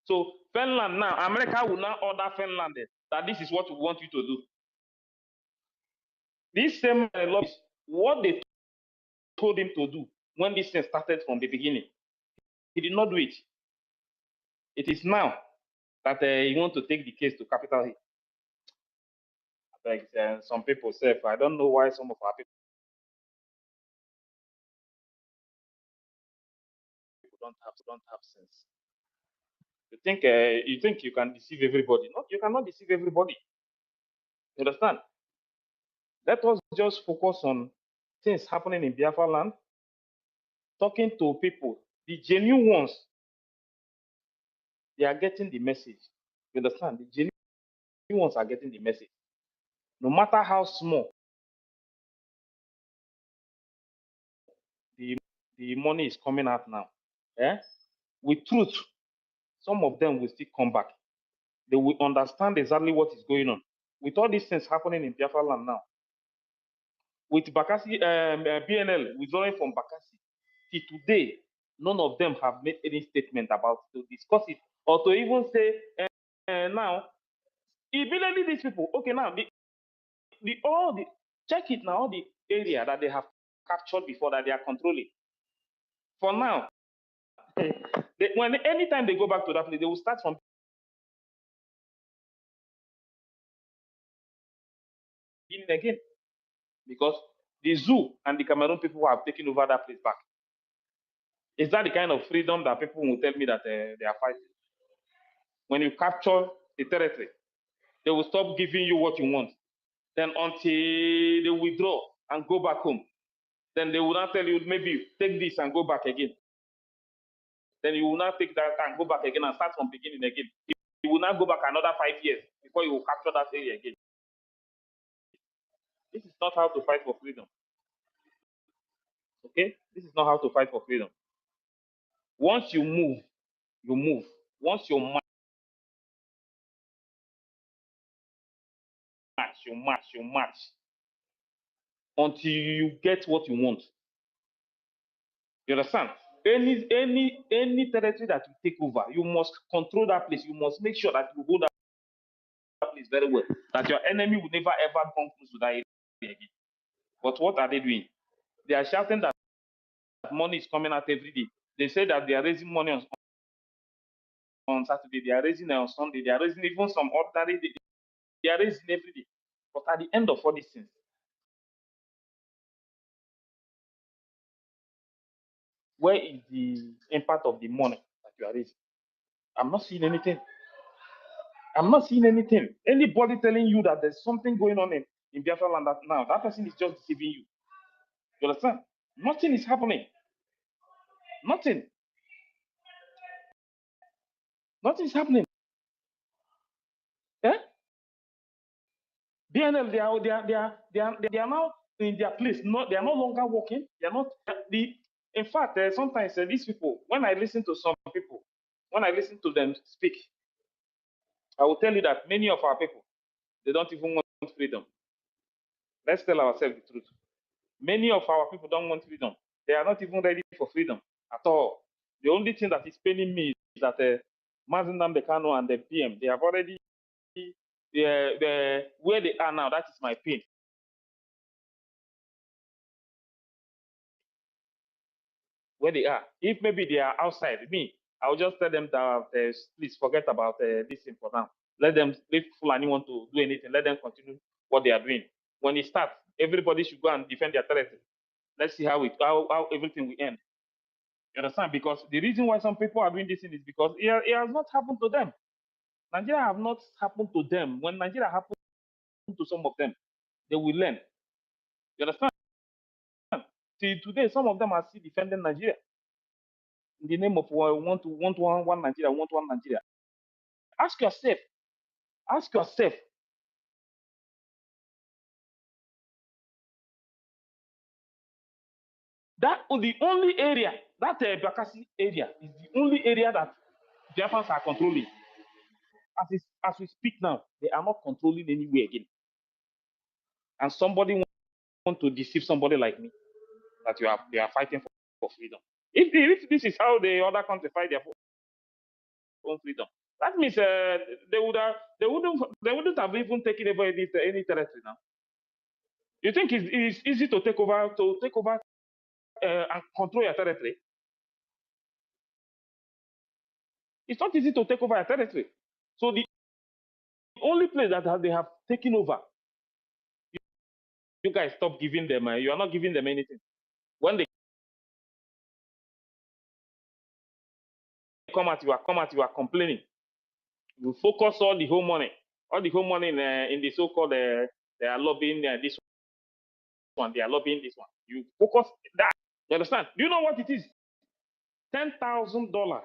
So Finland now, America will now order Finland that this is what we want you to do. This same lobbies, what they told him to do when this thing started from the beginning, he did not do it. It is now that he wants to take the case to Capitol Hill. Like some people say, I don't know why some of our people don't have sense. You think you can deceive everybody? No, you cannot deceive everybody. You understand? Let us just focus on things happening in Biafra land, talking to people, the genuine ones. They are getting the message. You understand? The genuine ones are getting the message. No matter how small the money is coming out now, with truth, some of them will still come back. They will understand exactly what is going on. With all these things happening in Biafra land now, with Bakassi, BNL withdrawing from Bakassi, till today, none of them have made any statement about to discuss it or to even say now. Immediately, these people, okay, now check it now, all the area that they have captured before that they are controlling. For now, anytime they go back to that place, they will start from beginning again, because the zoo and the Cameroon people have taken over that place back. Is that the kind of freedom that people will tell me that they are fighting? When you capture the territory, they will stop giving you what you want. Then until they withdraw and go back home, then they will not tell you, maybe take this and go back again. Then you will not take that and go back again and start from beginning again. You will not go back another 5 years before you will capture that area again. This is not how to fight for freedom. Okay? This is not how to fight for freedom. Once you move, you move. Once you march, you march until you get what you want. You understand? Any territory that you take over, you must control that place. You must make sure that you hold that place very well. That your enemy will never ever come close to that area again. But what are they doing? They are shouting that money is coming out every day. They say that they are raising money on Saturday. They are raising on Sunday. They are raising even some ordinary day. They are raising every day. But at the end of all these things, where is the impact of the money that you are raising? I'm not seeing anything. I'm not seeing anything. Anybody telling you that there's something going on in Biafra land now, that person is just deceiving you. You understand? Nothing is happening. Nothing. Nothing is happening. Eh? BNL, they are now in their place. They are no longer working. They are not in fact, sometimes these people, when I listen to some people, when I listen to them speak, I will tell you that many of our people, they don't even want freedom. Let's tell ourselves the truth. Many of our people don't want freedom. They are not even ready for freedom at all. The only thing that is paining me is that Mazen Namdekano and the PM, they have already, where they are now, that is my pain. Where they are. If maybe they are outside, I will just tell them that please forget about this thing for now. Let them, if Fulani want to do anything, let them continue what they are doing. When it starts, everybody should go and defend their territory. Let's see how everything will end. You understand? Because the reason why some people are doing this thing is because it has not happened to them. Nigeria have not happened to them. When Nigeria happened to some of them, they will learn. You understand? Till today, some of them are still defending Nigeria in the name of one Nigeria, want one Nigeria. Ask yourself, That the only area, that Bakassi area, is the only area that Biafrans are controlling. As we speak now, they are not controlling anywhere again. And somebody want to deceive somebody like me that they are fighting for freedom. If this is how the other country fight their own freedom, that means they wouldn't have even taken over any territory now. You think it's easy to take over and control your territory? It's not easy to take over a territory. So the only place that they have taken over, you guys stop giving them. You are not giving them anything. When they come at you are complaining. You focus all the whole money in the so-called they are lobbying this one, they are lobbying this one. You focus that. You understand? Do you know what it is? $10,000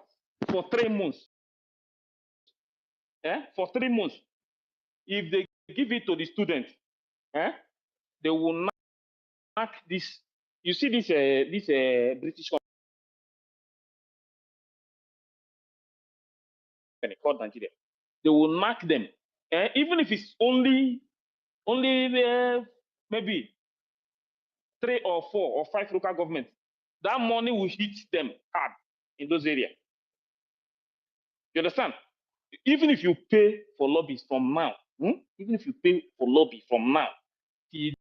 for 3 months. For 3 months. If they give it to the student, they will knock this. You see this British company called Nigeria. They will knock them, even if it's only maybe 3 or 4 or 5 local governments. That money will hit them hard in those areas. You understand? Even if you pay for lobbies from now, even if you pay for lobby from now till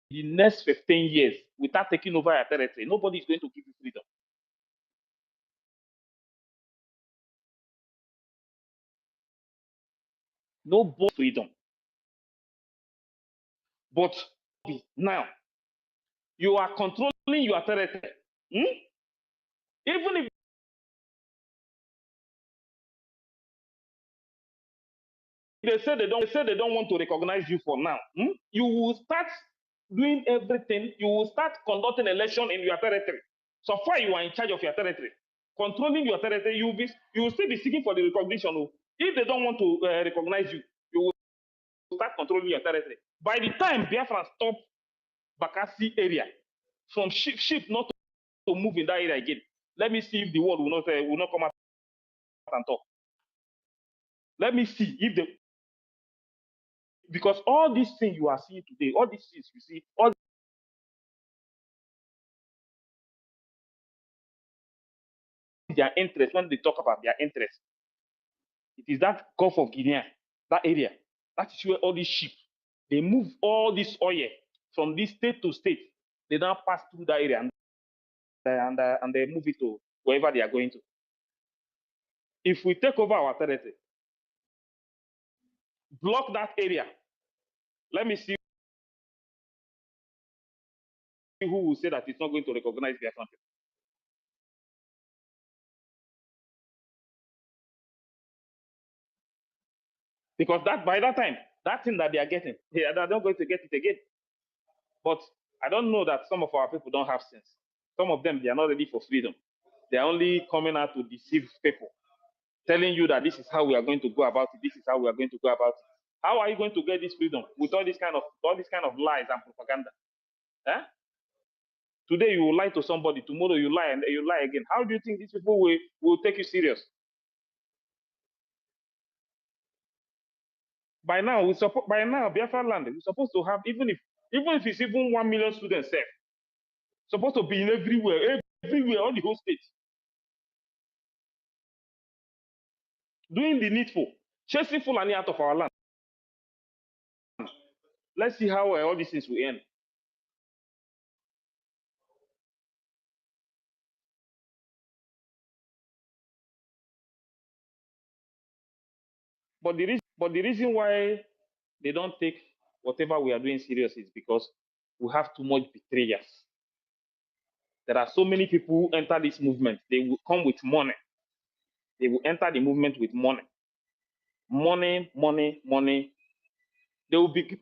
the next 15 years without taking over your territory, nobody is going to give you freedom. No freedom. But now, you are controlling your territory. Even if they say they don't want to recognize you for now, you will start doing everything. You will start conducting election in your territory. So far, you are in charge of your territory, controlling your territory. You will still be seeking for the recognition. If they don't want to recognize you, you will start controlling your territory. By the time Biafra stop Bakassi area from ship not to move in that area again, let me see if the world will not come out and talk. Let me see if the because all these things you are seeing today, all these things you see, all their interest, when they talk about their interest, it is that Gulf of Guinea, that area. That is where all these ships, they move all this oil from this state to state. They now pass through that area and they move it to wherever they are going to. If we take over our territory, block that area, let me see who will say that it's not going to recognize their country. Because by that time, that thing that they are getting, they are not going to get it again. But I don't know that some of our people don't have sense. Some of them, they are not ready for freedom. They are only coming out to deceive people, telling you that this is how we are going to go about it. This is how we are going to go about it. How are you going to get this freedom with all this kind of lies and propaganda? Today you will lie to somebody, tomorrow you lie and you lie again. How do you think these people will take you serious? By now, Biafra land, we're supposed to have, even if it's even 1 million students there, supposed to be in everywhere, all the whole states. Doing the needful, chasing Fulani out of our land. Let's see how all these things will end. But the reason why they don't take whatever we are doing serious is because we have too much betrayers. There are so many people who enter this movement. They will come with money. They will enter the movement with money. Money. They will be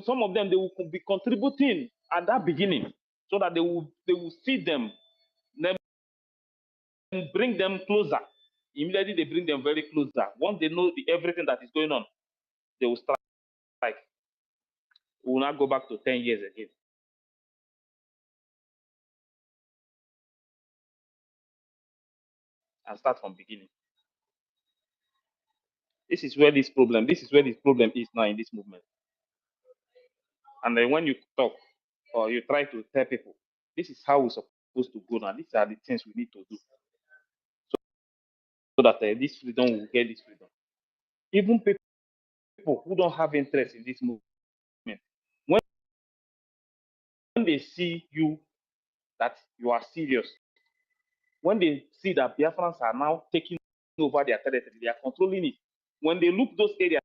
some of them, they will be contributing at that beginning so that they will see them, then bring them closer. Immediately they bring them very closer. Once they know everything that is going on, they will start like, we will not go back to 10 years again. and start from beginning. This is where this problem is now in this movement. And then when you talk or you try to tell people, this is how we're supposed to go now. These are the things we need to do so that this freedom will get this freedom. Even people who don't have interest in this movement, when they see you that you are serious, when they see that Biafrans are now taking over their territory, they are controlling it. When they look those areas,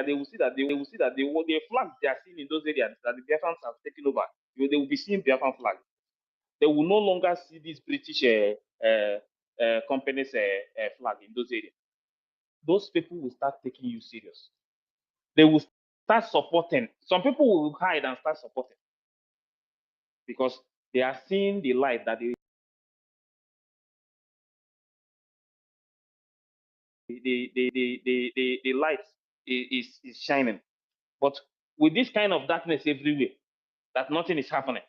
they will see that the flags they are seeing in those areas that the Biafrans have taken over, they will be seeing Biafran flag. They will no longer see this British company's flag in those areas. Those people will start taking you serious. They will start supporting. Some people will hide and start supporting because they are seeing the light that the light is shining. But with this kind of darkness everywhere, that nothing is happening.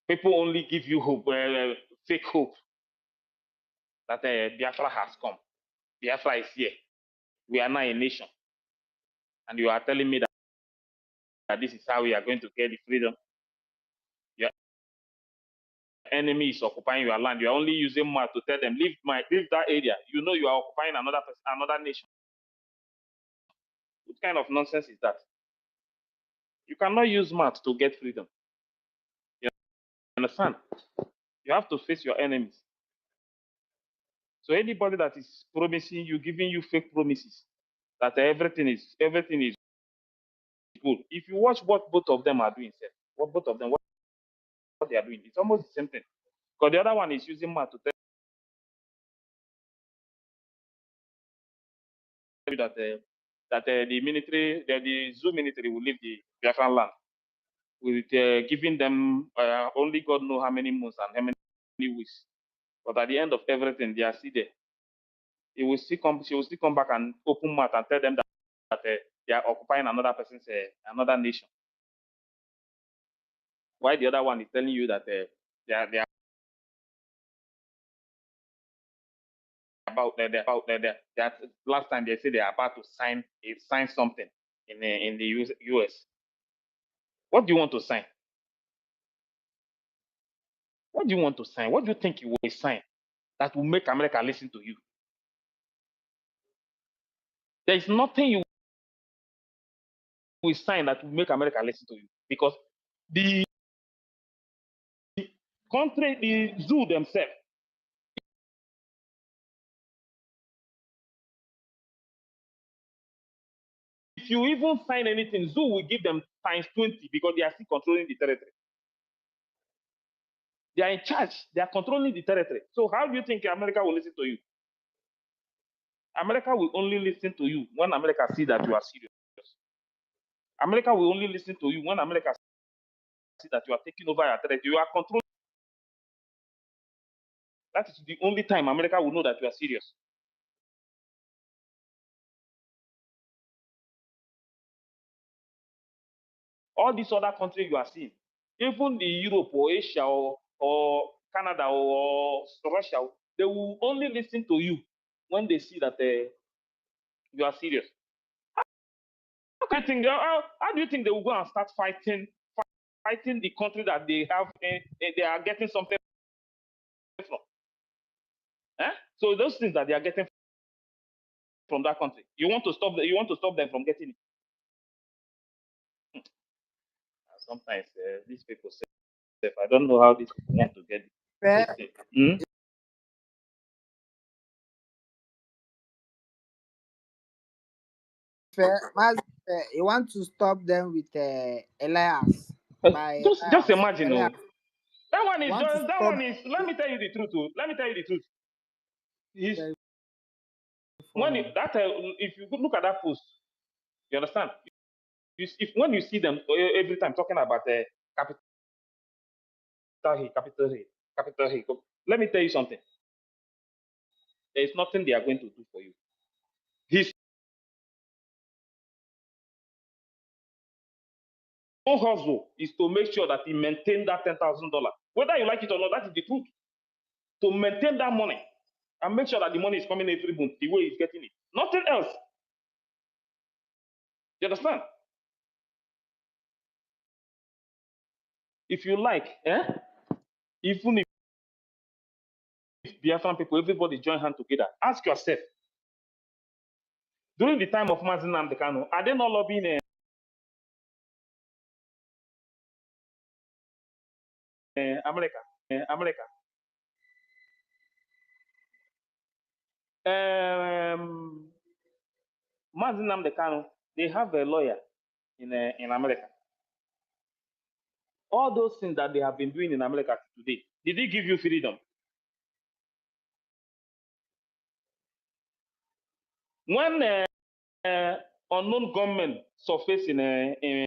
People only give you hope, fake hope that Biafra has come. Biafra is here. We are now a nation. And you are telling me that this is how we are going to get the freedom. Your enemy is occupying your land. You are only using mouth to tell them, leave that area. You know you are occupying another nation. What kind of nonsense is that? You cannot use mouth to get freedom. You understand? You have to face your enemies. So anybody that is promising you, giving you fake promises, that everything is good. If you watch what both of them are doing, what they are doing, it's almost the same thing. Because the other one is using mouth to tell you that the military, the Zoo military will leave the Biafran land, with giving them only God knows how many months and how many weeks. But at the end of everything, they are still there. She will still come back and open mouth and tell them that they are occupying another person's another nation. Why the other one is telling you that they are about that last time they said they are about to sign something in the US. What do you want to sign? What do you want to sign? What do you think you will sign that will make America listen to you? There is nothing you will sign that will make America listen to you, because the country, the zoo themselves, if you even sign anything, zoo will give them times 20 because they are still controlling the territory. They are in charge. They are controlling the territory. So how do you think America will listen to you? America will only listen to you when America sees that you are serious. America will only listen to you when America sees that you are taking over your territory. You are controlling. That is the only time America will know that you are serious. All these other countries you are seeing, even the Europe or Asia or Canada or Russia, they will only listen to you when they see that you are serious. How do you think they will go and start fighting the country that they have? They are getting something from. So those things that they are getting from that country, you want to stop them from getting it. Sometimes these people say, I don't know how these people want to get it. You want to stop them with Elias by Just Elias. imagine, Elias. that one is Want to just that stop one is. Let me tell you the truth. Let me tell you the truth. If you look at that post, you understand. When you see them every time talking about capital Hill, let me tell you something. There is nothing they are going to do for you. His own hustle is to make sure that he maintains that $10,000. Whether you like it or not, that is the truth. To maintain that money and make sure that the money is coming every month the way he's getting it. Nothing else. You understand? If you like, even if Biafran people, everybody join hands together, ask yourself, during the time of Mazi Nnamdi Kanu, are they not lobbying America? America. Mazi Nnamdi Kanu, they have a lawyer in America. All those things that they have been doing in America today, did he give you freedom? When unknown gunmen surfaced in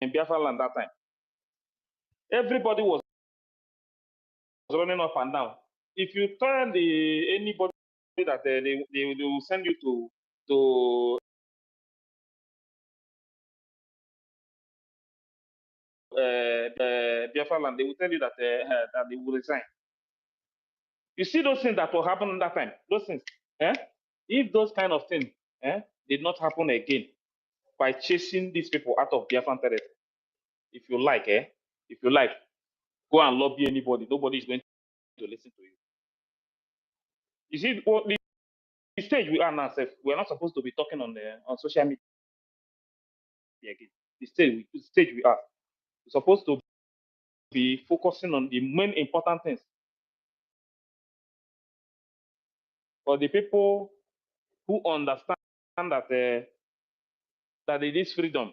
Biafra land that time, everybody was running up and down. If you tell anybody that they will send you to Biafra land, they will tell you that that they will resign. You see those things that will happen at that time. Those things, if those kind of things did not happen again by chasing these people out of Biafran territory, if you like, go and lobby anybody. Nobody is going to listen to you. You see, the stage we are now, we're not supposed to be talking on social media again. The stage we are, we're supposed to be focusing on the main important things. For the people who understand that that it is freedom,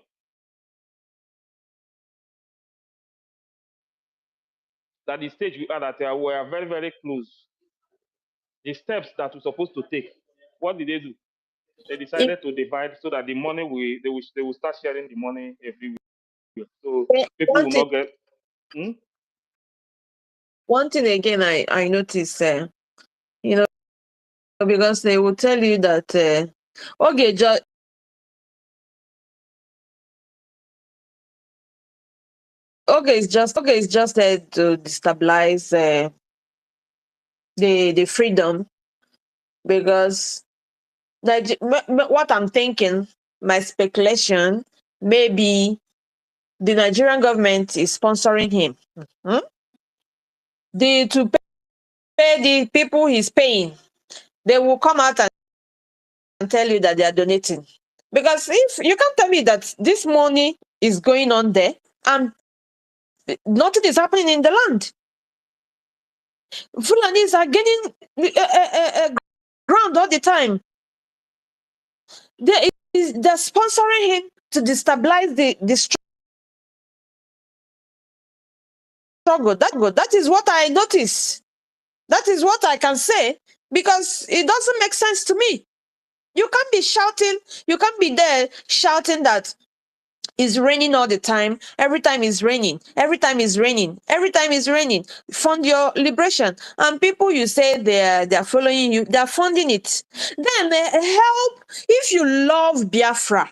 that the stage we are that we are very, very close. The steps that we're supposed to take, what did they do? They decided to divide so that the money they will start sharing the money everywhere. So people will not get. One thing again I noticed, because they will tell you that okay, it's just there to destabilize the freedom, because what I'm thinking, my speculation, maybe the Nigerian government is sponsoring him. To pay the people he's paying, they will come out and tell you that they are donating. Because if you can't tell me that this money is going on there and nothing is happening in the land. Fulanis are getting ground all the time. They're sponsoring him to destabilize the struggle. That is what I notice. That is what I can say, because it doesn't make sense to me. You can't be shouting. You can't be there shouting that it's raining all the time. Every time it's raining. Every time it's raining. Every time it's raining. Fund your liberation. And people, you say they're following you. They're funding it. Then help. If you love Biafra,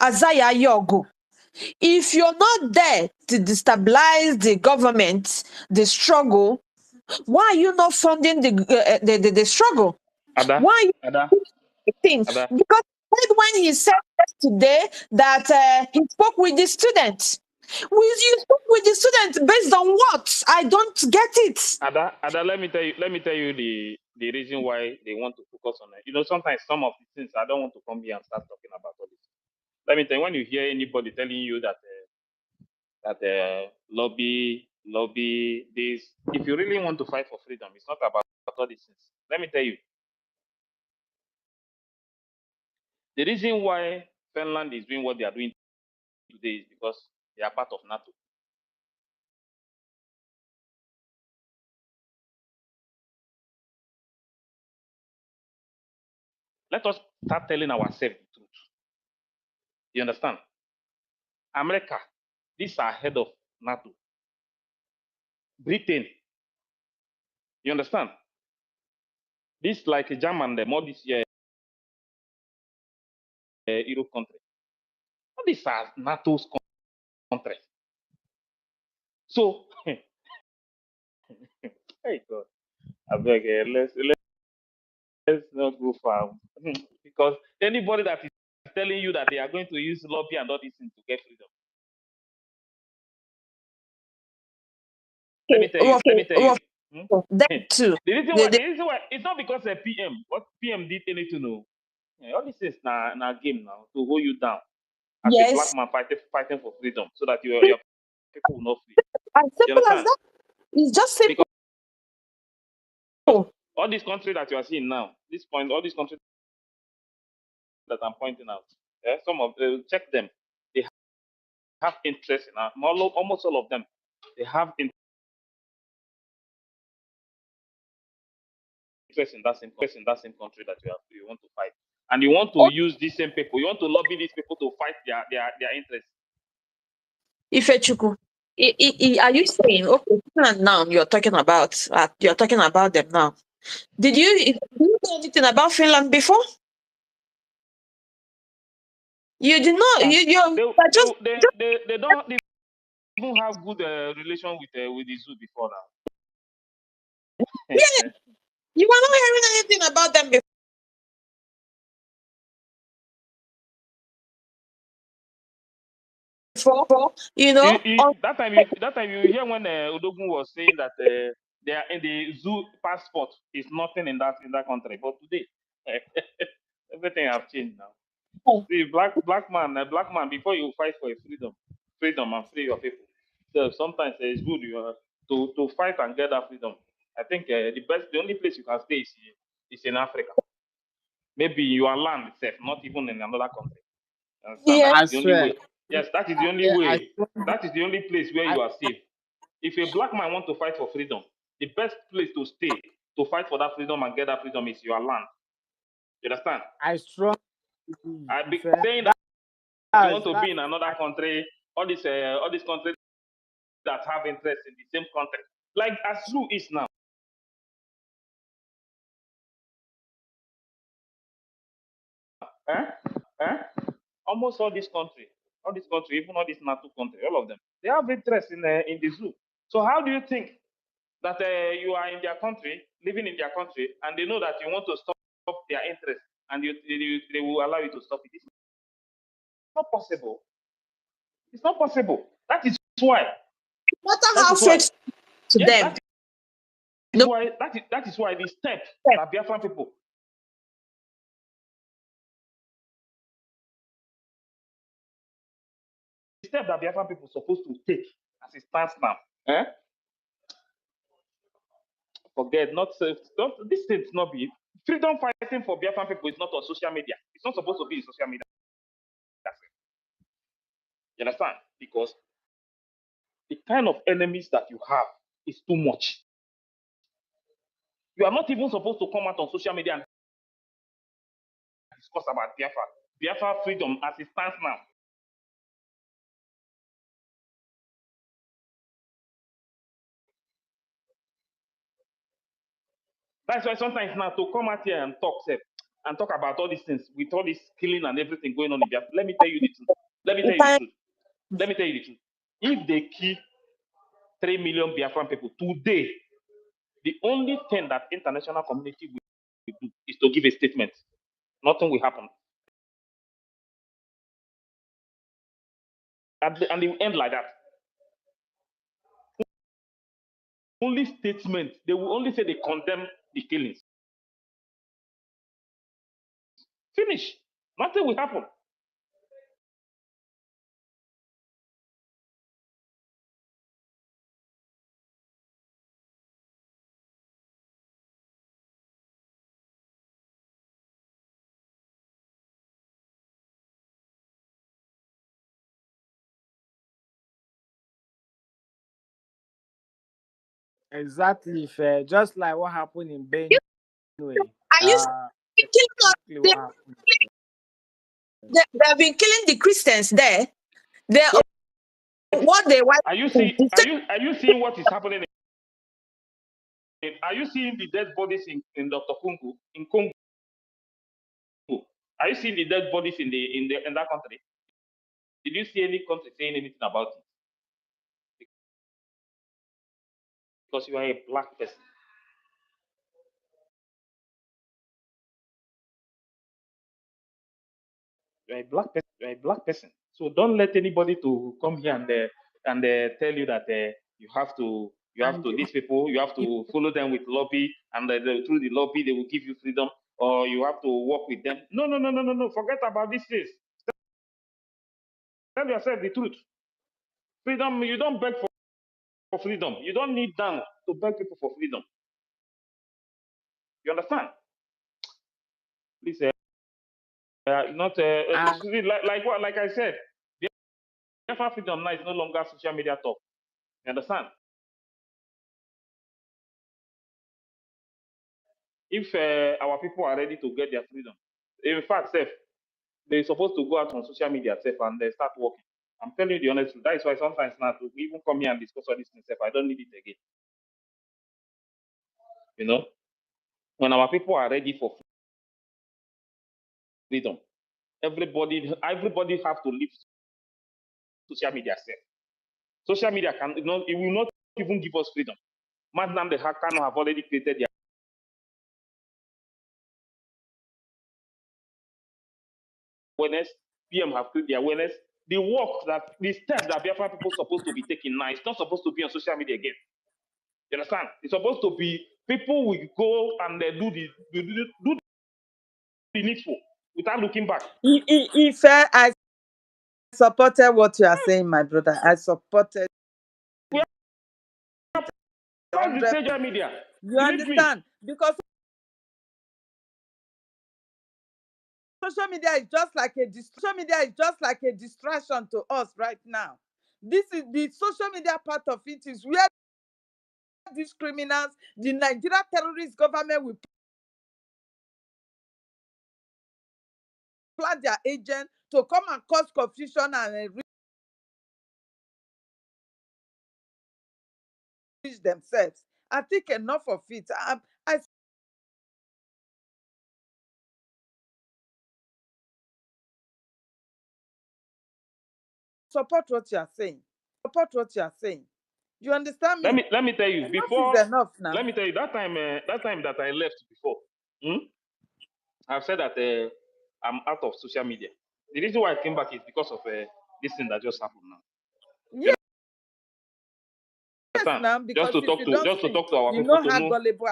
Anyaogu, if you're not there to destabilize the government, the struggle, why are you not funding the struggle? Ada, Why Ada, things? Ada. Because when he said yesterday that he spoke with the students. You spoke with the students based on what? I don't get it. Ada, let me tell you the reason why they want to focus on it. You know, sometimes some of the things I don't want to come here and start talking about all this. Let me tell you, when you hear anybody telling you that lobby this, if you really want to fight for freedom, it's not about all these things. Let me tell you, the reason why Finland is doing what they are doing today is because they are part of NATO. Let us start telling ourselves the truth. You understand? America, these are head of NATO. Britain, you understand? This like German, all these Europe countries. All these are NATO's countries. So, hey God, I beg, let's not go far because anybody that is telling you that they are going to use lobby and all these things to get freedom, let me tell you, let me tell you. That too. The reason They, why, they, the reason why, it's not because a PM. What PM did they need to know? Yeah, all this is na game now to hold you down as a black yes. man fighting for freedom, so that your people will not free. As You simple as understand? that. It's just simple. Because all these countries that you are seeing now, this point, all these countries that I'm pointing out, yeah, some of check them. They have interest in almost all of them. They have interest in that same country that you want to fight, and you want to Oh, use these same people. You want to lobby these people to fight their interests. Ifechuku, are you saying okay? Now you're talking about them now. Did you know anything about Finland before? You did not. You are just They don't even have good relation with the zoo before now. yeah. You were not hearing anything about them before. You know. That time you hear when Odogun was saying that they are in the zoo passport is nothing in that country, but today everything have changed now. See, black man, before you fight for a freedom and free your people. So sometimes it's good to fight and get that freedom. I think the only place you can stay is in Africa. Maybe your land itself, not even in another country. You understand? Yeah. That I is the only swear. way. Yes, that is the only Yeah, way. That is the only place where I, you are safe. If a black man want to fight for freedom, the best place to stay to fight for that freedom and get that freedom is your land. You understand? I strongly believe. I be If, saying that you want to that, be in another country, all these countries that have interest in the same country, like as Zoo is now. Eh? Eh? Almost all this country, even all this NATO country, all of them, they have interest in the zoo. So how do you think that you are in their country, living in their country, and they know that you want to stop their interest, and they will allow you to stop it? It's not possible. It's not possible. That is why. No matter That how is why. faithful to Yes, them. that is why. That is why the step that Biafran people. The step that Biafran people are supposed to take as it stands now. Eh? Forget not don't this thing is not be freedom fighting for Biafran people is not on social media. It's not supposed to be in social media. That's it. You understand? Because the kind of enemies that you have is too much. You are not even supposed to come out on social media and discuss about Biafra. Biafra freedom as it stands now. That's why sometimes now to come out here and talk about all these things with all this killing and everything going on in Biafra. Let me tell you the truth. Let me tell you the truth. Let me tell you the truth. If they kill 3 million Biafran people today, the only thing that international community will do is to give a statement. Nothing will happen. And they will end like that. Only statement. They will only say they condemn the killings. Finish. Nothing will happen. exactly, fair. Just like what happened in Benue. Are you Exactly what killing? happened. They have been killing the Christians there. They what they want. Are you seeing what is happening? Are you seeing the dead bodies in Dr. Congo in Congo? Are you seeing the dead bodies in that country? Did you see any country saying anything about it? because you are a black person. You're a black person. You're a black person. So don't let anybody to come here and tell you that you have And to these people you have to follow them with lobby and through the lobby they will give you freedom or you have to work with them. No, no, no, no, no, no. Forget about this face. Tell yourself the truth. Freedom. You don't beg for freedom. You don't need them to beg people for freedom. You understand? Please, not and like what like I said. The Biafra freedom now is no longer social media talk. You understand? If our people are ready to get their freedom, in fact, Seth, they're supposed to go out on social media, Seth, and they start working. I'm telling you the honest truth. That is why sometimes now to even come here and discuss all this thing, Seth, I don't need it again. You know, when our people are ready for freedom, everybody have to leave social media, Seth. Social media can, it will not even give us freedom. Madam, the hacker have already created their awareness. PM have created the awareness. The step that Biafra people are supposed to be taking now, it's not supposed to be on social media again. You understand? It's supposed to be people will go and do the needful without looking back. if I supported what you are saying, my brother. I supported We are past the 100%. stage of media. You Believe me. understand? Because social media is just like a distraction to us right now. This is the social media part of it is where these criminals, the Nigeria terrorist government will plan their agent to come and cause confusion and reach themselves. I think enough of it. I support what you are saying. Support what you are saying. You understand me? Let me tell you Enough is before. enough now. Let me tell you that time that I left before. I've said that I'm out of social media. The reason why I came back is because of this thing that just happened now. You Yes, understand? now, because if you don't Just to speak, talk to our you people know to how know. gullible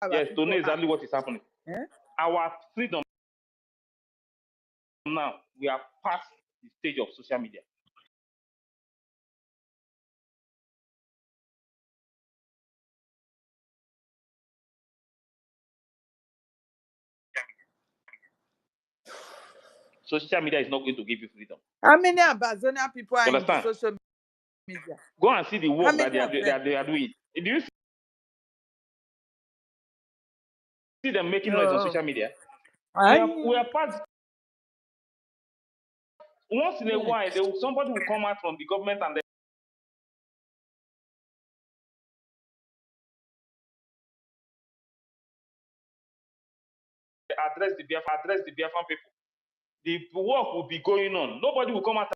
our Yes, to know people are. exactly what is happening. Eh? Our freedom now, we are past the stage of social media. Social media is not going to give you freedom. How many Amazonian people are You in the understand? social media? Go and see the How work that many of them? they are doing. Do you see them making noise on Oh, social media? We I, are past. Once in a yeah. while, somebody will come out from the government and they address the Biafran people. The work will be going on. Nobody will come out.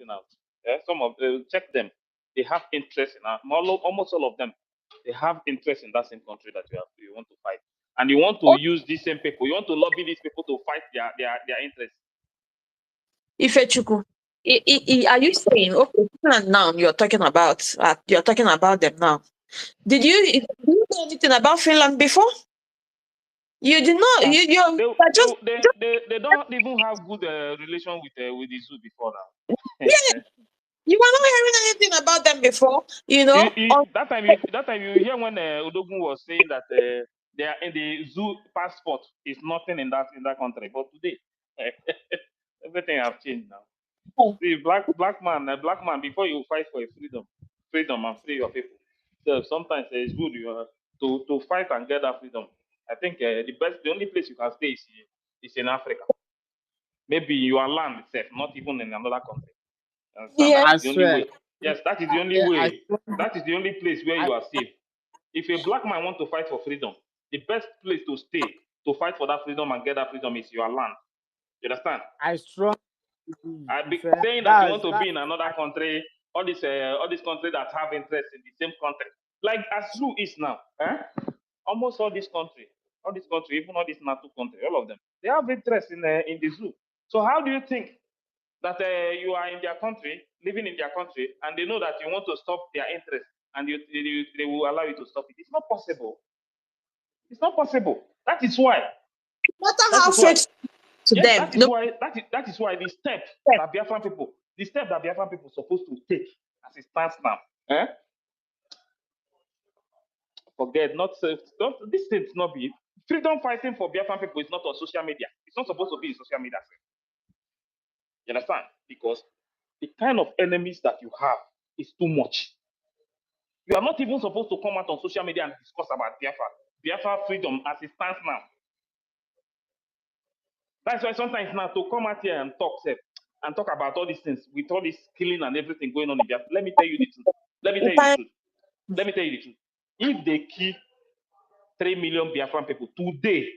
something out. Yeah? Some of check them. They have interest in almost all of them. They have interest in that same country that you want to fight, and you want to use these same people. You want to lobby these people to fight their interests. Ifechukwu, are you saying, okay, now you're talking about them now? Did you know anything about Finland before? You did not. They don't even have good relation with the zoo before now. Yeah, you were not hearing anything about them before, you know. That time you hear when Odogun was saying that they are in the zoo passport is nothing in that country, but today everything have changed now. See, black man, before you fight for freedom and free your people. So sometimes it's good to fight and get that freedom. I think the only place you can stay is in Africa. Maybe your land itself, not even in another country. Yeah. That is the only way. Yes, that is the only way. I That is the only place where you are safe. If a black man wants to fight for freedom, the best place to stay to fight for that freedom and get that freedom is your land. You understand? I strongly Saying that you want to be in another country, all these countries that have interest in the same country, like as zoo is now, almost all these countries, even all these NATO countries, all of them, they have interest in the zoo. So how do you think that you are in their country, living in their country, and they know that you want to stop their interest, and they will allow you to stop it? It's not possible. It's not possible. That is why. No matter how faithful to them. That is why the step that Biafran people supposed to take as it stands now. Forget, this thing is not be freedom fighting for Biafran people is not on social media. It's not supposed to be in social media. You understand? Because the kind of enemies that you have is too much. You are not even supposed to come out on social media and discuss about Biafra freedom as it stands now. That's why sometimes now to come out here and talk about all these things with all this killing and everything going on in Biafra. Let me tell you the truth. Let me tell you the truth. If they kill 3 million Biafran people today,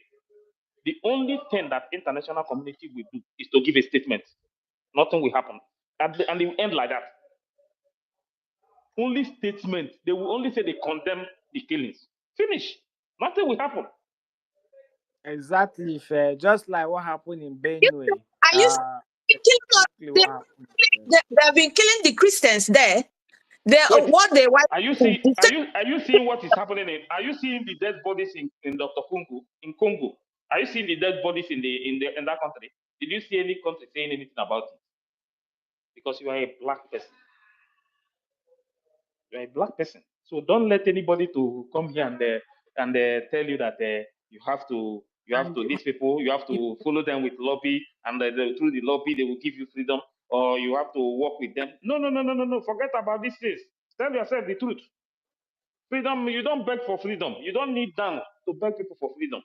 the only thing that international community will do is to give a statement. Nothing will happen. And it will end like that. Only statement. They will only say they condemn the killings. Finish. Nothing will happen. exactly fair. Just like what happened in Benue. They have been killing the Christians there. Are you seeing what is happening are you seeing the dead bodies in Dr. Congo? Are you seeing the dead bodies in that country? Did you see any country saying anything about it? Because you are a black person. You are a black person. So don't let anybody to come here and tell you that you have to these people, you have to follow them with lobby, and through the lobby they will give you freedom, or you have to work with them. No. Forget about these things. Tell yourself the truth. Freedom, you don't beg for freedom. You don't need them to beg people for freedom.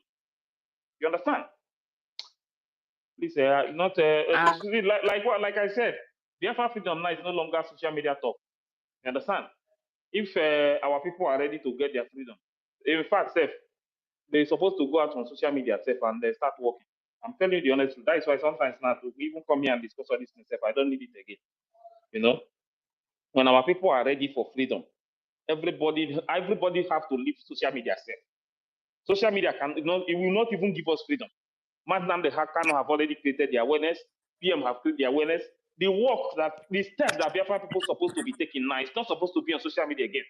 You understand? Please, not like I said, the Biafra freedom now is no longer social media talk. You understand? If our people are ready to get their freedom, in fact, they're supposed to go out on social media and they start working. I'm telling you the honest truth. That is why sometimes now to even come here and discuss all these things, I don't need it again. You know, when our people are ready for freedom, everybody have to leave social media. Social media it will not even give us freedom. Madam the Hakano have already created the awareness. PM have created the awareness. The step that Biafra people supposed to be taking now, it's not supposed to be on social media again.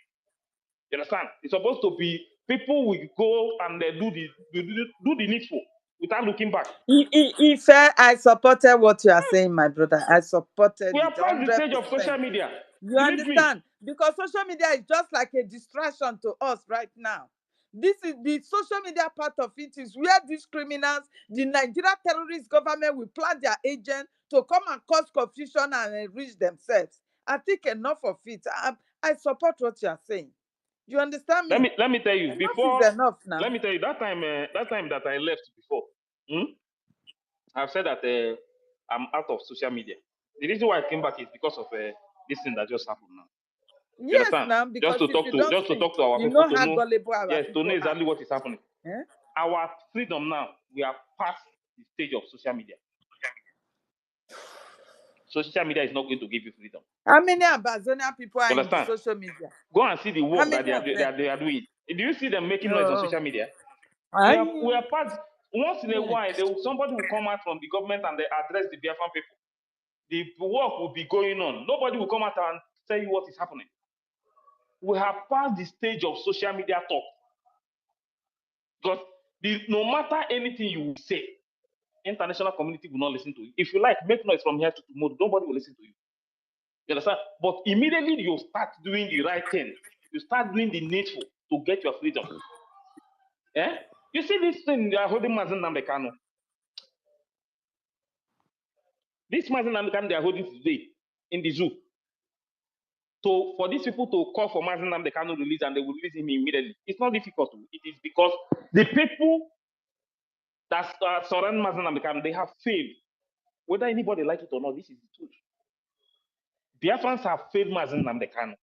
You understand? It's supposed to be people will go and do the needful without looking back. If I supported what you are saying, my brother, I supported. We are past the stage of social media. You understand? Because social media is just like a distraction to us right now. This is the social media part of it is where these criminals, the Nigeria terrorist government will plan their agent to come and cause confusion and enrich themselves. I think enough of it. I support what you are saying. You understand me? Let me tell you, before enough now. Let me tell you that time that I left before. I've said that I'm out of social media. The reason why I came back is because of this thing that just happened now. Yes, now because just to talk to our people to know, to know exactly what is happening. Eh? Our freedom now, we are past the stage of social media. social media is not going to give you freedom. How many Amazonian people are You in the understand? social media? Go and see the How work that many of them? they are doing. Do you see them making noise on Oh, social media? We I, are part. Once in a while, somebody will come out from the government and they address the Biafran people. The work will be going on. Nobody will come out and tell you what is happening. We have passed the stage of social media talk. Because no matter anything you will say, international community will not listen to you. If you like, make noise from here to tomorrow, nobody will listen to you. You understand? But immediately you start doing the right thing. You start doing the needful to get your freedom. Eh? You see this thing they are holding Mazen Namdekano. This Mazen Namdekano they are holding today in the zoo. So for these people to call for Mazen Namdekano release and they will release him immediately, it's not difficult. It is because the people that surround Mazen Namdekano, they have failed. Whether anybody like it or not, this is the truth. Biafrans have failed Mazen Namdekano.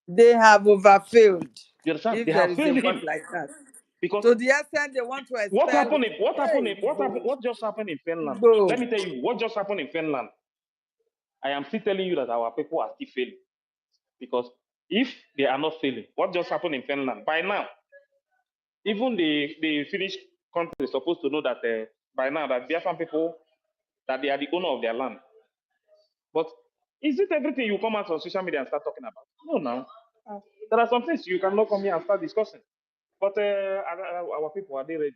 they have overfilled. You understand? If They there have is a failed word him like that. because To the extent they want to what expel happened? it. What just happened in Finland? Igbo. Let me tell you what just happened in Finland. I am still telling you that our people are still failing because if they are not failing, what just happened in Finland? By now, even the Finnish country is supposed to know that by now that Biafran people that they are the owner of their land. But is it everything you come out on social media and start talking about? No, now. There are some things you cannot come here and start discussing. But our people, are they ready?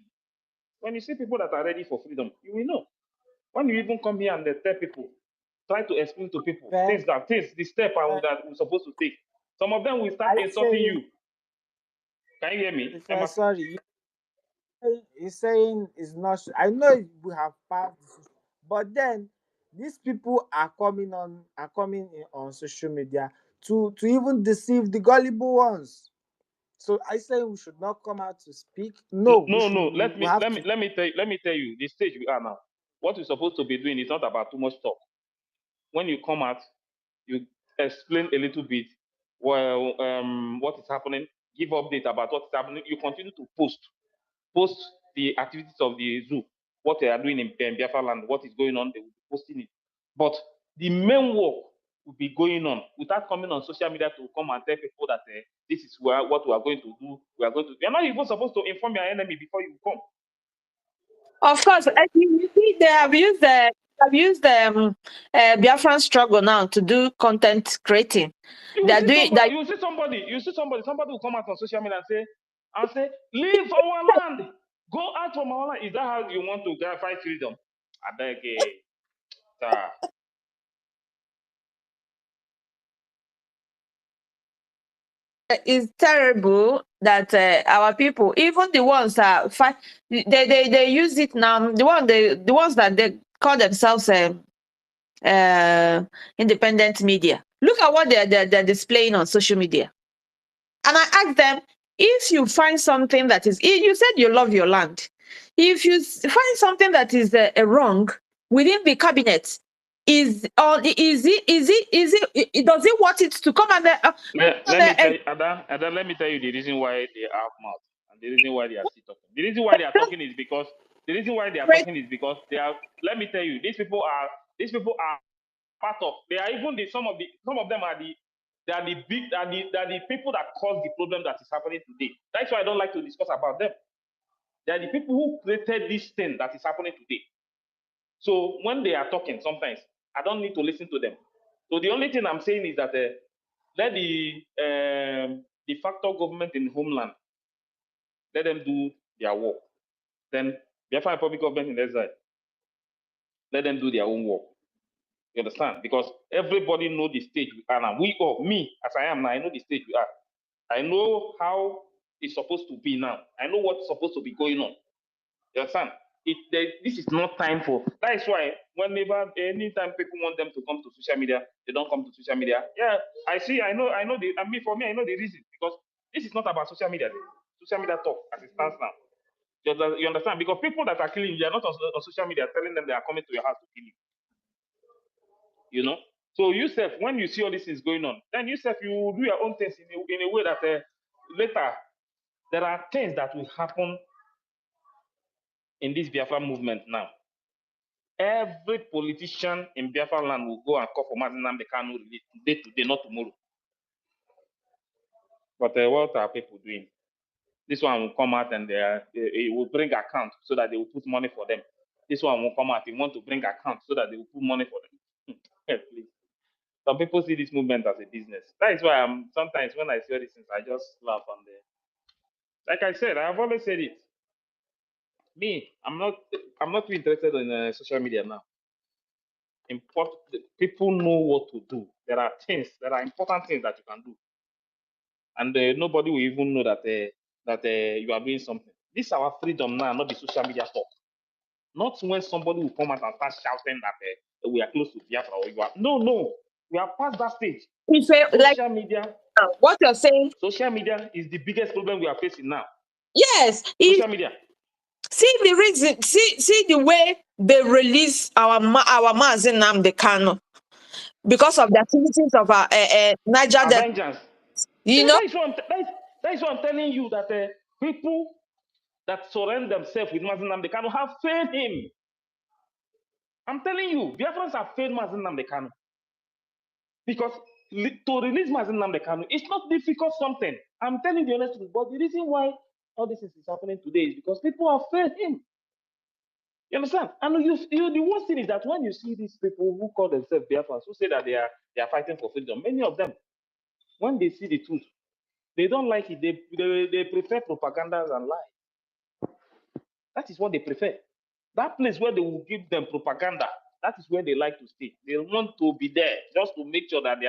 When you see people that are ready for freedom, you will know. When you even come here and tell people, try to explain to people Then, the step that we're supposed to take. Some of them will start are you insulting saying, you. Can you hear me? if I sorry, you're saying it's not, I know we have passed, but then these people are coming on social media to even deceive the gullible ones. So I say we should not come out to speak. No, we should. No. We have to. Let me tell you the stage we are now. What we're supposed to be doing is not about too much talk. When you come out, you explain a little bit what is happening, give update about what is happening. You continue to post the activities of the zoo, what they are doing in Biafra land, what is going on, they will be posting it. But the main work will be going on without coming on social media to come and tell people that this is what we are going to do. You're not even supposed to inform your enemy before you come. Of course, you see, they have used Biafran struggle now to do content creating. You see somebody will come out on social media and say, leave our land, go out from our land. Is that how you want to fight freedom? I beg sir. It's terrible that our people, even the ones that fight, they use it now. The ones that they call themselves independent media. Look at what they're displaying on social media. And I asked them, if you find something that is, you said you love your land. If you find something that is wrong within the cabinet, does it want it to come and let me tell you, Ada, let me tell you the reason why they have mouth and the reason why they are still talking. The reason why they are talking is because they are. Let me tell you, these people are part of. They are even some of them are the people that cause the problem that is happening today. That's why I don't like to discuss about them. They are the people who created this thing that is happening today. So when they are talking, sometimes I don't need to listen to them. So the only thing I'm saying is that let the de facto government in homeland, let them do their work. Then Biafra Republic government in exile, let them do their own work. You understand? Because everybody know the stage we are now. Me as I am now, I know the stage we are. I know how it's supposed to be now. I know what's supposed to be going on. You understand? This is not time for. That is why anytime people want them to come to social media, they don't come to social media. Yeah, I see. I know. For me, I know the reason because this is not about social media. Social media talk as it stands now. You understand? Because people that are killing you, they are not on social media telling them they are coming to your house to kill you. You know. So yourself, when you see all these things going on, then yourself you will do your own things in a way that later there are things that will happen in this Biafra movement now. every politician in Biafra land will go and call for Mazi Nnamdi Kanu release today, not tomorrow. But what are people doing? This one will come out and it will bring account so that they will put money for them. This one will come out, they want to bring account so that they will put money for them. Please. Some people see this movement as a business. That is why I'm sometimes when I see all these things, I just laugh and like I said, I've always said it. Me, I'm not too interested in social media now. People know what to do. There are important things that you can do, and nobody will even know that you are doing something. This is our freedom now, not the social media talk. Not when somebody will come out and start shouting that we are close to Biafra or you are. No, we are past that stage. Social media. What you're saying. Social media is the biggest problem we are facing now. Yes. Social media. See the reason. See the way they release our Mazi Nnamdi Kanu because of the activities of our Niger Avengers. You know. That is what I'm telling you, that people that surrender themselves with Mazi Nnamdi Kanu have failed him. I'm telling you, Biafrans have failed Mazi Nnamdi Kanu. Because to release Mazi Nnamdi Kanu, it's not difficult something. I'm telling you the honest truth. But the reason why all this is happening today is because people have failed him. You understand? And the worst thing is that when you see these people who call themselves Biafrans, who say that they are fighting for freedom, many of them, when they see the truth, they don't like it. They prefer propagandas and lies. That is what they prefer. That place where they will give them propaganda, that is where they like to stay. They want to be there just to make sure that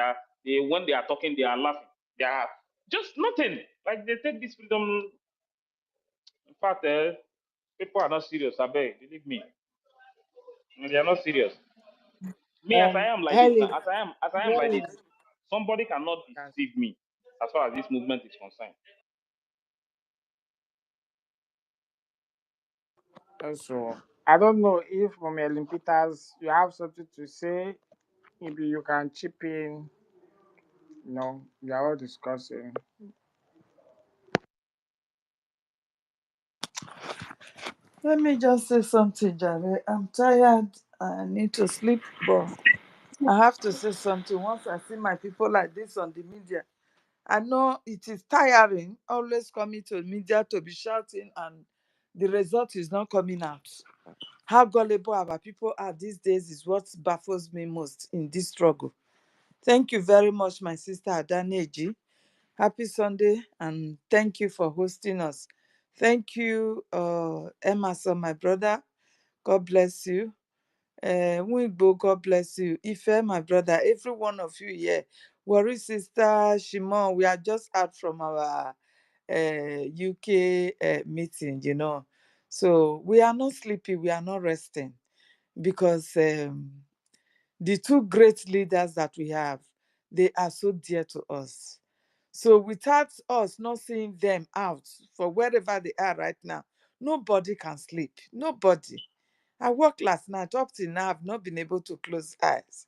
when they are talking, they are laughing. They are just nothing. Like they take this freedom. In fact, people are not serious. I beg, believe me. They are not serious. Me, as I am like this now, Helen, as I am like this, somebody cannot deceive me as far as this movement is concerned. So I don't know if from Ellen Peters you have something to say. Maybe you can chip in. No, we are all discussing. let me just say something, Jare. I'm tired. I need to sleep, but I have to say something. Once I see my people like this on the media, I know it is tiring always coming to media to be shouting and the result is not coming out. How gullible our people are these days is what baffles me most in this struggle. Thank you very much, my sister Adaneji. Happy Sunday and thank you for hosting us. Thank you, Emerson, my brother. God bless you. Wigbo, God bless you. Ife, my brother, every one of you here. Worry sister Shimon, we are just out from our UK meeting, So we are not sleepy, we are not resting because the two great leaders that we have, they are so dear to us. So without us not seeing them out for wherever they are right now, nobody can sleep. Nobody. I worked last night. Up till now, I've not been able to close eyes.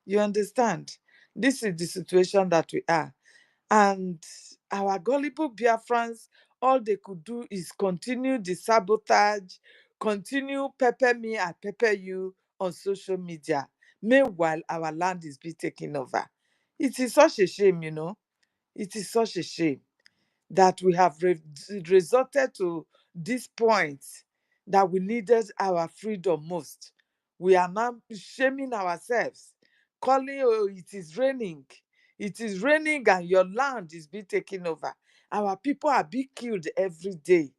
You understand? This is the situation that we are. And our gullible Biafrans, all they could do is continue the sabotage, continue pepper me, I pepper you on social media. Meanwhile, our land is being taken over. It is such a shame, It is such a shame that we have resorted to this point that we needed our freedom most. We are now shaming ourselves, calling, oh, it is raining. It is raining and your land is being taken over. Our people are being killed every day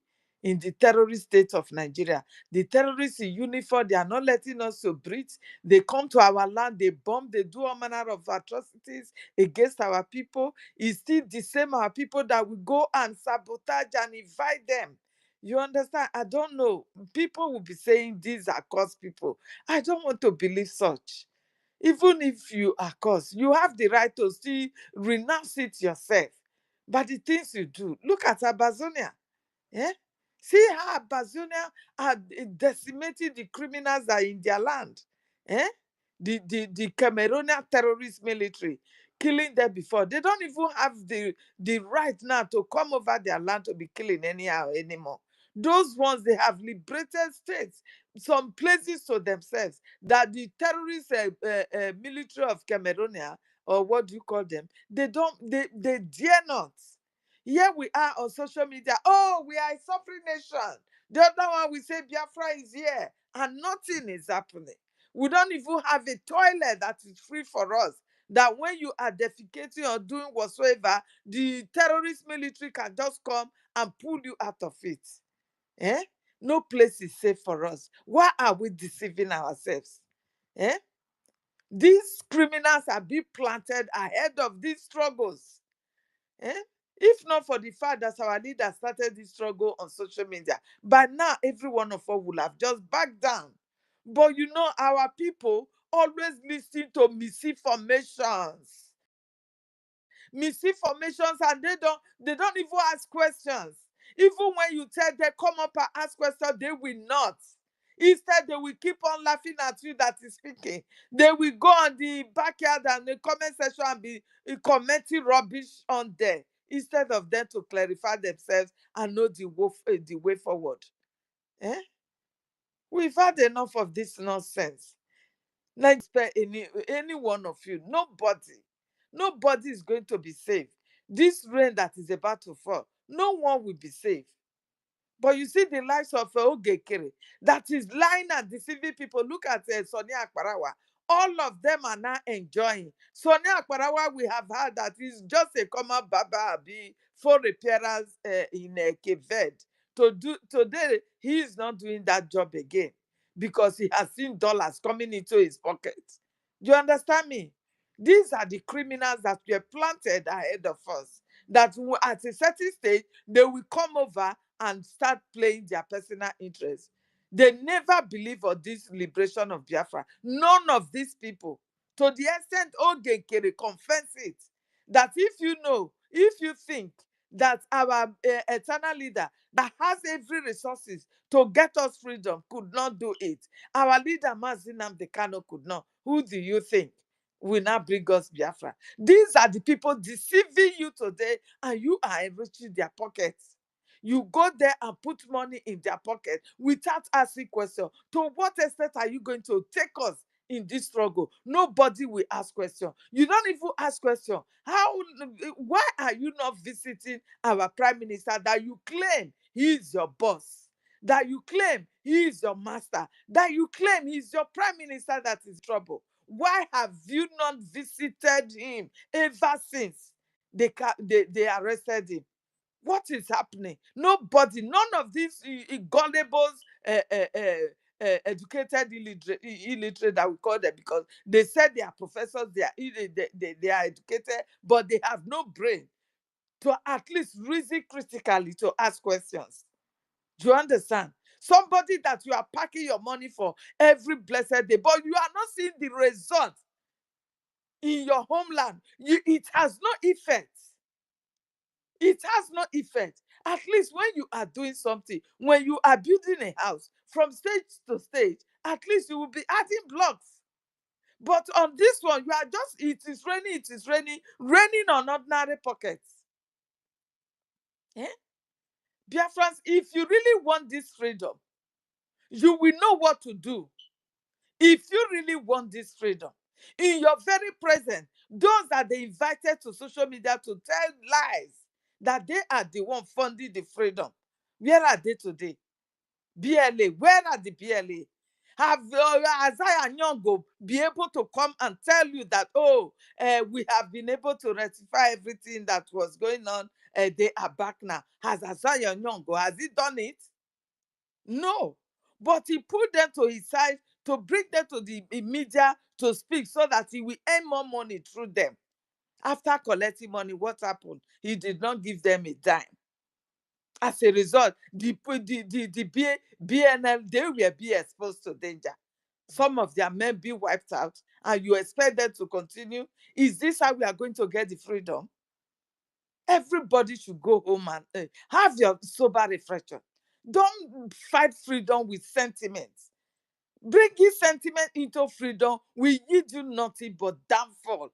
in the terrorist state of Nigeria. The terrorists in uniform, they are not letting us to breathe. They come to our land, they bomb, they do all manner of atrocities against our people. It's still the same our people that will go and sabotage and invite them. You understand? I don't know. People will be saying these are cursed people. I don't want to believe such. Even if you are cursed, you have the right to still renounce it yourself. But the things you do, look at Abazonia. Eh? See how Abazonia are decimating the criminals that are in their land. Eh? The Cameroonian terrorist military killing them before. They don't even have the right now to come over their land to be killing anyhow anymore. Those ones, they have liberated states, some places to themselves, that the terrorist military of Cameroon, or what do you call them, they dare not. Here we are on social media. Oh, we are a suffering nation. The other one, we say Biafra is here, and nothing is happening. We don't even have a toilet that is free for us. That when you are defecating or doing whatsoever, the terrorist military can just come and pull you out of it. Eh? No place is safe for us. Why are we deceiving ourselves? Eh? These criminals are being planted ahead of these struggles. Eh? If not for the fact that our leaders started this struggle on social media, by now every one of us would have just backed down. But you know, our people always listen to misinformations. Misinformations, and they don't even ask questions. Even when you tell them come up and ask questions, they will not. Instead, they will keep on laughing at you that is speaking. They will go on the backyard and the comment section and be commenting rubbish on there, instead of them to clarify themselves and know the way forward. Eh? We've had enough of this nonsense. Like spare any one of you. Nobody is going to be safe. This rain that is about to fall, no one will be safe. But you see the lives of Nkere that is lying and deceiving people. Look at Sonia Akparawa. All of them are now enjoying. Sonia Akparawa, we have heard that is just a common baba abi for repairers in Quebec. Today, he is not doing that job again because he has seen dollars coming into his pocket. Do you understand me? These are the criminals that were planted ahead of us. That at a certain stage, they will come over and start playing their personal interests. They never believe on this liberation of Biafra. None of these people. To the extent Nkere confess it, that if you think that our eternal leader that has every resources to get us freedom could not do it, our leader Mazi Nnamdi Kanu could not. Who do you think will now bring us Biafra? These are the people deceiving you today, and you are enriching their pockets. You go there and put money in their pocket without asking questions. To what extent are you going to take us in this struggle? Nobody will ask questions. You don't even ask questions. Why are you not visiting our prime minister that you claim he is your boss? That you claim he is your master? That you claim he is your prime minister that is trouble? Why have you not visited him ever since they arrested him? What is happening? Nobody, none of these gullibles, educated illiterate that we call them, because they said they are professors, they are educated, but they have no brain to at least reason critically to ask questions. Do you understand? Somebody that you are packing your money for every blessed day, but you are not seeing the result in your homeland. It has no effect. It has no effect. At least when you are doing something, when you are building a house from stage to stage, at least you will be adding blocks. But on this one, you are just, it is raining on ordinary pockets. Eh? Biafrans, if you really want this freedom, you will know what to do. If you really want this freedom, in your very presence, those that they invited to social media to tell lies that they are the one funding the freedom, where are they today? BLA, where are the BLA? Have Isaiah Anyaogu be able to come and tell you that, we have been able to rectify everything that was going on? They are back now. Has Isaiah Anyaogu, has he done it? No. But he put them to his side to bring them to the media to speak so that he will earn more money through them. After collecting money, what happened? He did not give them a dime. As a result, the BNL, they will be exposed to danger. Some of their men be wiped out, and you expect them to continue? Is this how we are going to get the freedom? Everybody should go home and have your sober reflection. Don't fight freedom with sentiments. Bringing sentiment into freedom will yield you nothing but downfall.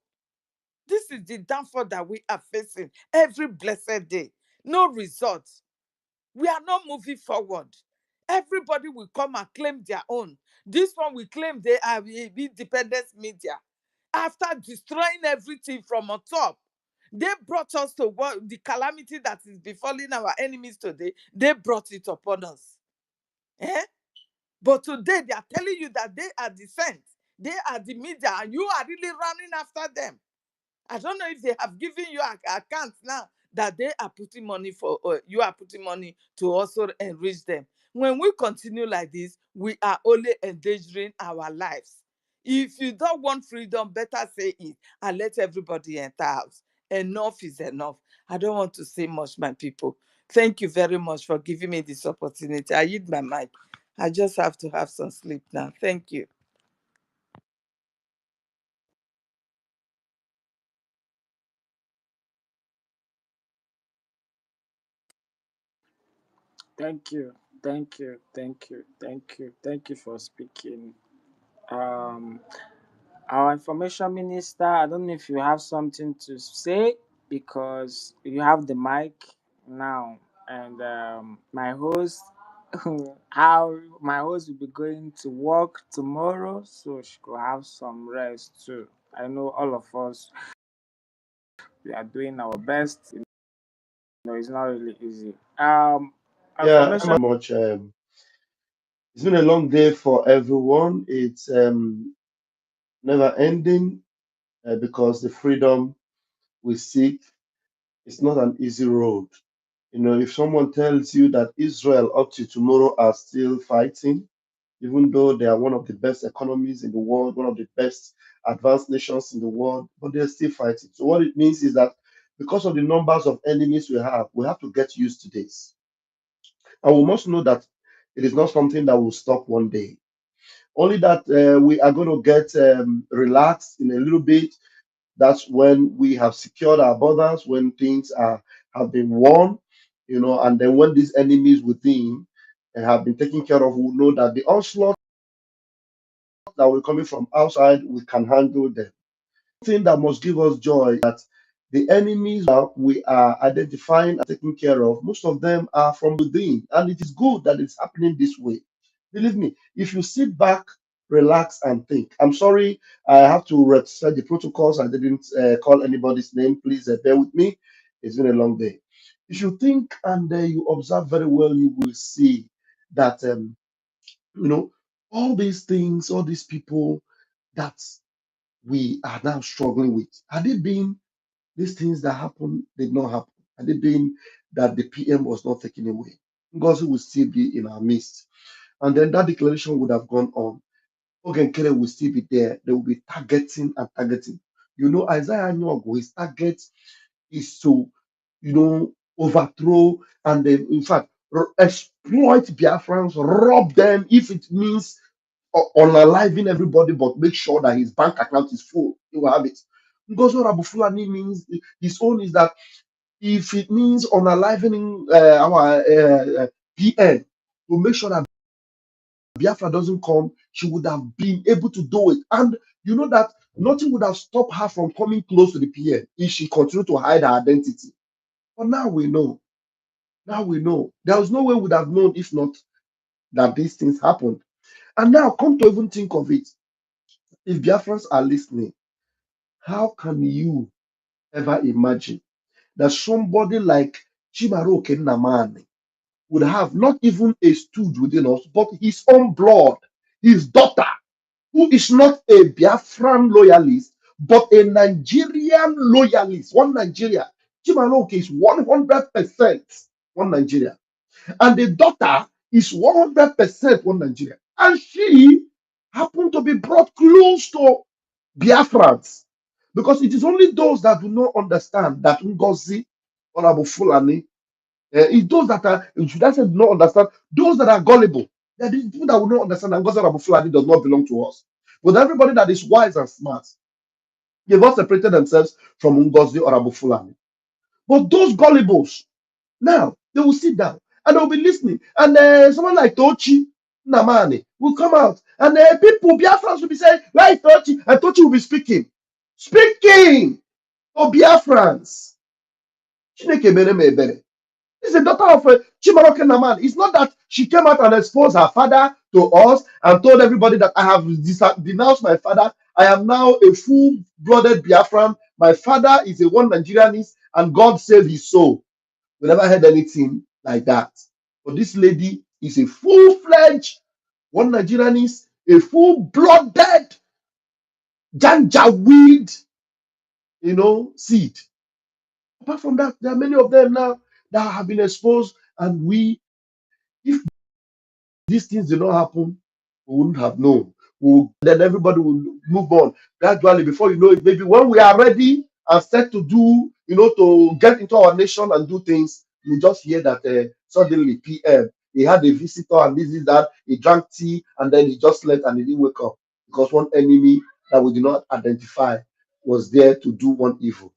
This is the downfall that we are facing every blessed day. No results. We are not moving forward. Everybody will come and claim their own. This one will claim they are independent media. After destroying everything from on top, they brought us to what the calamity that is befalling our enemies today. They brought it upon us. Eh? But today they are telling you that they are the saints, they are the media, and you are really running after them. I don't know if they have given you accounts now that they are putting money for, or you are putting money to also enrich them. When we continue like this, we are only endangering our lives. If you don't want freedom, better say it and let everybody enter house. Enough is enough. I don't want to say much, my people. Thank you very much for giving me this opportunity. I yield my mic. I just have to have some sleep now. Thank you. Thank you, thank you, thank you, thank you, thank you for speaking. Um, our information minister, I don't know if you have something to say because you have the mic now, and my host, how my host will be going to work tomorrow, so she could have some rest too. I know all of us, we are doing our best. It's not really easy. Yeah, Information. much. It's been a long day for everyone. It's never ending because the freedom we seek is not an easy road. You know, if someone tells you that Israel up to tomorrow are still fighting, even though they are one of the best economies in the world, one of the best advanced nations in the world, but they're still fighting. So what it means is that because of the numbers of enemies we have to get used to this. And we must know that it is not something that will stop one day. Only that we are going to get relaxed in a little bit. That's when we have secured our borders, when things have been won, you know, and then when these enemies within have been taken care of, we know that the onslaught that will coming from outside, we can handle them. Thing that must give us joy that the enemies that we are identifying and taking care of, most of them are from within, and it is good that it's happening this way. Believe me, if you sit back, relax, and think. I'm sorry, I have to respect the protocols. I didn't call anybody's name. Please bear with me. It's been a long day. If you think and you observe very well, you will see that you know all these things, all these people that we are now struggling with. Had it been these things that happened did not happen, had it been that the PM was not taken away, God will still be in our midst. And then that declaration would have gone on. Nkere will still be there. They will be targeting and targeting. You know, Isaiah Anyaogu, his target is to, you know, overthrow and then, in fact, exploit Biafrans, rob them if it means unaliving everybody, but make sure that his bank account is full. He will have it. Because what Abu Fulani means, his own is that if it means unaliving our PN to make sure that Biafra doesn't come, she would have been able to do it. And you know that nothing would have stopped her from coming close to the PN if she continued to hide her identity. But now we know. Now we know. There was no way we would have known if not that these things happened. And now come to even think of it. If Biafrans are listening, how can you ever imagine that somebody like Chimaroke Namani would have not even a stooge within us, but his own blood, his daughter, who is not a Biafran loyalist, but a Nigerian loyalist, one Nigeria. Chimaroke is 100% one Nigeria. And the daughter is 100% one Nigeria. And she happened to be brought close to Biafrans. Because it is only those that do not understand that Ngozi or Abu Fulani, it's those that are, should I say, do not understand, those that are gullible. They are the people that will not understand that Ngozi or Abu Fulani does not belong to us. But everybody that is wise and smart, they've all separated themselves from Ngozi or Abu Fulani. But those gullibles, now they will sit down and they'll be listening. And someone like Tochi Namani will come out. And people, Biafrans will be saying, where is Tochi? And Tochi will be speaking. Speaking for Biafrans. Chineke mere m ebere. This is the daughter of Chimaroke Naman. It's not that she came out and exposed her father to us and told everybody that I have denounced my father. I am now a full-blooded Biafran. My father is a one Nigerianist and God saved his soul. We never heard anything like that. But this lady is a full-fledged one Nigerianist, a full-blooded Janjaweed, seed. Apart from that, there are many of them now that have been exposed, and if these things did not happen, we wouldn't have known. Then everybody will move on gradually. Before you know it, maybe when we are ready and set to do, to get into our nation and do things, you just hear that suddenly PM, he had a visitor and this is that, he drank tea and then he just slept and he didn't wake up because one enemy that we did not identify was there to do one evil.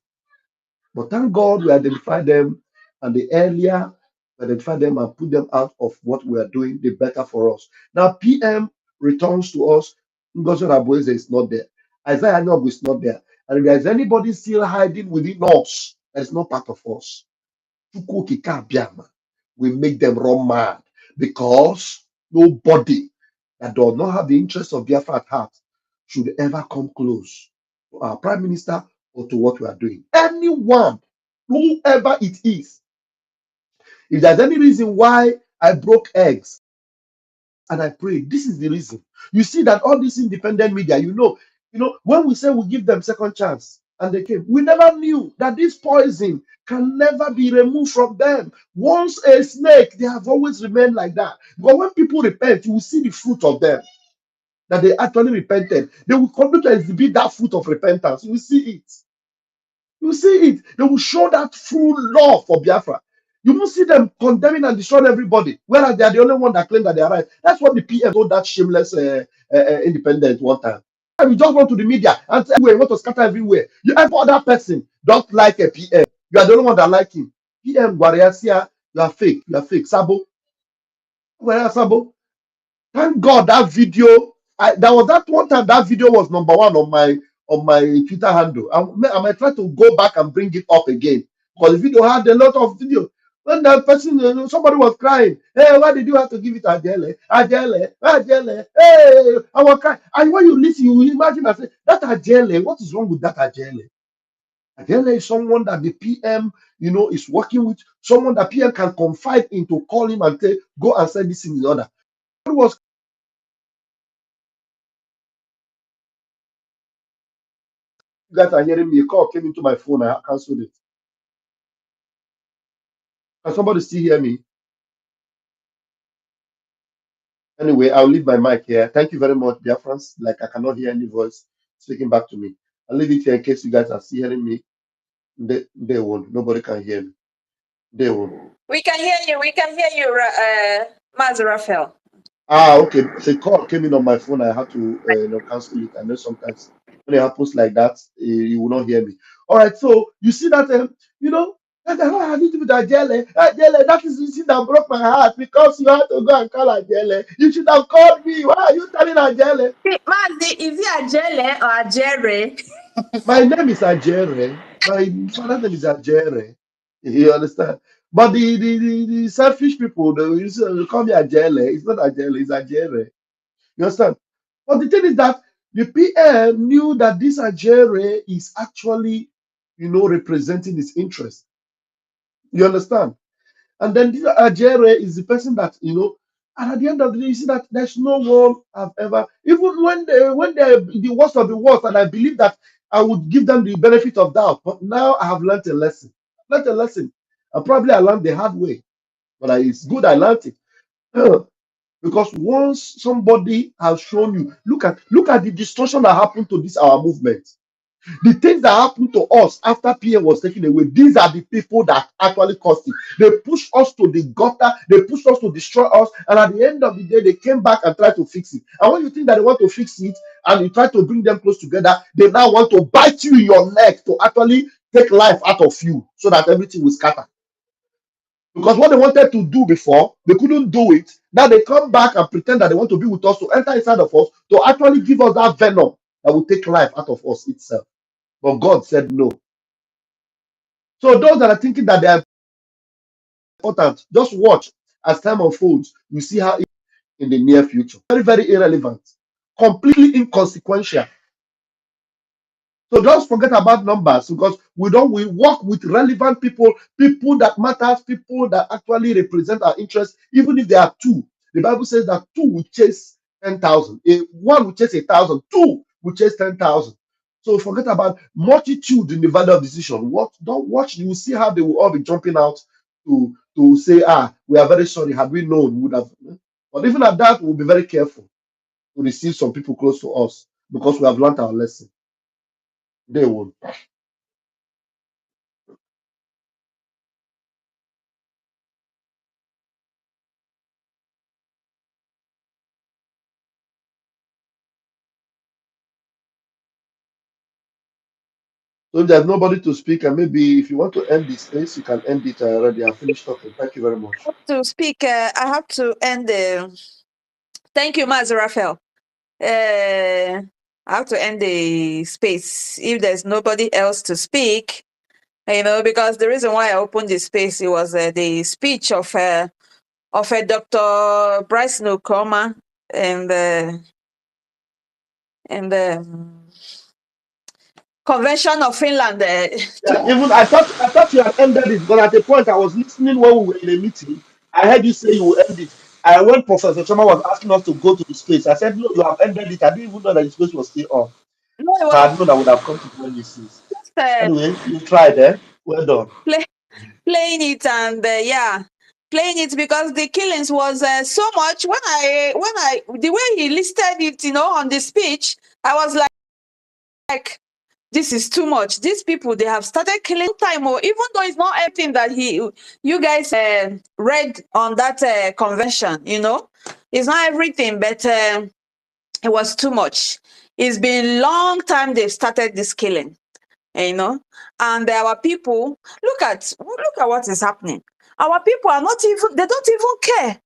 But thank God we identified them, and the earlier we identify them and put them out of what we are doing, the better for us. Now, PM returns to us. Ngozi Rabueze is not there. Isaiah Anyaogu is not there. And if there's anybody still hiding within us that is not part of us, Chukwu Okike Abiama, we make them run mad because nobody that does not have the interest of Biafra at heart should ever come close to our prime minister or to what we are doing. Anyone, whoever it is, if there's any reason why I broke eggs and I pray, this is the reason. You see that all this independent media, when we say we give them second chance and they came, we never knew that this poison can never be removed from them. Once a snake, they have always remained like that. But when people repent, you will see the fruit of them, that they actually repented. They will continue to exhibit that fruit of repentance. You will see it. You will see it. They will show that full love for Biafra. You won't see them condemning and destroying everybody, whereas they are the only one that claim that they are right. That's what the PM told that shameless independent one time. And we just go to the media and say, we want to scatter everywhere. Every other person don't like a PM. You are the only one that like him. PM Gwariasia, you are fake. You are fake. Sabo. Sabo. Thank God that video. There was that one time that video was number one on my Twitter handle. I might try to go back and bring it up again because the video had a lot of video. When that person, somebody was crying, hey, why did you have to give it Ajele? Ajele, Ajele, hey, I was crying. And when you listen, you will imagine and say, that Ajele, what is wrong with that Ajele? Ajele is someone that the PM, is working with, someone that PM can confide in to call him and say, go and say this in the order. It was you guys are hearing me. A call came into my phone. I cancelled it. Can somebody still hear me? Anyway, I'll leave my mic here. Thank you very much, dear friends. Like I cannot hear any voice speaking back to me. I'll leave it here in case you guys are still hearing me. They won't. Nobody can hear me. They won't. We can hear you. We can hear you, Maz Raphael. Okay. So a call came in on my phone. I had to cancel it. I know sometimes when it happens like that, you will not hear me. All right. So you see that I need to be that jelly. That is the thing that broke my heart because you had to go and call a jelly. You should have called me. Why are you telling a jelly? Mazi, is it Ajele or Ajere? My name is Ajere. My father's name is Ajere. You understand? But the selfish people, they call me Ajele. It's not Ajele, it's Ajere. You understand? But the thing is that the PM knew that this Ajere is actually, representing his interest. You understand? And then this Ajere is the person that, and at the end of the day, you see that there's no one I've ever, even when they're the worst of the worst, and I believe that I would give them the benefit of doubt. But now I have learned a lesson. Learned a lesson. And probably I learned the hard way. But it's good I learned it. Because once somebody has shown you, look at the destruction that happened to this our movement. The things that happened to us after PM was taken away, these are the people that actually caused it. They pushed us to the gutter, they pushed us to destroy us, and at the end of the day, they came back and tried to fix it. And when you think that they want to fix it and you try to bring them close together, they now want to bite you in your neck to actually take life out of you so that everything will scatter. Because what they wanted to do before, they couldn't do it. Now they come back and pretend that they want to be with us, to enter inside of us, to actually give us that venom that will take life out of us itself. But God said no. So those that are thinking that they are important. Just watch as time unfolds. You see how in the near future. Very, very irrelevant. Completely inconsequential. So just forget about numbers because we work with relevant people, people that matters, people that actually represent our interests, even if there are two. The Bible says that two will chase 10,000. One will chase 1,000, two will chase 10,000. So forget about multitude in the valley of decision. What don't watch, you will see how they will all be jumping out to say, we are very sorry. Had we known, we would have. But even at that, we'll be very careful to receive some people close to us because we have learned our lesson. They will. So if there's nobody to speak, and maybe if you want to end this space, you can end it already. I finished talking. Thank you very much. To speak, I have to end the. Thank you, Master Raphael. I have to end the space if there's nobody else to speak. Because the reason why I opened the space it was the speech of Dr. Bryce Nkrumah and the Convention of Finland. Yeah, even I thought you had ended it, but at a point I was listening when we were in a meeting. I heard you say you will end it. And when Professor Choma was asking us to go to the space, I said, no, you have ended it. I didn't even know that the space was still on. No, it If was I had known, I would have come to join you since. just Anyway, you tried, eh? Well done. playing it and playing it because the killings was so much. When I the way he listed it, on the speech, I was like, this is too much. These people, they have started killing time, or even though it's not everything that you guys read on that convention, it's not everything, but it was too much. It's been long time they've started this killing, and our people, look at what is happening. Our people are not even, they don't even care.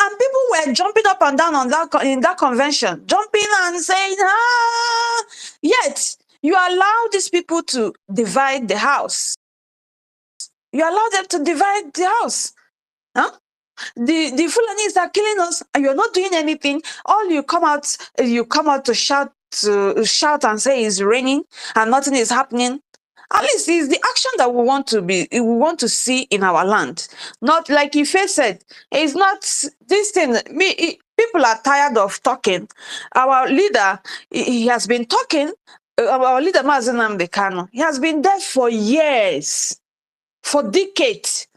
And people were jumping up and down on in that convention, jumping and saying, yet you allow these people to divide the house. You allow them to divide the house. Huh? The Fulanis are killing us, and you're not doing anything. All you come out to shout and say it's raining and nothing is happening. At least it's the action that we want to see in our land. Not like Ife said, it's not this thing. People are tired of talking. Our leader, he has been talking. Our leader, Mazi Nnamdi Kanu, he has been there for years, for decades.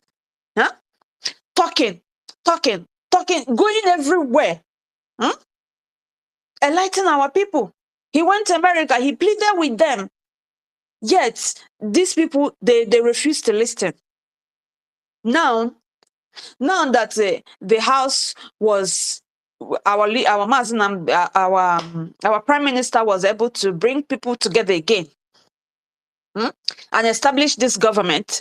Huh? Talking, going everywhere. Enlighten our people. He went to America, he pleaded with them. Yet, these people, they refuse to listen. Now that the house was, our prime minister was able to bring people together again and establish this government,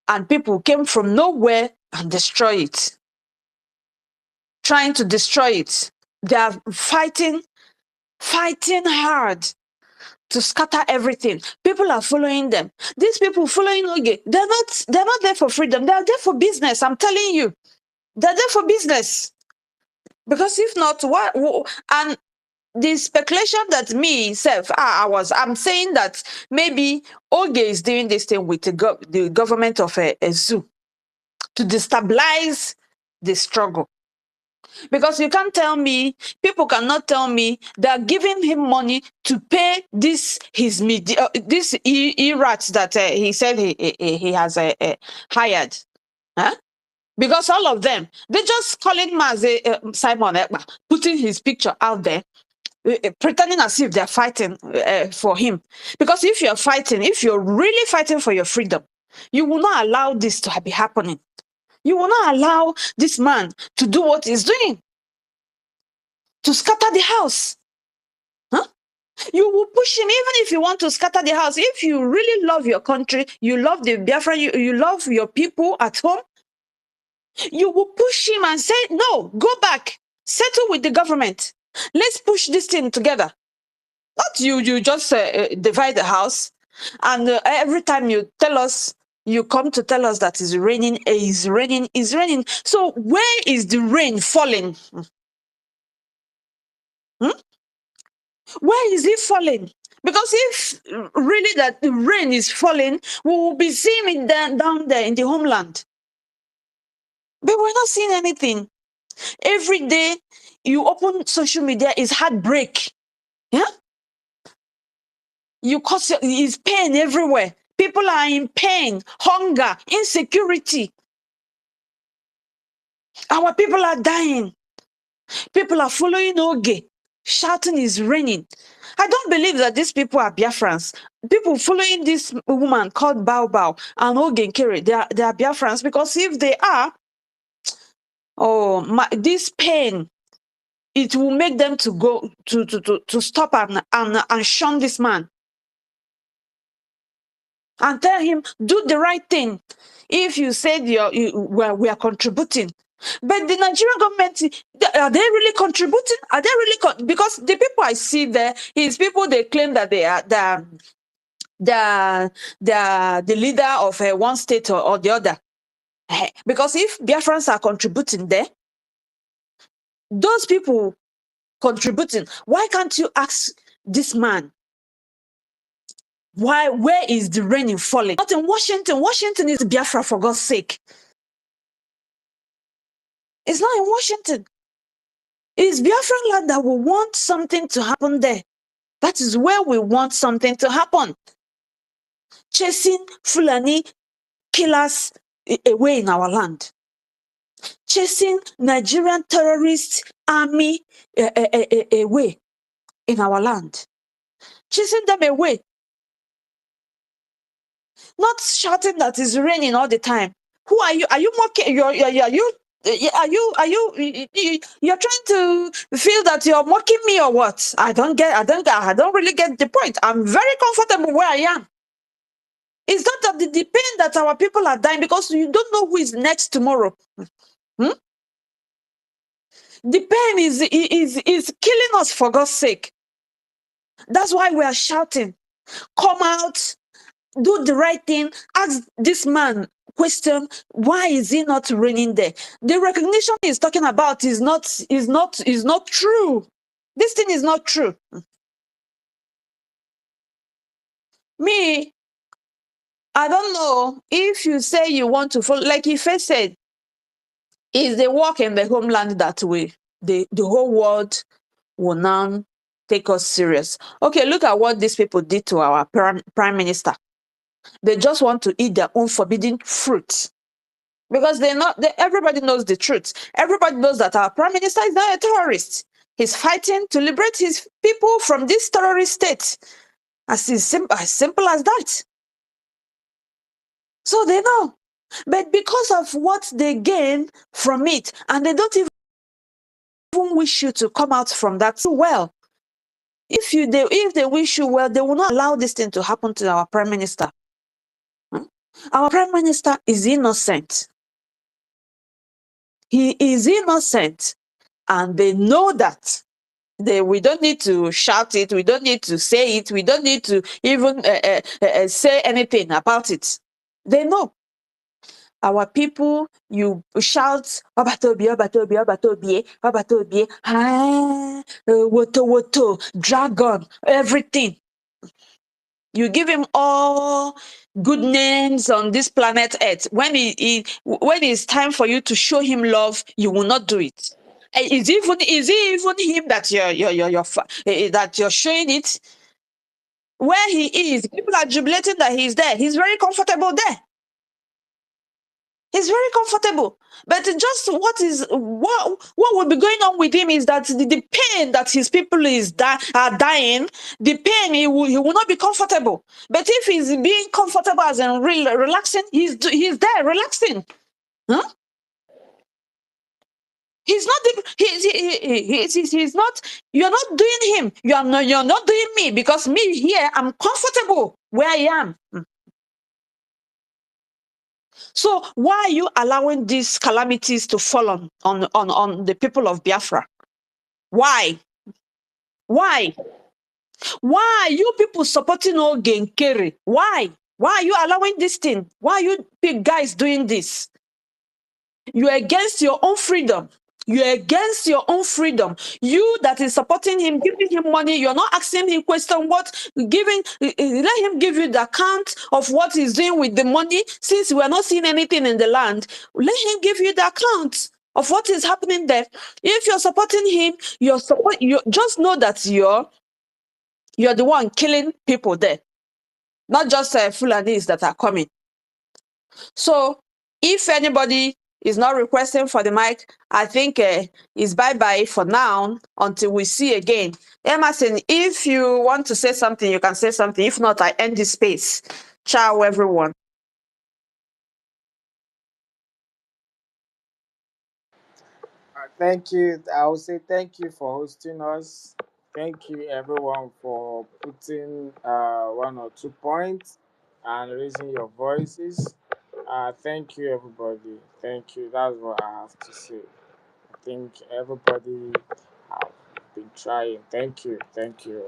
and people came from nowhere and destroy it, trying to destroy it. They are fighting hard to scatter everything. People are following them. These people following Oge, they're not there for freedom. They are there for business. I'm telling you, they're there for business. Because if not, what? And the speculation that I'm saying that maybe Oge is doing this thing with the government of a zoo to destabilize the struggle. Because you can't tell me, people cannot tell me they're giving him money to pay this rats that he said he has hired. Huh? Because all of them, they just calling Simon Ekpa, putting his picture out there, pretending as if they're fighting for him. Because if you're really fighting for your freedom, you will not allow this to be happening. You will not allow this man to do what he's doing, to scatter the house. Huh? You will push him even if you want to scatter the house. If you really love your country, you love the Biafra, you love your people at home, you will push him and say, no, go back, settle with the government. Let's push this thing together. Not you just divide the house, and every time you tell us You come to tell us that it's raining, it's raining, it's raining. So where is the rain falling? Hmm? Where is it falling? Because if really that the rain is falling, we will be seeing it down there in the homeland. But we're not seeing anything. Every day you open social media is heartbreak. Yeah? You cause is pain everywhere. People are in pain, hunger, insecurity. Our people are dying. People are following Oge. Shouting is raining. I don't believe that these people are Biafrans. People following this woman called Bao Bao and Oge Nkere, they are Biafrans, because if they are, this pain, it will make them to go to stop and shun this man and tell him, do the right thing. If you said we are contributing, but the Nigerian government, are they really contributing? Are they really because the people I see there is people they claim that they are the leader of one state or the other. Because if Biafrans are contributing there, those people contributing, why can't you ask this man? Where is the rain falling? Not in Washington. Washington is Biafra, for God's sake. It's not in Washington. It's Biafran land that we want something to happen there. That is where we want something to happen. Chasing Fulani killers away in our land. Chasing Nigerian terrorist army away in our land. Chasing them away. Not shouting that it's raining all the time. Who are you? Are you mocking? You're trying to feel that you're mocking me or what? I don't really get the point. I'm very comfortable where I am. It's not that the pain that our people are dying, because you don't know who is next tomorrow. Hmm? The pain is killing us, for God's sake. That's why we are shouting. Come out, do the right thing, ask this man question, why is he not raining there? The recognition he's talking about is not true. This thing is not true. Me, I don't know if you say you want to follow, like Ife said, is the work in the homeland that way. The whole world will now take us serious. Okay, look at what these people did to our prime minister. They just want to eat their own forbidden fruit. Because everybody knows the truth. Everybody knows that our prime minister is not a terrorist. He's fighting to liberate his people from this terrorist state. As simple as that. So they know. But because of what they gain from it, and they don't even wish you to come out from that well. If they wish you well, they will not allow this thing to happen to our prime minister. Our prime minister is innocent. He is innocent, and they know that. We don't need to shout it. We don't need to say it. We don't need to even say anything about it. They know. Our people, you shout, Obatobi, Obatobi, Obatobi, Obatobi, woto, dragon, everything. You give him all good names on this planet Earth. When it's time for you to show him love, you will not do it. Is it even him that you're showing it? Where he is, people are jubilating that he's there. He's very comfortable there. He's very comfortable. But just what will be going on with him is that the pain that his people are dying, the pain, he will not be comfortable. But if he's being comfortable as in relaxing, he's there relaxing. Huh? He's not he's not, you're not doing him. You're not doing me, because me here, I'm comfortable where I am. So why are you allowing these calamities to fall on the people of Biafra? Why? Why? Why are you people supporting Nkere? Why? Why are you allowing this thing? Why are you big guys doing this? You're against your own freedom. You're against your own freedom. You that is supporting him, giving him money, you're not asking him question what let him give you the account of what he's doing with the money. Since we're not seeing anything in the land, let him give you the account of what is happening there. If you're supporting him, you just know that you're the one killing people there, not just Fulanis that are coming. So if anybody is not requesting for the mic, I think it's bye-bye for now until we see again. Emerson, if you want to say something, you can say something. If not, I end this space. Ciao, everyone. Thank you. I will say thank you for hosting us. Thank you, everyone, for putting 1 or 2 points and raising your voices. Thank you, everybody. Thank you. That's what I have to say. I think everybody have been trying. Thank you. Thank you.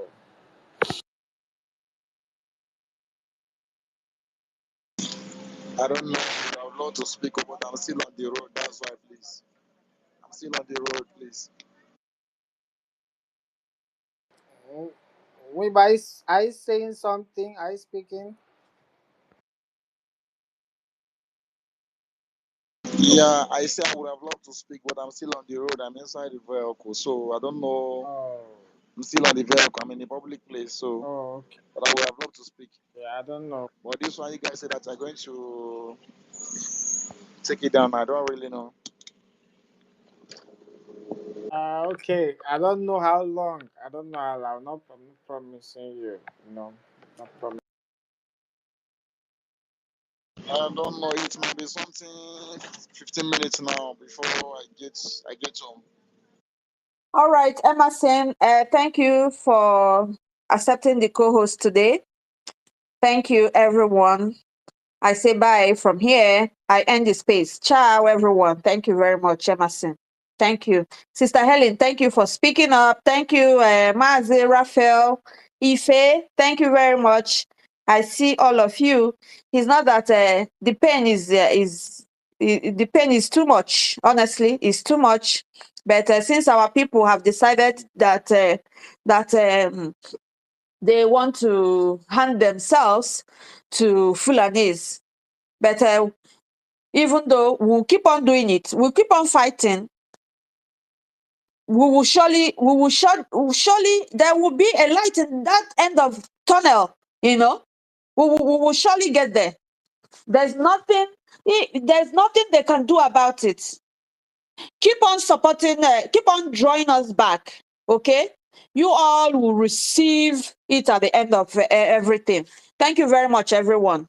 I don't know. I would love to speak, but I'm still on the road. That's why, please. I'm still on the road, please. Are you saying something? Are you speaking? Yeah, I say I would have loved to speak, but I'm still on the road. I'm inside the vehicle, so I don't know. Oh, I'm still on the vehicle. I'm in a public place, so okay. but I would have loved to speak. Yeah, I don't know. But this one, you guys said that you're going to take it down. I don't really know. Okay. I don't know how long. I don't know how long. I'm not promising you. No, not promising. I don't know. It might be something 15 minutes now before I get home. All right, Emerson, thank you for accepting the co-host today. Thank you, everyone. I say bye from here. I end the space. Ciao, everyone. Thank you very much, Emerson. Thank you. Sister Helen, thank you for speaking up. Thank you, Mazi, Raphael, Ife. Thank you very much. I see all of you. It's not that the pain the pain is too much. Honestly, it's too much. But since our people have decided that they want to hand themselves to Fulanese, but even though we'll keep on doing it, we'll keep on fighting, surely, there will be a light in that end of tunnel, we will surely get there. There's nothing, there's nothing they can do about it. Keep on supporting, keep on drawing us back, okay? You all will receive it at the end of everything. Thank you very much, everyone.